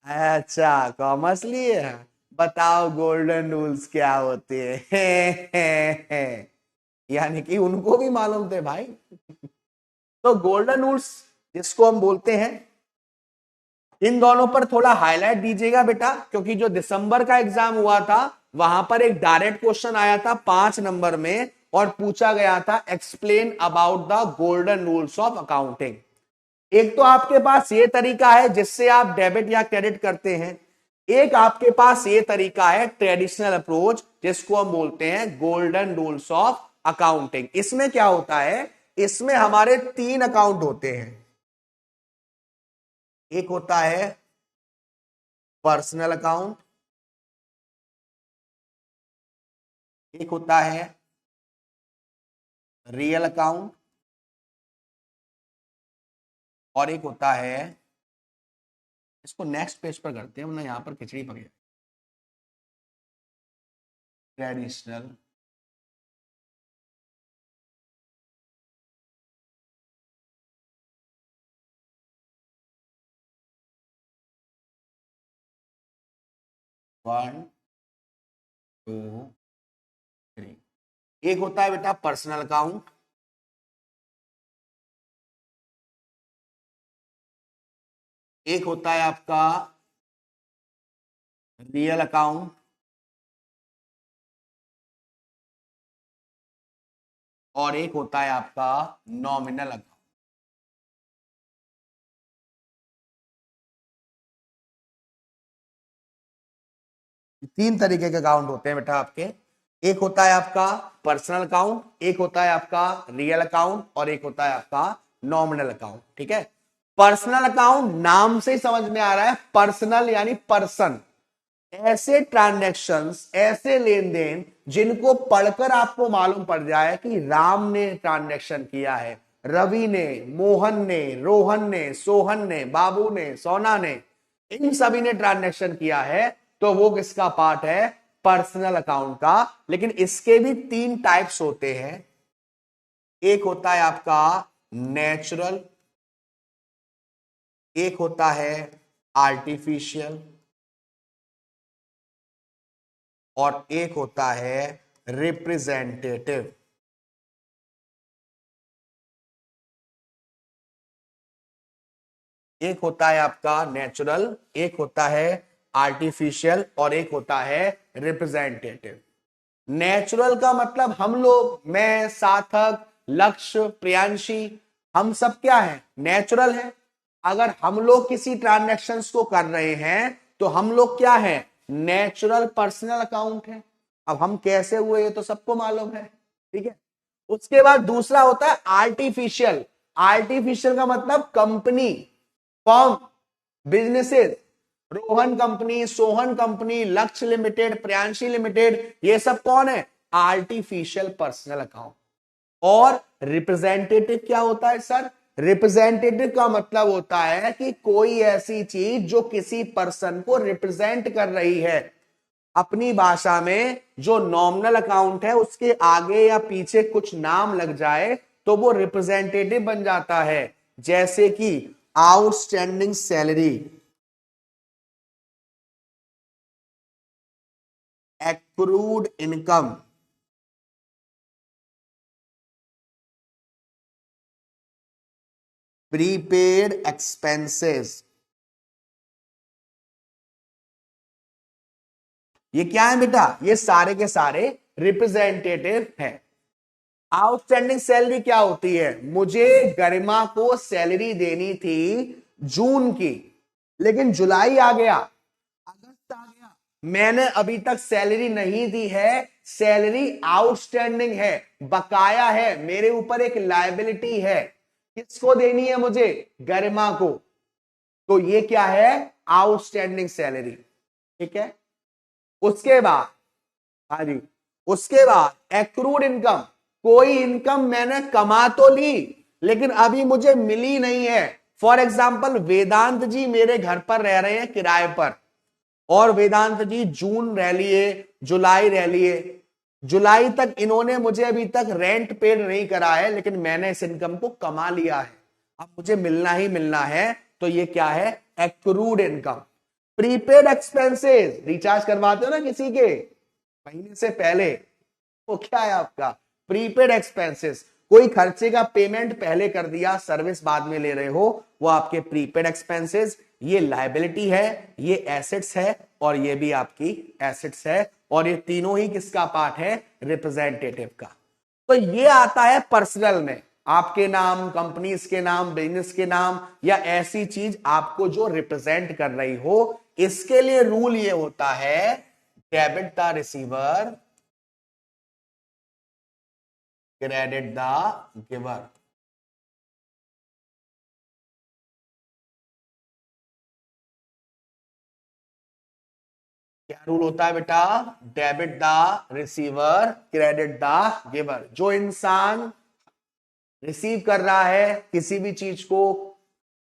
अच्छा कॉमर्स लिए है, बताओ गोल्डन रूल्स क्या होते हैं। यानी कि उनको भी मालूम थे भाई। तो गोल्डन रूल्स जिसको हम बोलते हैं, इन दोनों पर थोड़ा हाईलाइट दीजिएगा बेटा, क्योंकि जो दिसंबर का एग्जाम हुआ था वहां पर एक डायरेक्ट क्वेश्चन आया था 5 नंबर में, और पूछा गया था explain about the golden rules of accounting. एक तो आपके पास ये तरीका है जिससे आप डेबिट या क्रेडिट करते हैं, एक आपके पास ये तरीका है ट्रेडिशनल अप्रोच जिसको हम बोलते हैं गोल्डन रूल्स ऑफ अकाउंटिंग। इसमें क्या होता है, इसमें हमारे 3 अकाउंट होते हैं, एक होता है पर्सनल अकाउंट, एक होता है रियल अकाउंट, और एक होता है, इसको नेक्स्ट पेज पर करते हैं वरना यहां पर खिचड़ी पक जाए, ट्रेडिशनल वन टू थ्री। एक होता है बेटा पर्सनल अकाउंट, एक होता है आपका रियल अकाउंट, और एक होता है आपका नॉमिनल अकाउंट। 3 तरीके के अकाउंट होते हैं बेटा आपके, एक होता है आपका पर्सनल अकाउंट, एक होता है आपका रियल अकाउंट, और एक होता है आपका नॉमिनल अकाउंट, ठीक है। पर्सनल अकाउंट नाम से ही समझ में आ रहा है, पर्सनल यानी पर्सन, ऐसे ट्रांजैक्शंस ऐसे लेन देन जिनको पढ़कर आपको मालूम पड़ जाए कि राम ने ट्रांजैक्शन किया है, रवि ने, मोहन ने, रोहन ने, सोहन ने, बाबू ने, सोना ने, इन सभी ने ट्रांजैक्शन किया है, तो वो किसका पार्ट है, पर्सनल अकाउंट का। लेकिन इसके भी 3 टाइप्स होते हैं, एक होता है आपका नेचुरल, एक होता है आर्टिफिशियल, और एक होता है रिप्रेजेंटेटिव। एक होता है आपका नेचुरल, एक होता है आर्टिफिशियल, और एक होता है रिप्रेजेंटेटिव। नेचुरल का मतलब हम लोग, मैं, सार्थक, लक्ष्य, प्रियांशी, हम सब क्या है, नेचुरल है। अगर हम लोग किसी ट्रांजैक्शंस को कर रहे हैं तो हम लोग क्या है, नेचुरल पर्सनल अकाउंट है। अब हम कैसे हुए ये तो सबको मालूम है, ठीक है। उसके बाद दूसरा होता है आर्टिफिशियल, आर्टिफिशियल का मतलब company, firm, businesses, Rohan company, Sohan company, लक्ष्य लिमिटेड, प्रियांशी लिमिटेड, ये सब कौन है, आर्टिफिशियल पर्सनल अकाउंट। और रिप्रेजेंटेटिव क्या होता है सर, रिप्रेजेंटेटिव का मतलब होता है कि कोई ऐसी चीज जो किसी पर्सन को रिप्रेजेंट कर रही है, अपनी भाषा में जो नॉमिनल अकाउंट है उसके आगे या पीछे कुछ नाम लग जाए तो वो रिप्रेजेंटेटिव बन जाता है। जैसे कि outstanding salary, accrued income, prepaid expenses, ये क्या है बेटा? ये सारे के सारे रिप्रेजेंटेटिव हैं। आउटस्टैंडिंग सैलरी क्या होती है? मुझे गरिमा को सैलरी देनी थी जून की, लेकिन जुलाई आ गया, अगस्त आ गया, मैंने अभी तक सैलरी नहीं दी है, सैलरी आउटस्टैंडिंग है, बकाया है, मेरे ऊपर एक लायबिलिटी है। किसको देनी है मुझे? गरिमा को। तो ये क्या है? Outstanding salary. ठीक है। उसके बाद, हाँ जी, उसके बाद एक्रूड इनकम, कोई इनकम मैंने कमा तो ली लेकिन अभी मुझे मिली नहीं है। फॉर एग्जाम्पल वेदांत जी मेरे घर पर रह रहे हैं किराए पर, और वेदांत जी जून रह लिए, जुलाई रह लिए, जुलाई तक इन्होंने मुझे अभी तक रेंट पेड नहीं करा है, लेकिन मैंने इस इनकम को कमा लिया है, अब मुझे मिलना ही मिलना है। तो ये क्या है? Accrued income. Prepaid expenses, recharge करवाते हो ना किसी के महीने से पहले, वो क्या है आपका? Prepaid expenses. कोई खर्चे का पेमेंट पहले कर दिया, सर्विस बाद में ले रहे हो, वो आपके प्रीपेड एक्सपेंसेस। ये लायबिलिटी है, ये एसेट्स है, और ये भी आपकी एसेट्स है, और ये तीनों ही किसका पार्ट है? रिप्रेजेंटेटिव का। तो ये आता है पर्सनल में, आपके नाम, कंपनीज के नाम, बिजनेस के नाम, या ऐसी चीज आपको जो रिप्रेजेंट कर रही हो। इसके लिए रूल ये होता है, debit the receiver, credit the giver. क्या रूल होता है बेटा? Debit the receiver, credit the giver. जो इंसान रिसीव कर रहा है किसी भी चीज को,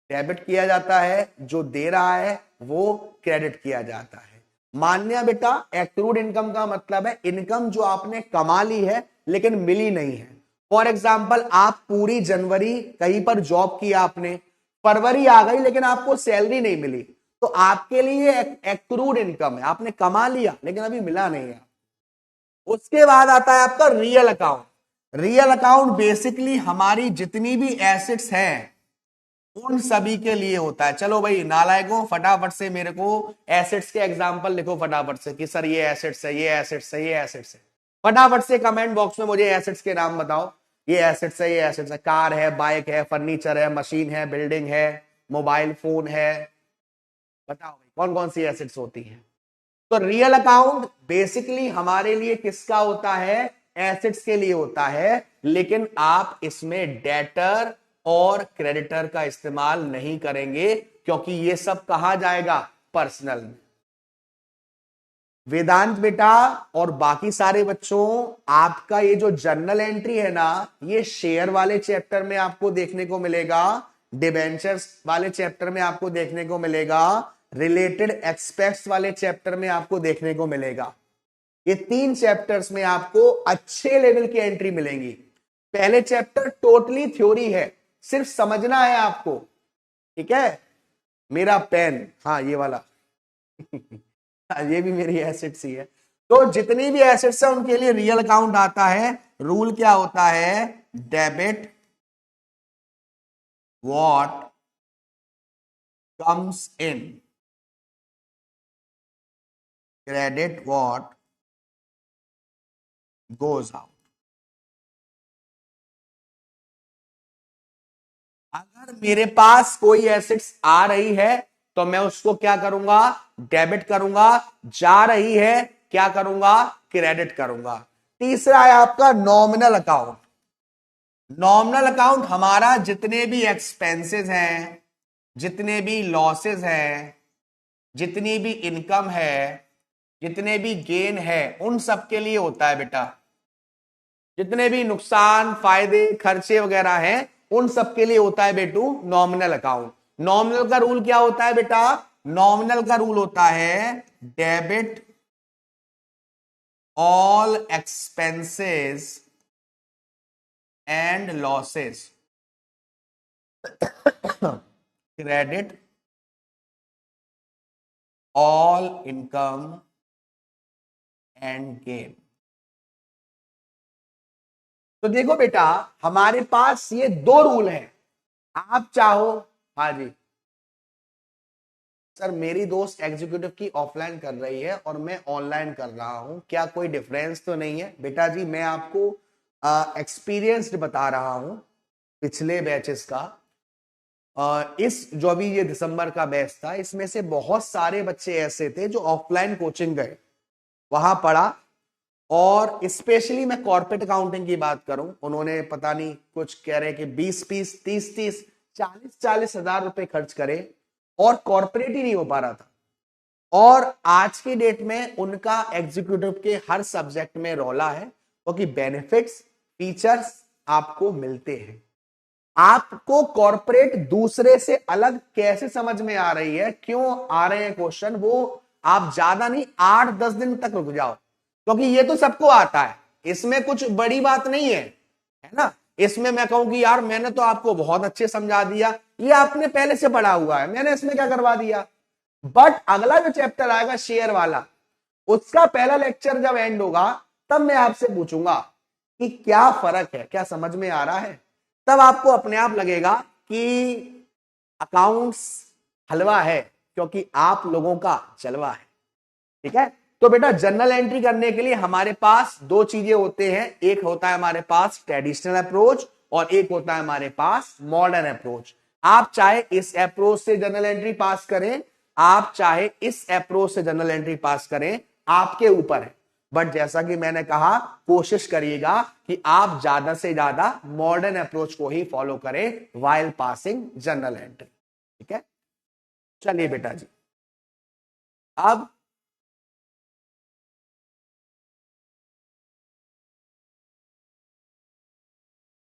डेबिट किया जाता है, जो दे रहा है वो क्रेडिट किया जाता है। मान्य बेटा, एक्रूड इनकम का मतलब है इनकम जो आपने कमा ली है लेकिन मिली नहीं है। फॉर एग्जाम्पल, आप पूरी जनवरी कहीं पर जॉब किया आपने, फरवरी आ गई लेकिन आपको सैलरी नहीं मिली, तो आपके लिए एक्रूड इनकम है, आपने कमा लिया लेकिन अभी मिला नहीं है। उसके बाद आता है आपका real account. Real account basically हमारी जितनी भी एसेट्स हैं उन सभी के लिए होता है। चलो भाई नालायकों, फटाफट से मेरे को एसेट्स के एग्जांपल लिखो फटाफट से, कि सर ये एसेट्स है, ये एसेट्स है, ये एसेट्स है। फटाफट से कमेंट बॉक्स में मुझे एसेट्स के नाम बताओ। ये एसेट्स है, ये एसेट्स है, कार है, बाइक है, फर्नीचर है, मशीन है, बिल्डिंग है, मोबाइल फोन है। बताओ भाई कौन कौन सी एसेट्स होती हैं? तो रियल अकाउंट बेसिकली हमारे लिए किसका होता है? एसेट्स के लिए होता है, लेकिन आप इसमें डेटर और क्रेडिटर का इस्तेमाल नहीं करेंगे, क्योंकि ये सब कहा जाएगा? पर्सनल में। वेदांत बेटा और बाकी सारे बच्चों, आपका ये जो जर्नल एंट्री है ना, ये शेयर वाले चैप्टर में आपको देखने को मिलेगा, डिबेंचर्स वाले चैप्टर में आपको देखने को मिलेगा, रिलेटेड एक्सपेक्ट्स वाले चैप्टर में आपको देखने को मिलेगा। ये तीन चैप्टर्स में आपको अच्छे लेवल की एंट्री मिलेंगी। पहले चैप्टर टोटली थ्योरी है, सिर्फ समझना है आपको। ठीक है। मेरा पेन, हाँ ये वाला ये भी मेरी एसेट्स ही है। तो जितनी भी एसेट्स है उनके लिए रियल अकाउंट आता है। रूल क्या होता है? Debit what comes in, credit what goes out. अगर मेरे पास कोई एसेट्स आ रही है तो मैं उसको क्या करूंगा? डेबिट करूंगा। जा रही है, क्या करूंगा? क्रेडिट करूंगा। तीसरा है आपका नॉमिनल अकाउंट। नॉमिनल अकाउंट हमारा जितने भी एक्सपेंसेस हैं, जितने भी लॉसेस हैं, जितनी भी इनकम है, जितने भी गेन है, उन सब के लिए होता है बेटा। जितने भी नुकसान, फायदे, खर्चे वगैरह हैं, उन सब के लिए होता है बेटू नॉमिनल अकाउंट। नॉमिनल का रूल क्या होता है बेटा? नॉमिनल का रूल होता है debit all expenses and losses, credit all income and gain. तो देखो बेटा, हमारे पास ये दो रूल हैं। आप चाहो, हाँ जी सर, मेरी दोस्त एग्जीक्यूटिव की ऑफलाइन कर रही है और मैं ऑनलाइन कर रहा हूं, क्या कोई डिफरेंस तो नहीं है? बेटा जी, मैं आपको एक्सपीरियंस्ड बता रहा हूं पिछले बैचेस का। इस जो अभी ये दिसंबर का बैच था, इसमें से बहुत सारे बच्चे ऐसे थे जो ऑफलाइन कोचिंग गए, वहां पढ़ा, और स्पेशली मैं कॉर्पोरेट अकाउंटिंग की बात करूं, उन्होंने पता नहीं कुछ कह रहे कि 20-20, 30-30, 40-40 हजार रुपए खर्च करे और कॉर्पोरेट ही नहीं हो पा रहा था। और आज की डेट में उनका एग्जीक्यूटिव के हर सब्जेक्ट में रौला है, क्योंकि बेनिफिट्स, फीचर्स आपको मिलते हैं। आपको कॉर्पोरेट दूसरे से अलग कैसे समझ में आ रही है, क्यों आ रहे हैं क्वेश्चन, वो आप ज्यादा नहीं 8-10 दिन तक रुक जाओ, क्योंकि ये तो सबको आता है, इसमें कुछ बड़ी बात नहीं है ना। इसमें मैं कहूं कि यार मैंने तो आपको बहुत अच्छे समझा दिया, ये आपने पहले से पढ़ा हुआ है, मैंने इसमें क्या करवा दिया। बट अगला जो चैप्टर आएगा शेयर वाला, उसका पहला लेक्चर जब एंड होगा, तब मैं आपसे पूछूंगा कि क्या फर्क है, क्या समझ में आ रहा है। तब आपको अपने आप लगेगा कि अकाउंट्स हलवा है, क्योंकि आप लोगों का जलवा है। ठीक है, तो बेटा जर्नल एंट्री करने के लिए हमारे पास दो चीजें होते हैं, एक होता है हमारे पास ट्रेडिशनल अप्रोच और एक होता है हमारे पास मॉडर्न अप्रोच। आप चाहे इस अप्रोच से जर्नल एंट्री पास करें, आप चाहे इस अप्रोच से जर्नल एंट्री पास करें, आपके ऊपर है। बट जैसा कि मैंने कहा, कोशिश करिएगा कि आप ज्यादा से ज्यादा मॉडर्न अप्रोच को ही फॉलो करें वाइल पासिंग जर्नल एंट्री। ठीक है, चलिए बेटा जी, अब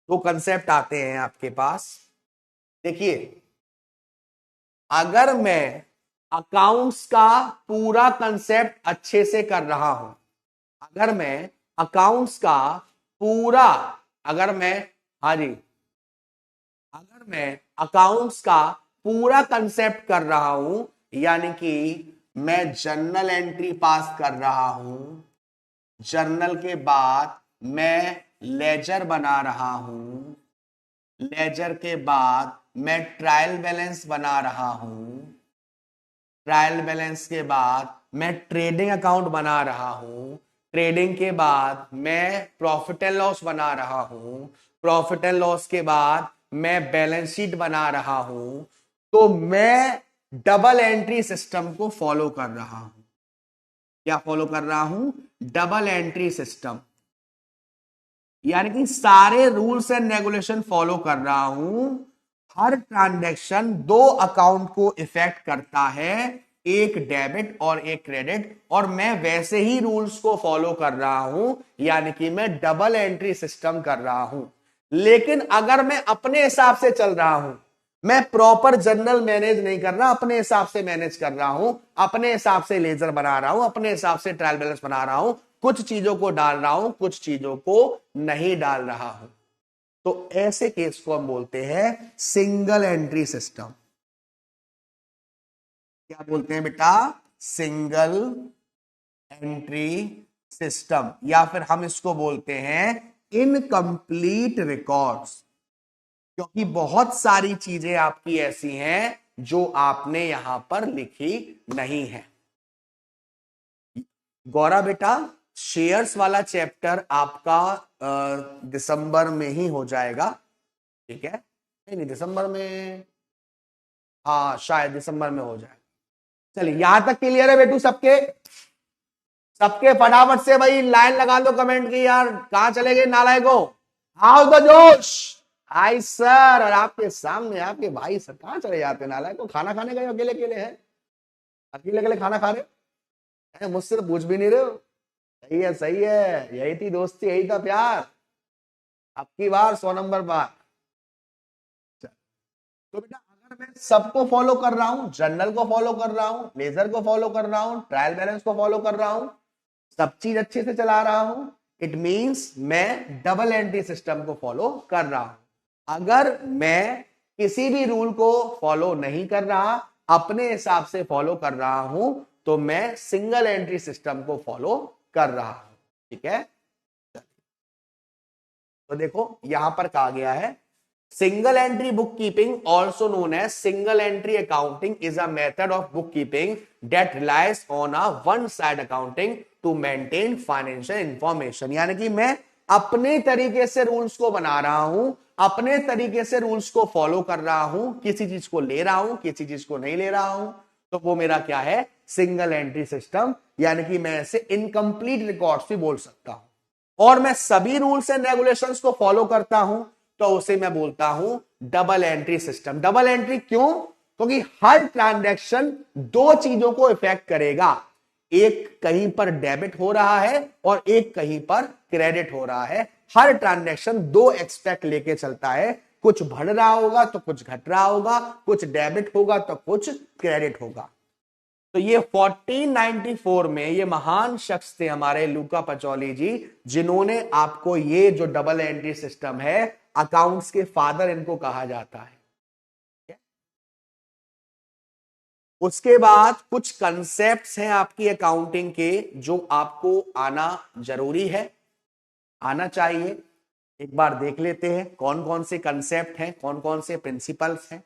दो कंसेप्ट आते हैं आपके पास। देखिए, अगर मैं अकाउंट्स का पूरा कंसेप्ट अच्छे से कर रहा हूं, अगर मैं अकाउंट्स का पूरा, अगर मैं, हाँ जी, अगर मैं अकाउंट्स का पूरा कंसेप्ट कर रहा हूं, यानी कि मैं जर्नल एंट्री पास कर रहा हूं, जर्नल के बाद मैं लेजर बना रहा हूं, लेजर के बाद मैं ट्रायल बैलेंस बना रहा हूं, ट्रायल बैलेंस के बाद मैं ट्रेडिंग अकाउंट बना रहा हूं, ट्रेडिंग के बाद मैं प्रॉफिट एंड लॉस बना रहा हूं, प्रॉफिट एंड लॉस के बाद मैं बैलेंस शीट बना रहा हूं, तो मैं डबल एंट्री सिस्टम को फॉलो कर रहा हूं। क्या फॉलो कर रहा हूं? डबल एंट्री सिस्टम, यानी कि सारे रूल्स एंड रेगुलेशन फॉलो कर रहा हूं। हर ट्रांजैक्शन दो अकाउंट को इफेक्ट करता है, एक डेबिट और एक क्रेडिट, और मैं वैसे ही रूल्स को फॉलो कर रहा हूं, यानी कि मैं डबल एंट्री सिस्टम कर रहा हूं। लेकिन अगर मैं अपने हिसाब से चल रहा हूं, मैं प्रॉपर जर्नल मैनेज नहीं कर रहा, अपने हिसाब से मैनेज कर रहा हूं, अपने हिसाब से लेजर बना रहा हूं, अपने हिसाब से ट्रायल बैलेंस बना रहा हूं, कुछ चीजों को डाल रहा हूं, कुछ चीजों को नहीं डाल रहा हूं, तो ऐसे केस को हम बोलते हैं सिंगल एंट्री सिस्टम। क्या बोलते हैं बेटा? सिंगल एंट्री सिस्टम, या फिर हम इसको बोलते हैं इनकम्प्लीट रिकॉर्ड्स, क्योंकि बहुत सारी चीजें आपकी ऐसी हैं जो आपने यहां पर लिखी नहीं है। गौरा बेटा, शेयर्स वाला चैप्टर आपका दिसंबर में ही हो जाएगा, ठीक है? नहीं नहीं, दिसंबर में, हाँ शायद दिसंबर में हो जाए। चलिए, यहां तक क्लियर है बेटू सबके? सबके फटाफट से भाई लाइन लगा दो कमेंट की, यार कहां चले गए नालायको? हाउ द जोश, हाय सर। और आपके सामने आपके भाई सर कहां चले जाते हैं नालायको? खाना खाने गए अकेले अकेले हैं? अकेले अकेले खाना खा रहे हो? मुझसे तो पूछ भी नहीं रहे हो। सही है सही है, यही थी दोस्ती, यही था प्यार। अब की बार 100 नंबर बार। तो बेटा, अगर मैं सबको फॉलो कर रहा हूं, जर्नल को फॉलो कर रहा हूं, लेजर को फॉलो कर रहा हूं, ट्रायल बैलेंस को फॉलो कर रहा हूं, सब चीज अच्छे से चला रहा हूं, इट मींस मैं डबल एंट्री सिस्टम को फॉलो कर रहा हूं। अगर मैं किसी भी रूल को फॉलो नहीं कर रहा, अपने हिसाब से फॉलो कर रहा हूं, तो मैं सिंगल एंट्री सिस्टम को फॉलो कर रहा हूं। ठीक है, तो देखो यहां पर कहा गया है single entry book keeping also known as single entry accounting is a method of book keeping that relies on a one side accounting to maintain financial information. यानी कि मैं अपने तरीके से रूल्स को बना रहा हूं, अपने तरीके से रूल्स को फॉलो कर रहा हूं, किसी चीज को ले रहा हूं, किसी चीज को नहीं ले रहा हूं, तो वो मेरा क्या है, सिंगल एंट्री सिस्टम। यानी कि मैं इसे इनकम्प्लीट रिकॉर्ड्स भी बोल सकता हूं। और मैं सभी रूल्स एंड रेगुलेशंस को फॉलो करता हूं, तो उसे मैं बोलता हूं double entry system. Double entry क्यों? क्योंकि हर ट्रांजैक्शन दो चीजों को इफेक्ट करेगा, एक कहीं पर डेबिट हो रहा है और एक कहीं पर क्रेडिट हो रहा है। हर ट्रांजैक्शन दो एक्सपेक्ट लेके चलता है, कुछ बढ़ रहा होगा तो कुछ घट रहा होगा, कुछ डेबिट होगा तो कुछ क्रेडिट होगा। तो ये 1494 में ये महान शख्स थे हमारे लूका पचौली जी, जिन्होंने आपको ये जो डबल एंट्री सिस्टम है, अकाउंट्स के फादर इनको कहा जाता है। उसके बाद कुछ कंसेप्ट्स हैं आपकी अकाउंटिंग के जो आपको आना जरूरी है, आना चाहिए। एक बार देख लेते हैं कौन कौन से कंसेप्ट हैं, कौन कौन से प्रिंसिपल्स हैं।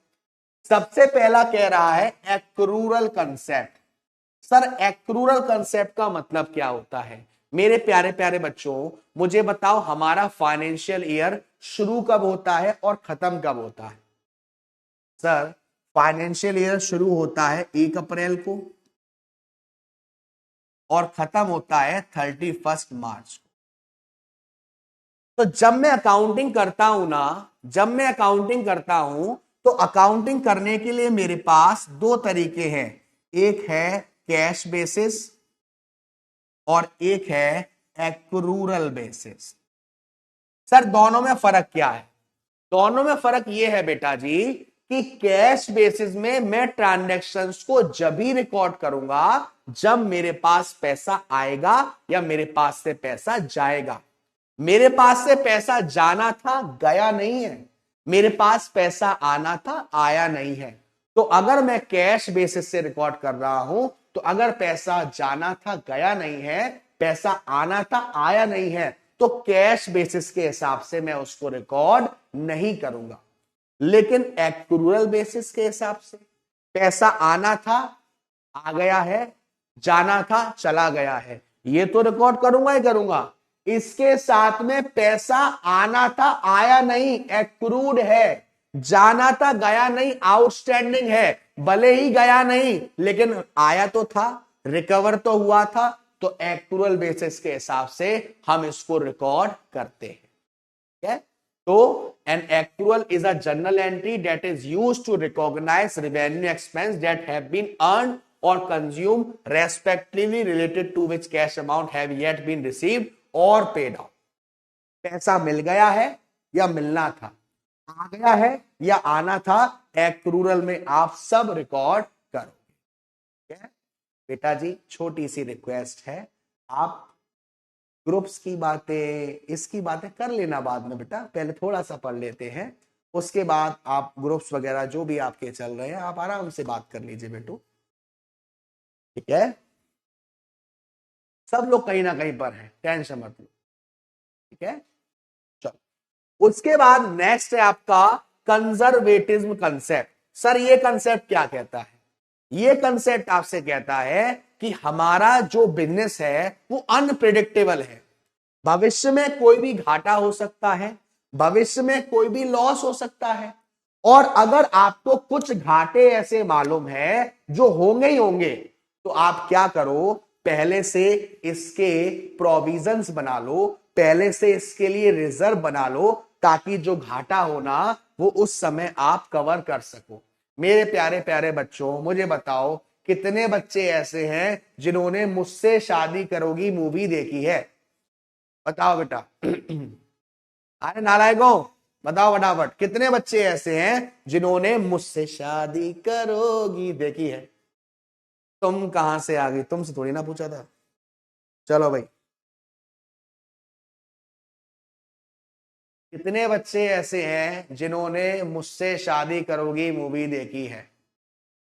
सबसे पहला कह रहा है एक्रूरल कंसेप्ट। सर एक्रूरल कंसेप्ट का मतलब क्या होता है? मेरे प्यारे प्यारे बच्चों, मुझे बताओ हमारा फाइनेंशियल ईयर शुरू कब होता है और खत्म कब होता है? सर फाइनेंशियल ईयर शुरू होता है 1 अप्रैल को और खत्म होता है 31 मार्च को। तो जब मैं अकाउंटिंग करता हूं ना, जब मैं अकाउंटिंग करता हूं, तो अकाउंटिंग करने के लिए मेरे पास दो तरीके हैं, एक है कैश बेसिस और एक है एक्रूरल बेसिस। सर दोनों में फर्क क्या है? दोनों में फर्क यह है बेटा जी कि कैश बेसिस में मैं ट्रांजैक्शंस को जब ही रिकॉर्ड करूंगा जब मेरे पास पैसा आएगा या मेरे पास से पैसा जाएगा। मेरे पास से पैसा जाना था, गया नहीं है, मेरे पास पैसा आना था, आया नहीं है। तो अगर मैं कैश बेसिस से रिकॉर्ड कर रहा हूं, तो अगर पैसा जाना था, गया नहीं है, पैसा आना था, आया नहीं है, तो कैश बेसिस के हिसाब से मैं उसको रिकॉर्ड नहीं करूंगा। लेकिन एक्रूरल बेसिस के हिसाब से पैसा आना था, आ गया है, जाना था, चला गया है, ये तो रिकॉर्ड करूंगा ही करूंगा। इसके साथ में पैसा आना था, आया नहीं, एक्रूड है, जाना था, गया नहीं, आउटस्टैंडिंग है। भले ही गया नहीं लेकिन आया तो था, रिकवर तो हुआ था, तो एक्रूरल बेसिस के हिसाब से हम इसको रिकॉर्ड करते हैं। ठीक है, तो an accrual is a journal entry that is used to recognize revenue expense that have been earned or consumed respectively related to which cash amount have yet been received or paid out। पैसा मिल गया है या मिलना था, आ गया है या आना था, एक्रूरल में आप सब रिकॉर्ड करोगे। ठीक है बेटा जी, छोटी सी रिक्वेस्ट है, आप ग्रुप्स की बातें, इसकी बातें कर लेना बाद में बेटा, पहले थोड़ा सा पढ़ लेते हैं, उसके बाद आप ग्रुप्स वगैरह जो भी आपके चल रहे हैं आप आराम से बात कर लीजिए बेटू। ठीक है, सब लोग कहीं ना कहीं पर हैं, टेंशन मत लो। ठीक है, चलो उसके बाद नेक्स्ट है आपका कंजर्वेटिज्म कंसेप्ट। सर ये कंसेप्ट क्या कहता है? ये कंसेप्ट आपसे कहता है कि हमारा जो बिजनेस है वो अनप्रिडिक्टेबल है। भविष्य में कोई भी घाटा हो सकता है, भविष्य में कोई भी लॉस हो सकता है, और अगर आपको कुछ घाटे ऐसे मालूम है जो होंगे ही होंगे, तो आप क्या करो, पहले से इसके प्रोविजंस बना लो, पहले से इसके लिए रिजर्व बना लो, ताकि जो घाटा होना वो उस समय आप कवर कर सको। मेरे प्यारे प्यारे बच्चों, मुझे बताओ कितने बच्चे ऐसे हैं जिन्होंने मुझसे शादी करोगी मूवी देखी है? बताओ बेटा। अरे नालायकों, बताओ फटाफट, कितने बच्चे ऐसे हैं जिन्होंने मुझसे शादी करोगी देखी है? तुम कहां से आ गई? तुमसे थोड़ी ना पूछा था। चलो भाई, कितने बच्चे ऐसे हैं जिन्होंने मुझसे शादी करोगी मूवी देखी है?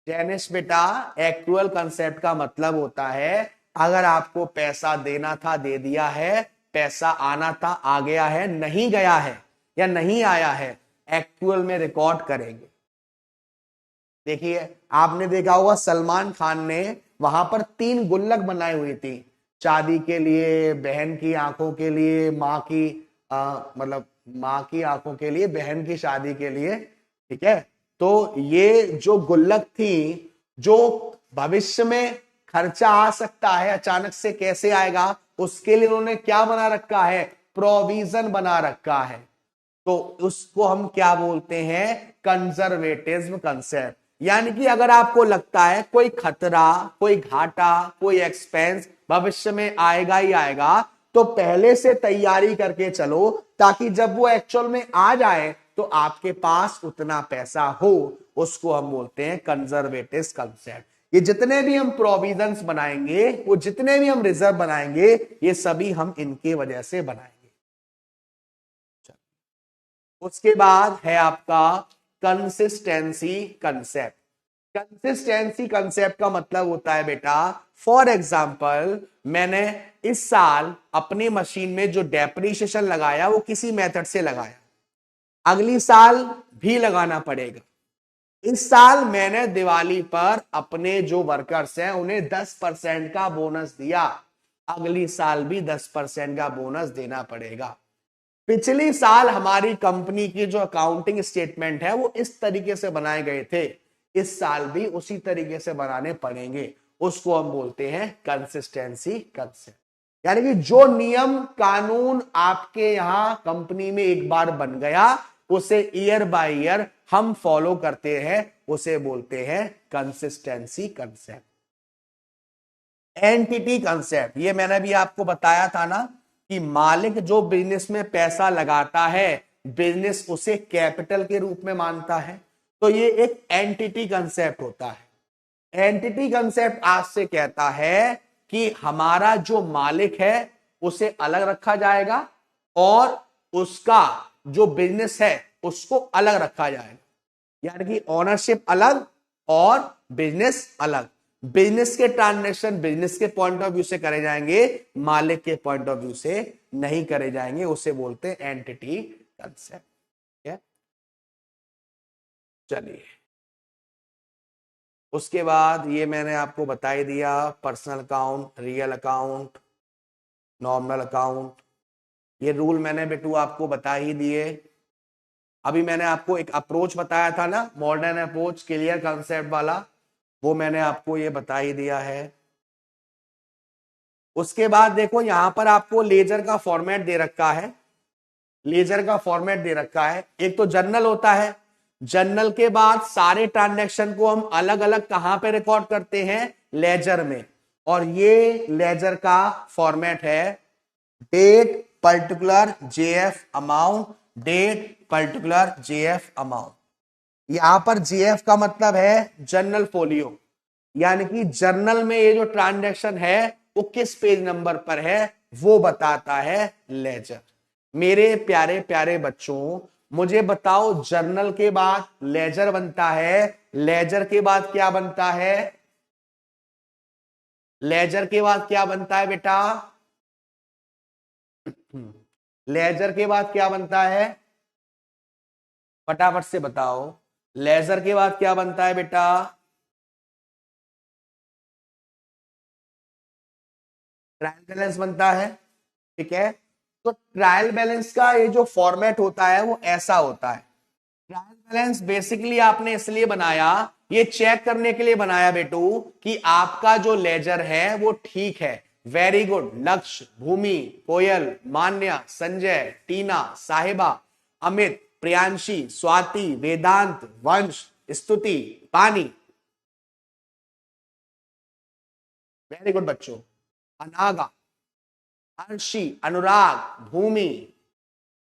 टेनिस बेटा, एक्चुअल कंसेप्ट का मतलब होता है अगर आपको पैसा देना था दे दिया है, पैसा आना था आ गया है, नहीं गया है या नहीं आया है, एक्चुअल में रिकॉर्ड करेंगे। देखिए, आपने देखा होगा सलमान खान ने वहां पर 3 गुल्लक बनाई हुई थी, शादी के लिए, बहन की आंखों के लिए, माँ की मतलब माँ की आंखों के लिए, बहन की शादी के लिए। ठीक है, तो ये जो गुल्लक थी, जो भविष्य में खर्चा आ सकता है, अचानक से कैसे आएगा, उसके लिए उन्होंने क्या बना रखा है, प्रोविजन बना रखा है। तो उसको हम क्या बोलते हैं, कंजर्वेटिज्म कंसेप्ट। यानी कि अगर आपको लगता है कोई खतरा, कोई घाटा, कोई एक्सपेंस भविष्य में आएगा ही आएगा, तो पहले से तैयारी करके चलो, ताकि जब वो एक्चुअल में आ जाए तो आपके पास उतना पैसा हो। उसको हम बोलते हैं कंजर्वेटिव कंसेप्ट। ये जितने भी हम प्रोविजंस बनाएंगे, वो जितने भी हम रिजर्व बनाएंगे, ये सभी हम इनके वजह से बनाएंगे। उसके बाद है आपका कंसिस्टेंसी कंसेप्ट। कंसिस्टेंसी कंसेप्ट का मतलब होता है बेटा, फॉर एग्जाम्पल मैंने इस साल अपनी मशीन में जो डेप्रीशिएशन लगाया वो किसी मेथड से लगाया, अगली साल भी लगाना पड़ेगा। इस साल मैंने दिवाली पर अपने जो वर्कर्स हैं उन्हें 10% का बोनस दिया, अगली साल भी 10% का बोनस देना पड़ेगा। पिछली साल हमारी कंपनी की जो अकाउंटिंग स्टेटमेंट है वो इस तरीके से बनाए गए थे, इस साल भी उसी तरीके से बनाने पड़ेंगे। उसको हम बोलते हैं कंसिस्टेंसी कंसेप्ट। यानी कि जो नियम कानून आपके यहां कंपनी में एक बार बन गया, उसे ईयर बाय ईयर हम फॉलो करते हैं, उसे बोलते हैं कंसिस्टेंसी कंसेप्ट। एंटिटी कंसेप्ट, ये मैंने भी आपको बताया था ना कि मालिक जो बिजनेस में पैसा लगाता है, बिजनेस उसे कैपिटल के रूप में मानता है, तो ये एक एंटिटी कंसेप्ट होता है। एंटिटी कंसेप्ट आज से कहता है कि हमारा जो मालिक है उसे अलग रखा जाएगा और उसका जो बिजनेस है उसको अलग रखा जाएगा। यानी कि ओनरशिप अलग और बिजनेस अलग। बिजनेस के ट्रांजेक्शन बिजनेस के पॉइंट ऑफ व्यू से करे जाएंगे, मालिक के पॉइंट ऑफ व्यू से नहीं करे जाएंगे, उसे बोलते हैं एंटिटी कंसेप्ट। चलिए, उसके बाद ये मैंने आपको बता ही दिया, personal account, real account, normal account, ये रूल मैंने बेटू आपको बता ही दिए। अभी मैंने आपको एक अप्रोच बताया था ना, मॉडर्न अप्रोच, क्लियर कंसेप्ट वाला, वो मैंने आपको ये बता ही दिया है। उसके बाद देखो यहां पर आपको लेजर का फॉर्मेट दे रखा है, लेजर का फॉर्मेट दे रखा है। एक तो जर्नल होता है, जर्नल के बाद सारे ट्रांजैक्शन को हम अलग अलग कहां पे रिकॉर्ड करते हैं, लेजर में। और ये लेजर का फॉर्मेट है date particular JF amount, date particular JF amount. यहां पर जेएफ का मतलब है जर्नल फोलियो, यानी कि जर्नल में ये जो ट्रांजैक्शन है वो किस पेज नंबर पर है वो बताता है लेजर। मेरे प्यारे प्यारे बच्चों, मुझे बताओ, जर्नल के बाद लेजर बनता है, लेजर के बाद क्या बनता है, लेजर के बाद क्या बनता है बेटा, लेजर के बाद क्या बनता है, फटाफट से बताओ, लेजर के बाद क्या बनता है बेटा, ट्रायल बैलेंस बनता है। ठीक है, तो ट्रायल बैलेंस का ये जो फॉर्मेट होता है वो ऐसा होता है। ट्रायल बैलेंस बेसिकली आपने इसलिए बनाया, ये चेक करने के लिए बनाया बेटू कि आपका जो लेजर है वो ठीक है। वेरी गुड, लक्ष्य, भूमि, कोयल, मान्या, संजय, टीना, साहिबा, अमित, प्रियांशी, स्वाति, वेदांत, वंश, स्तुति, पानी। वेरी गुड बच्चों, Anaga, Arshi, Anurag, Bhumi,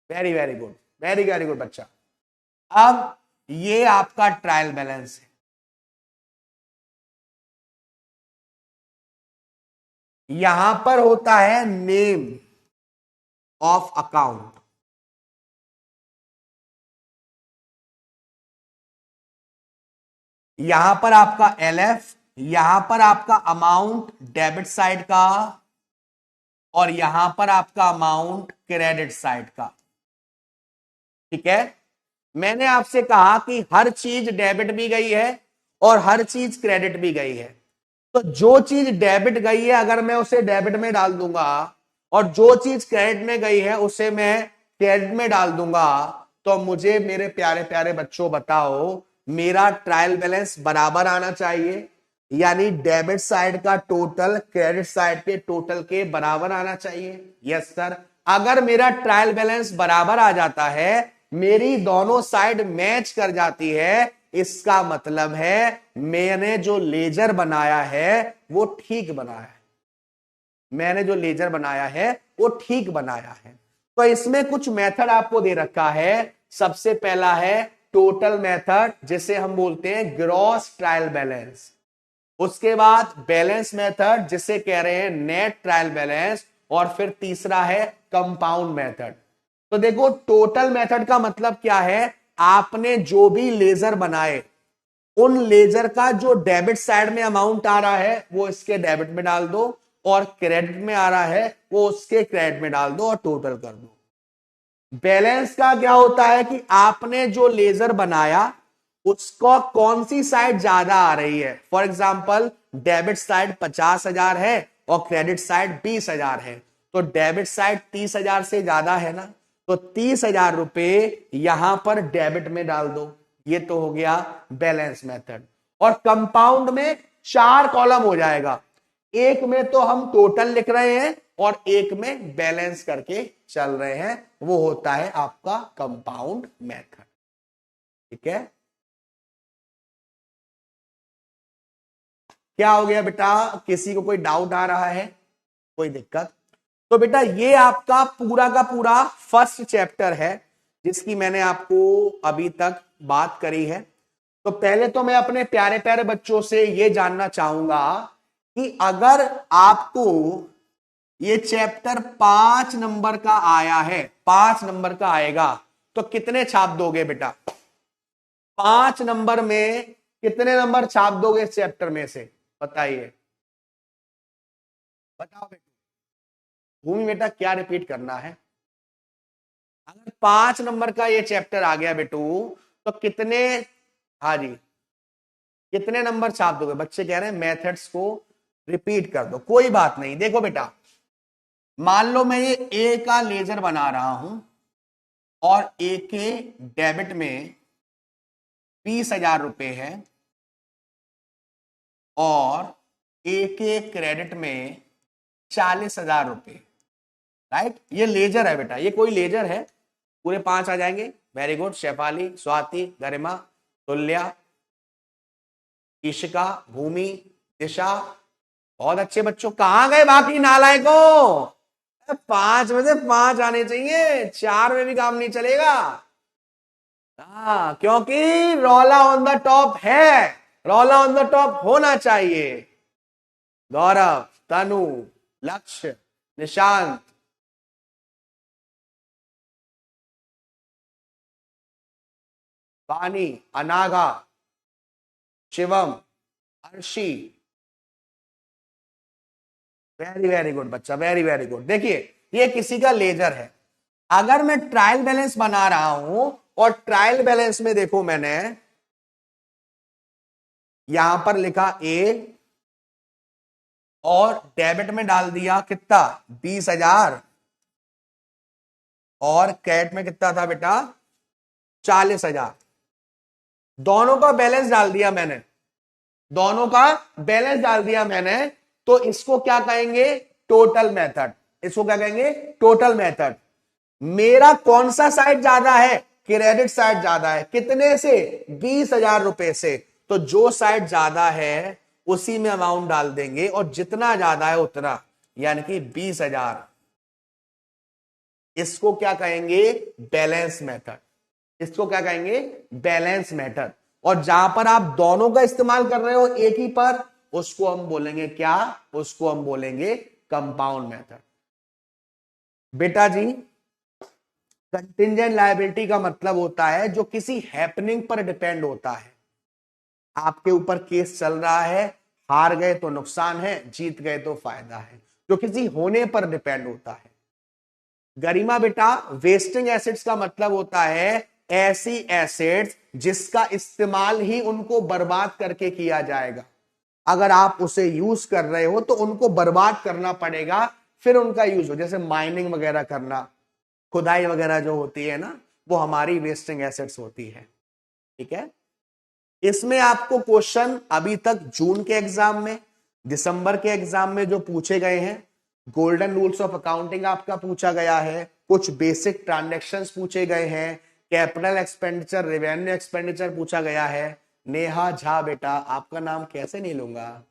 very very good, very very good बच्चा। अब ये आपका ट्रायल बैलेंस है। यहां पर होता है नेम ऑफ अकाउंट, यहां पर आपका एलएफ, यहां पर आपका अमाउंट डेबिट साइड का, और यहां पर आपका अमाउंट क्रेडिट साइड का। ठीक है, मैंने आपसे कहा कि हर चीज डेबिट भी गई है और हर चीज क्रेडिट भी गई है। तो जो चीज डेबिट गई है अगर मैं उसे डेबिट में डाल दूंगा और जो चीज क्रेडिट में गई है उसे मैं क्रेडिट में डाल दूंगा, तो मुझे मेरे प्यारे प्यारे बच्चों बताओ, मेरा ट्रायल बैलेंस बराबर आना चाहिए, यानी डेबिट साइड का टोटल क्रेडिट साइड के टोटल के बराबर आना चाहिए। यस सर, अगर मेरा ट्रायल बैलेंस बराबर आ जाता है, मेरी दोनों साइड मैच कर जाती है, इसका मतलब है मैंने जो लेजर बनाया है वो ठीक बनाया है, मैंने जो लेजर बनाया है वो ठीक बनाया है। तो इसमें कुछ मेथड आपको दे रखा है। सबसे पहला है टोटल मेथड, जिसे हम बोलते हैं ग्रॉस ट्रायल बैलेंस। उसके बाद बैलेंस मेथड, जिसे कह रहे हैं नेट ट्रायल बैलेंस, और फिर तीसरा है कंपाउंड मेथड। तो देखो, टोटल मेथड का मतलब क्या है, आपने जो भी लेजर बनाए उन लेजर का जो डेबिट साइड में अमाउंट आ रहा है वो इसके डेबिट में डाल दो, और क्रेडिट में आ रहा है वो उसके क्रेडिट में डाल दो और टोटल कर दो। बैलेंस का क्या होता है कि आपने जो लेजर बनाया उसको कौन सी साइड ज्यादा आ रही है। फॉर एग्जाम्पल, डेबिट साइड 50,000 है और क्रेडिट साइड 20,000 है, तो डेबिट साइड 30,000 से ज्यादा है ना, तो 30,000 रुपए यहां पर डेबिट में डाल दो। ये तो हो गया बैलेंस मेथड। और कंपाउंड में 4 कॉलम हो जाएगा, एक में तो हम टोटल लिख रहे हैं और एक में बैलेंस करके चल रहे हैं, वो होता है आपका कंपाउंड मेथड। ठीक है, क्या हो गया बेटा, किसी को कोई डाउट आ रहा है, कोई दिक्कत? तो बेटा ये आपका पूरा का पूरा फर्स्ट चैप्टर है जिसकी मैंने आपको अभी तक बात करी है। तो पहले तो मैं अपने प्यारे प्यारे बच्चों से ये जानना चाहूंगा कि अगर आपको ये चैप्टर 5 नंबर का आया है, 5 नंबर का आएगा, तो कितने छाप दोगे बेटा? 5 नंबर में कितने नंबर छाप दोगे इस चैप्टर में से, बताइए, बताओ बेटा। भूमि बेटा क्या रिपीट करना है? अगर 5 नंबर का ये चैप्टर आ गया बेटू, तो कितने, हाँ जी, कितने नंबर छाप दोगे? बच्चे कह रहे हैं मेथड्स को रिपीट कर दो। कोई बात नहीं, देखो बेटा, मान लो मैं ये ए का लेजर बना रहा हूं और ए के डेबिट में 20,000 रुपए है और ए के क्रेडिट में 40,000 रुपए। राइट, ये लेजर है बेटा, ये कोई लेजर है, पूरे 5 आ जाएंगे। वेरी गुड, शेफाली, स्वाति, गरिमा, तुल्या, ईशिका, भूमि, दिशा, बहुत अच्छे बच्चों। कहां गए बाकी नालायकों? 5 में से 5 आने चाहिए, 4 में भी काम नहीं चलेगा। हाँ, क्योंकि रोला ऑन द टॉप है, रोला ऑन द टॉप होना चाहिए। गौरव, तनु, Lakshya, Nishant, Vani, Anaga, Shivam, Arshi, very very good बच्चा, वेरी वेरी गुड। देखिए, ये किसी का लेजर है। अगर मैं ट्रायल बैलेंस बना रहा हूं और ट्रायल बैलेंस में देखो, मैंने यहां पर लिखा ए और डेबिट में डाल दिया कितना, 20,000, और क्रेडिट में कितना था बेटा, 40,000। दोनों का बैलेंस डाल दिया मैंने, दोनों का बैलेंस डाल दिया मैंने, तो इसको क्या कहेंगे, टोटल मेथड। इसको क्या कहेंगे, टोटल मेथड। मेरा कौन सा साइड ज्यादा है, क्रेडिट साइड ज्यादा है, कितने से, 20,000 रुपए से। तो जो साइड ज्यादा है उसी में अमाउंट डाल देंगे, और जितना ज्यादा है उतना, यानी कि 20,000। इसको क्या कहेंगे, बैलेंस मेथड। इसको क्या कहेंगे, बैलेंस मेथड। और जहां पर आप दोनों का इस्तेमाल कर रहे हो एक ही पर, उसको हम बोलेंगे क्या, उसको हम बोलेंगे कंपाउंड मेथड। बेटा जी, कंटिंजेंट लायबिलिटी का मतलब होता है जो किसी हैपनिंग पर डिपेंड होता है। आपके ऊपर केस चल रहा है, हार गए तो नुकसान है, जीत गए तो फायदा है, जो किसी होने पर डिपेंड होता है। गरिमा बेटा, वेस्टिंग एसिड्स का मतलब होता है ऐसी एसिड्स जिसका इस्तेमाल ही उनको बर्बाद करके किया जाएगा। अगर आप उसे यूज कर रहे हो तो उनको बर्बाद करना पड़ेगा, फिर उनका यूज हो। जैसे माइनिंग वगैरह करना, खुदाई वगैरह जो होती है ना, वो हमारी वेस्टिंग एसिड्स होती है। ठीक है, इसमें आपको क्वेश्चन अभी तक जून के एग्जाम में, दिसंबर के एग्जाम में जो पूछे गए हैं, गोल्डन रूल्स ऑफ अकाउंटिंग आपका पूछा गया है, कुछ बेसिक ट्रांजैक्शंस पूछे गए हैं, कैपिटल एक्सपेंडिचर, रेवेन्यू एक्सपेंडिचर पूछा गया है। नेहा झा बेटा, आपका नाम कैसे नहीं लूंगा।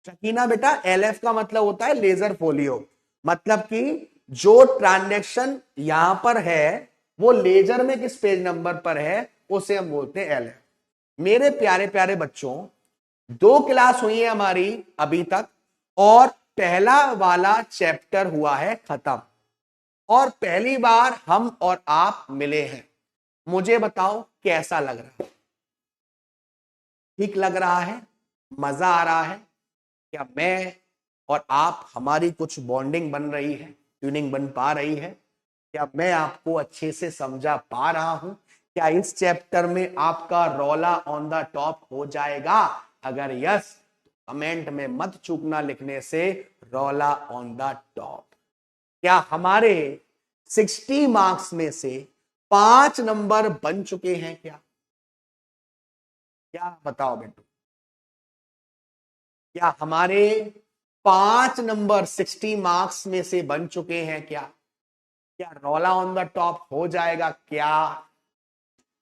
शकीना बेटा, एलएफ का मतलब होता है लेजर फोलियो, मतलब कि जो ट्रांजैक्शन यहां पर है वो लेजर में किस पेज नंबर पर है, उसे हम बोलते हैं एलएफ। मेरे प्यारे प्यारे बच्चों, 2 क्लास हुई है हमारी अभी तक, और पहला वाला चैप्टर हुआ है खत्म, और पहली बार हम और आप मिले हैं। मुझे बताओ कैसा लग रहा है? ठीक लग रहा है? मजा आ रहा है? क्या मैं और आप, हमारी कुछ बॉन्डिंग बन रही है, ट्यूनिंग बन पा रही है? क्या मैं आपको अच्छे से समझा पा रहा हूं? क्या इस चैप्टर में आपका रोला ऑन द टॉप हो जाएगा? अगर यस, कमेंट में मत चूकना लिखने से रोला ऑन द टॉप। क्या हमारे 60 मार्क्स में से 5 नंबर बन चुके हैं? क्या क्या बताओ बेटू, क्या हमारे 5 नंबर 60 मार्क्स में से बन चुके हैं? क्या क्या रोला ऑन द टॉप हो जाएगा? क्या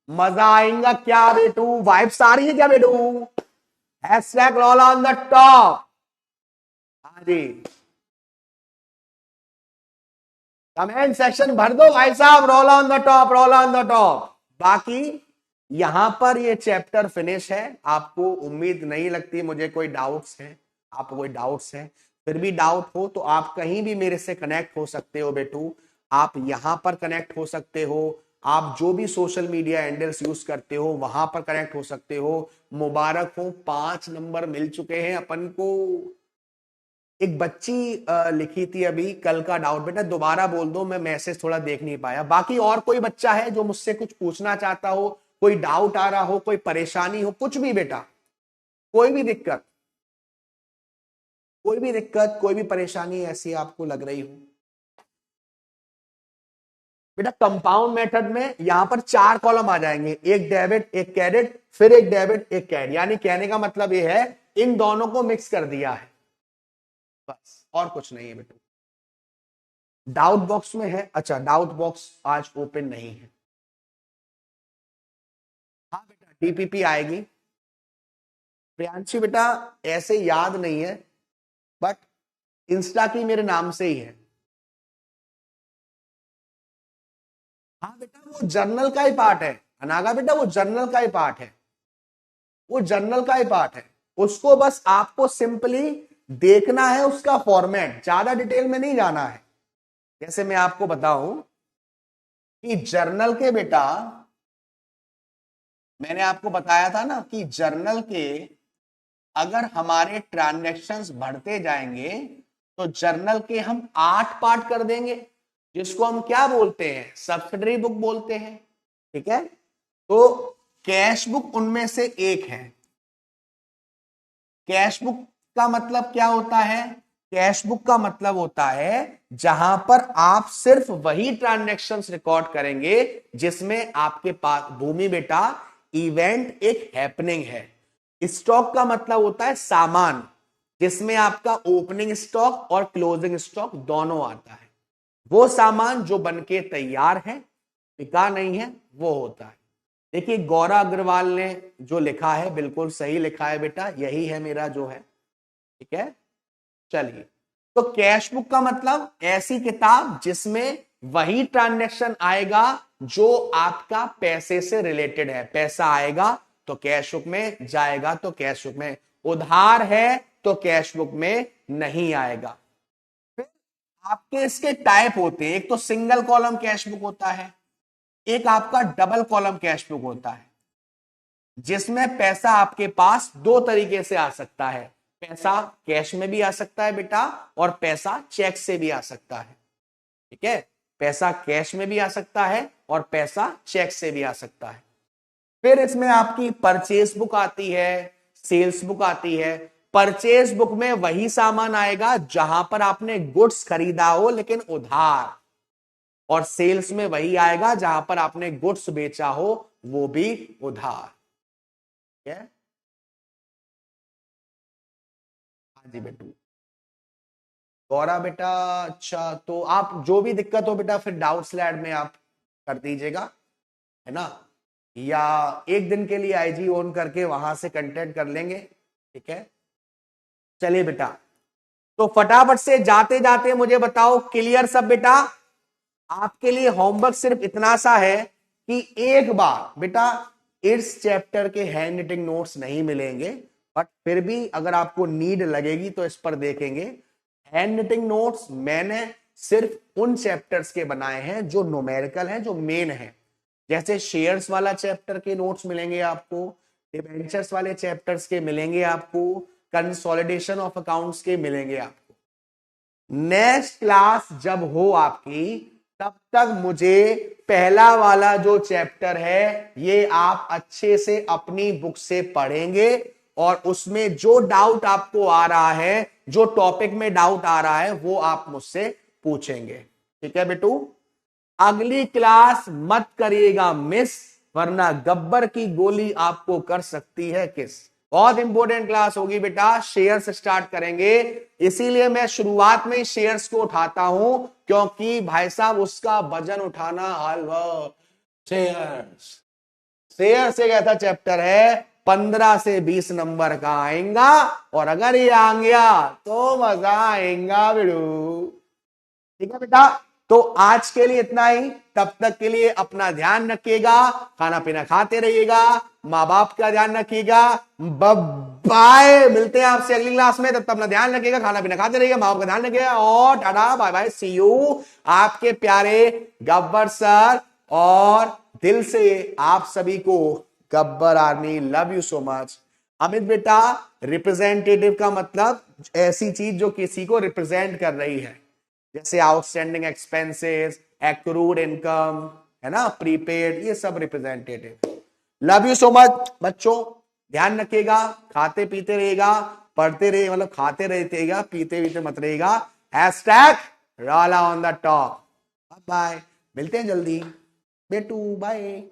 मजा आएगा? क्या बेटू, वाइब्स आ रही है क्या बेटू? हैशटैग रोला ऑन द टॉप। हाँ जी, कमेंट सेक्शन भर दो भाई साहब, रोला ऑन द टॉप, रोला ऑन द टॉप। बाकी यहां पर ये चैप्टर फिनिश है। आपको उम्मीद नहीं लगती मुझे कोई डाउट्स है? आपको कोई डाउट्स है? फिर भी डाउट हो तो आप कहीं भी मेरे से कनेक्ट हो सकते हो बेटू। आप यहां पर कनेक्ट हो सकते हो, आप जो भी सोशल मीडिया हैंडल्स यूज करते हो वहां पर कनेक्ट हो सकते हो। मुबारक हो, 5 नंबर मिल चुके हैं अपन को। एक बच्ची लिखी थी अभी, कल का डाउट, बेटा दोबारा बोल दो, मैं मैसेज थोड़ा देख नहीं पाया। बाकी और कोई बच्चा है जो मुझसे कुछ पूछना चाहता हो, कोई डाउट आ रहा हो, कोई परेशानी हो, कुछ भी बेटा, कोई भी दिक्कत, कोई भी दिक्कत, कोई भी परेशानी ऐसी आपको लग रही हो? बेटा कंपाउंड मेथड में यहां पर 4 कॉलम आ जाएंगे, एक डेबिट, एक क्रेडिट, फिर एक डेबिट, एक क्रेडिट। यानी कहने का मतलब यह है इन दोनों को मिक्स कर दिया है, बस और कुछ नहीं है बेटा। डाउट बॉक्स में है? अच्छा, डाउट बॉक्स आज ओपन नहीं है। हाँ बेटा, डीपीपी आएगी। प्रियांशी बेटा, ऐसे याद नहीं है, बट इंस्टा की मेरे नाम से ही है। हाँ बेटा, वो जर्नल का ही पार्ट है अनागा बेटा, वो जर्नल का ही पार्ट है, वो जर्नल का ही पार्ट है। उसको बस आपको सिंपली देखना है, उसका फॉर्मेट, ज्यादा डिटेल में नहीं जाना है। जैसे मैं आपको बताऊं कि जर्नल के बेटा, मैंने आपको बताया था ना कि जर्नल के अगर हमारे ट्रांजैक्शंस बढ़ते जाएंगे तो जर्नल के हम 8 पार्ट कर देंगे, जिसको हम क्या बोलते हैं, सब्सिडरी बुक बोलते हैं। ठीक है, तो कैश बुक उनमें से एक है। कैश बुक का मतलब क्या होता है? कैश बुक का मतलब होता है जहां पर आप सिर्फ वही ट्रांजैक्शंस रिकॉर्ड करेंगे जिसमें आपके पास, भूमि बेटा, इवेंट एक हैपनिंग है। स्टॉक का मतलब होता है सामान, जिसमें आपका ओपनिंग स्टॉक और क्लोजिंग स्टॉक दोनों आता है। वो सामान जो बनके तैयार है, बिका नहीं है, वो होता है। देखिए गौरव अग्रवाल ने जो लिखा है बिल्कुल सही लिखा है बेटा, यही है मेरा जो है। ठीक है, चलिए, तो कैश बुक का मतलब ऐसी किताब जिसमें वही ट्रांजैक्शन आएगा जो आपका पैसे से रिलेटेड है। पैसा आएगा तो कैश बुक में, जाएगा तो कैश बुक में। उधार है तो कैश बुक में नहीं आएगा। फिर आपके इसके टाइप होते हैं, एक तो सिंगल कॉलम कैश बुक होता है, एक आपका डबल कॉलम कैश बुक होता है, जिसमें पैसा आपके पास दो तरीके से आ सकता है। पैसा कैश में भी आ सकता है बेटा, और पैसा चेक से भी आ सकता है। ठीक है, पैसा कैश में भी आ सकता है और पैसा चेक से भी आ सकता है। फिर इसमें आपकी परचेज बुक आती है, सेल्स बुक आती है। परचेज बुक में वही सामान आएगा जहां पर आपने गुड्स खरीदा हो लेकिन उधार, और सेल्स में वही आएगा जहां पर आपने गुड्स बेचा हो वो भी उधार। ठीक है, हाँ जी बेटू। गौरा बेटा, अच्छा तो आप जो भी दिक्कत हो बेटा फिर डाउट स्लैड में आप कर दीजिएगा, है ना, या एक दिन के लिए आईजी ऑन करके वहां से कंटेक्ट कर लेंगे। ठीक है, चलिए बेटा, तो फटाफट से जाते जाते मुझे बताओ क्लियर सब बेटा। आपके लिए होमवर्क सिर्फ इतना सा है कि एक बार बेटा इस चैप्टर के हैंड राइटिंग नोट्स नहीं मिलेंगे, बट फिर भी अगर आपको नीड लगेगी तो इस पर देखेंगे। हैंड राइटिंग नोट्स मैंने सिर्फ उन चैप्टर्स के बनाए हैं जो न्यूमेरिकल हैं, जो मेन है। जैसे शेयर्स वाला चैप्टर के नोट्स मिलेंगे आपको, डिबेंचर्स वाले चैप्टर्स के मिलेंगे आपको, कंसोलिडेशन ऑफ अकाउंट्स के मिलेंगे आपको। नेक्स्ट क्लास जब हो आपकी, तब तक मुझे पहला वाला जो चैप्टर है ये आप अच्छे से अपनी बुक से पढ़ेंगे, और उसमें जो डाउट आपको आ रहा है, जो टॉपिक में डाउट आ रहा है, वो आप मुझसे पूछेंगे। ठीक है बेटू, अगली क्लास मत करिएगा मिस, वरना गब्बर की गोली आपको कर सकती है किस। बहुत इंपॉर्टेंट क्लास होगी बेटा, शेयर्स स्टार्ट करेंगे, इसीलिए मैं शुरुआत में शेयर्स को उठाता हूं, क्योंकि भाई साहब उसका वजन उठाना हलवा। शेयर्स, शेयर्स एक ऐसा चैप्टर है 15 से 20 नंबर का आएगा, और अगर ये आ गया तो मजा आएगा बेड़ू। ठीक है बेटा, तो आज के लिए इतना ही, तब तक के लिए अपना ध्यान रखिएगा, खाना पीना खाते रहिएगा, माँ बाप का ध्यान रखिएगा। बाय, मिलते हैं आपसे अगली क्लास में, तब तक अपना ध्यान रखिएगा, खाना पीना खाते रहिएगा, माँ बाप का ध्यान रखिएगा, और tata bye bye, see you. आपके प्यारे गब्बर सर, और दिल से आप सभी को Gabbar army love you so much. Amit बेटा, रिप्रेजेंटेटिव का मतलब ऐसी चीज जो किसी को रिप्रेजेंट कर रही है, जैसे आउटस्टैंडिंग एक्सपेंसेस, एक्रूड इनकम, है ना, प्रीपेड, ये सब representative. Love you so much बच्चों, ध्यान रखिएगा, खाते पीते रहेगा, पढ़ते रहिए, मतलब खाते रहते, पीते पीते मत रहेगा। हैशटैग राला ऑन द टॉप। बाय, मिलते हैं जल्दी बेटू, बाय।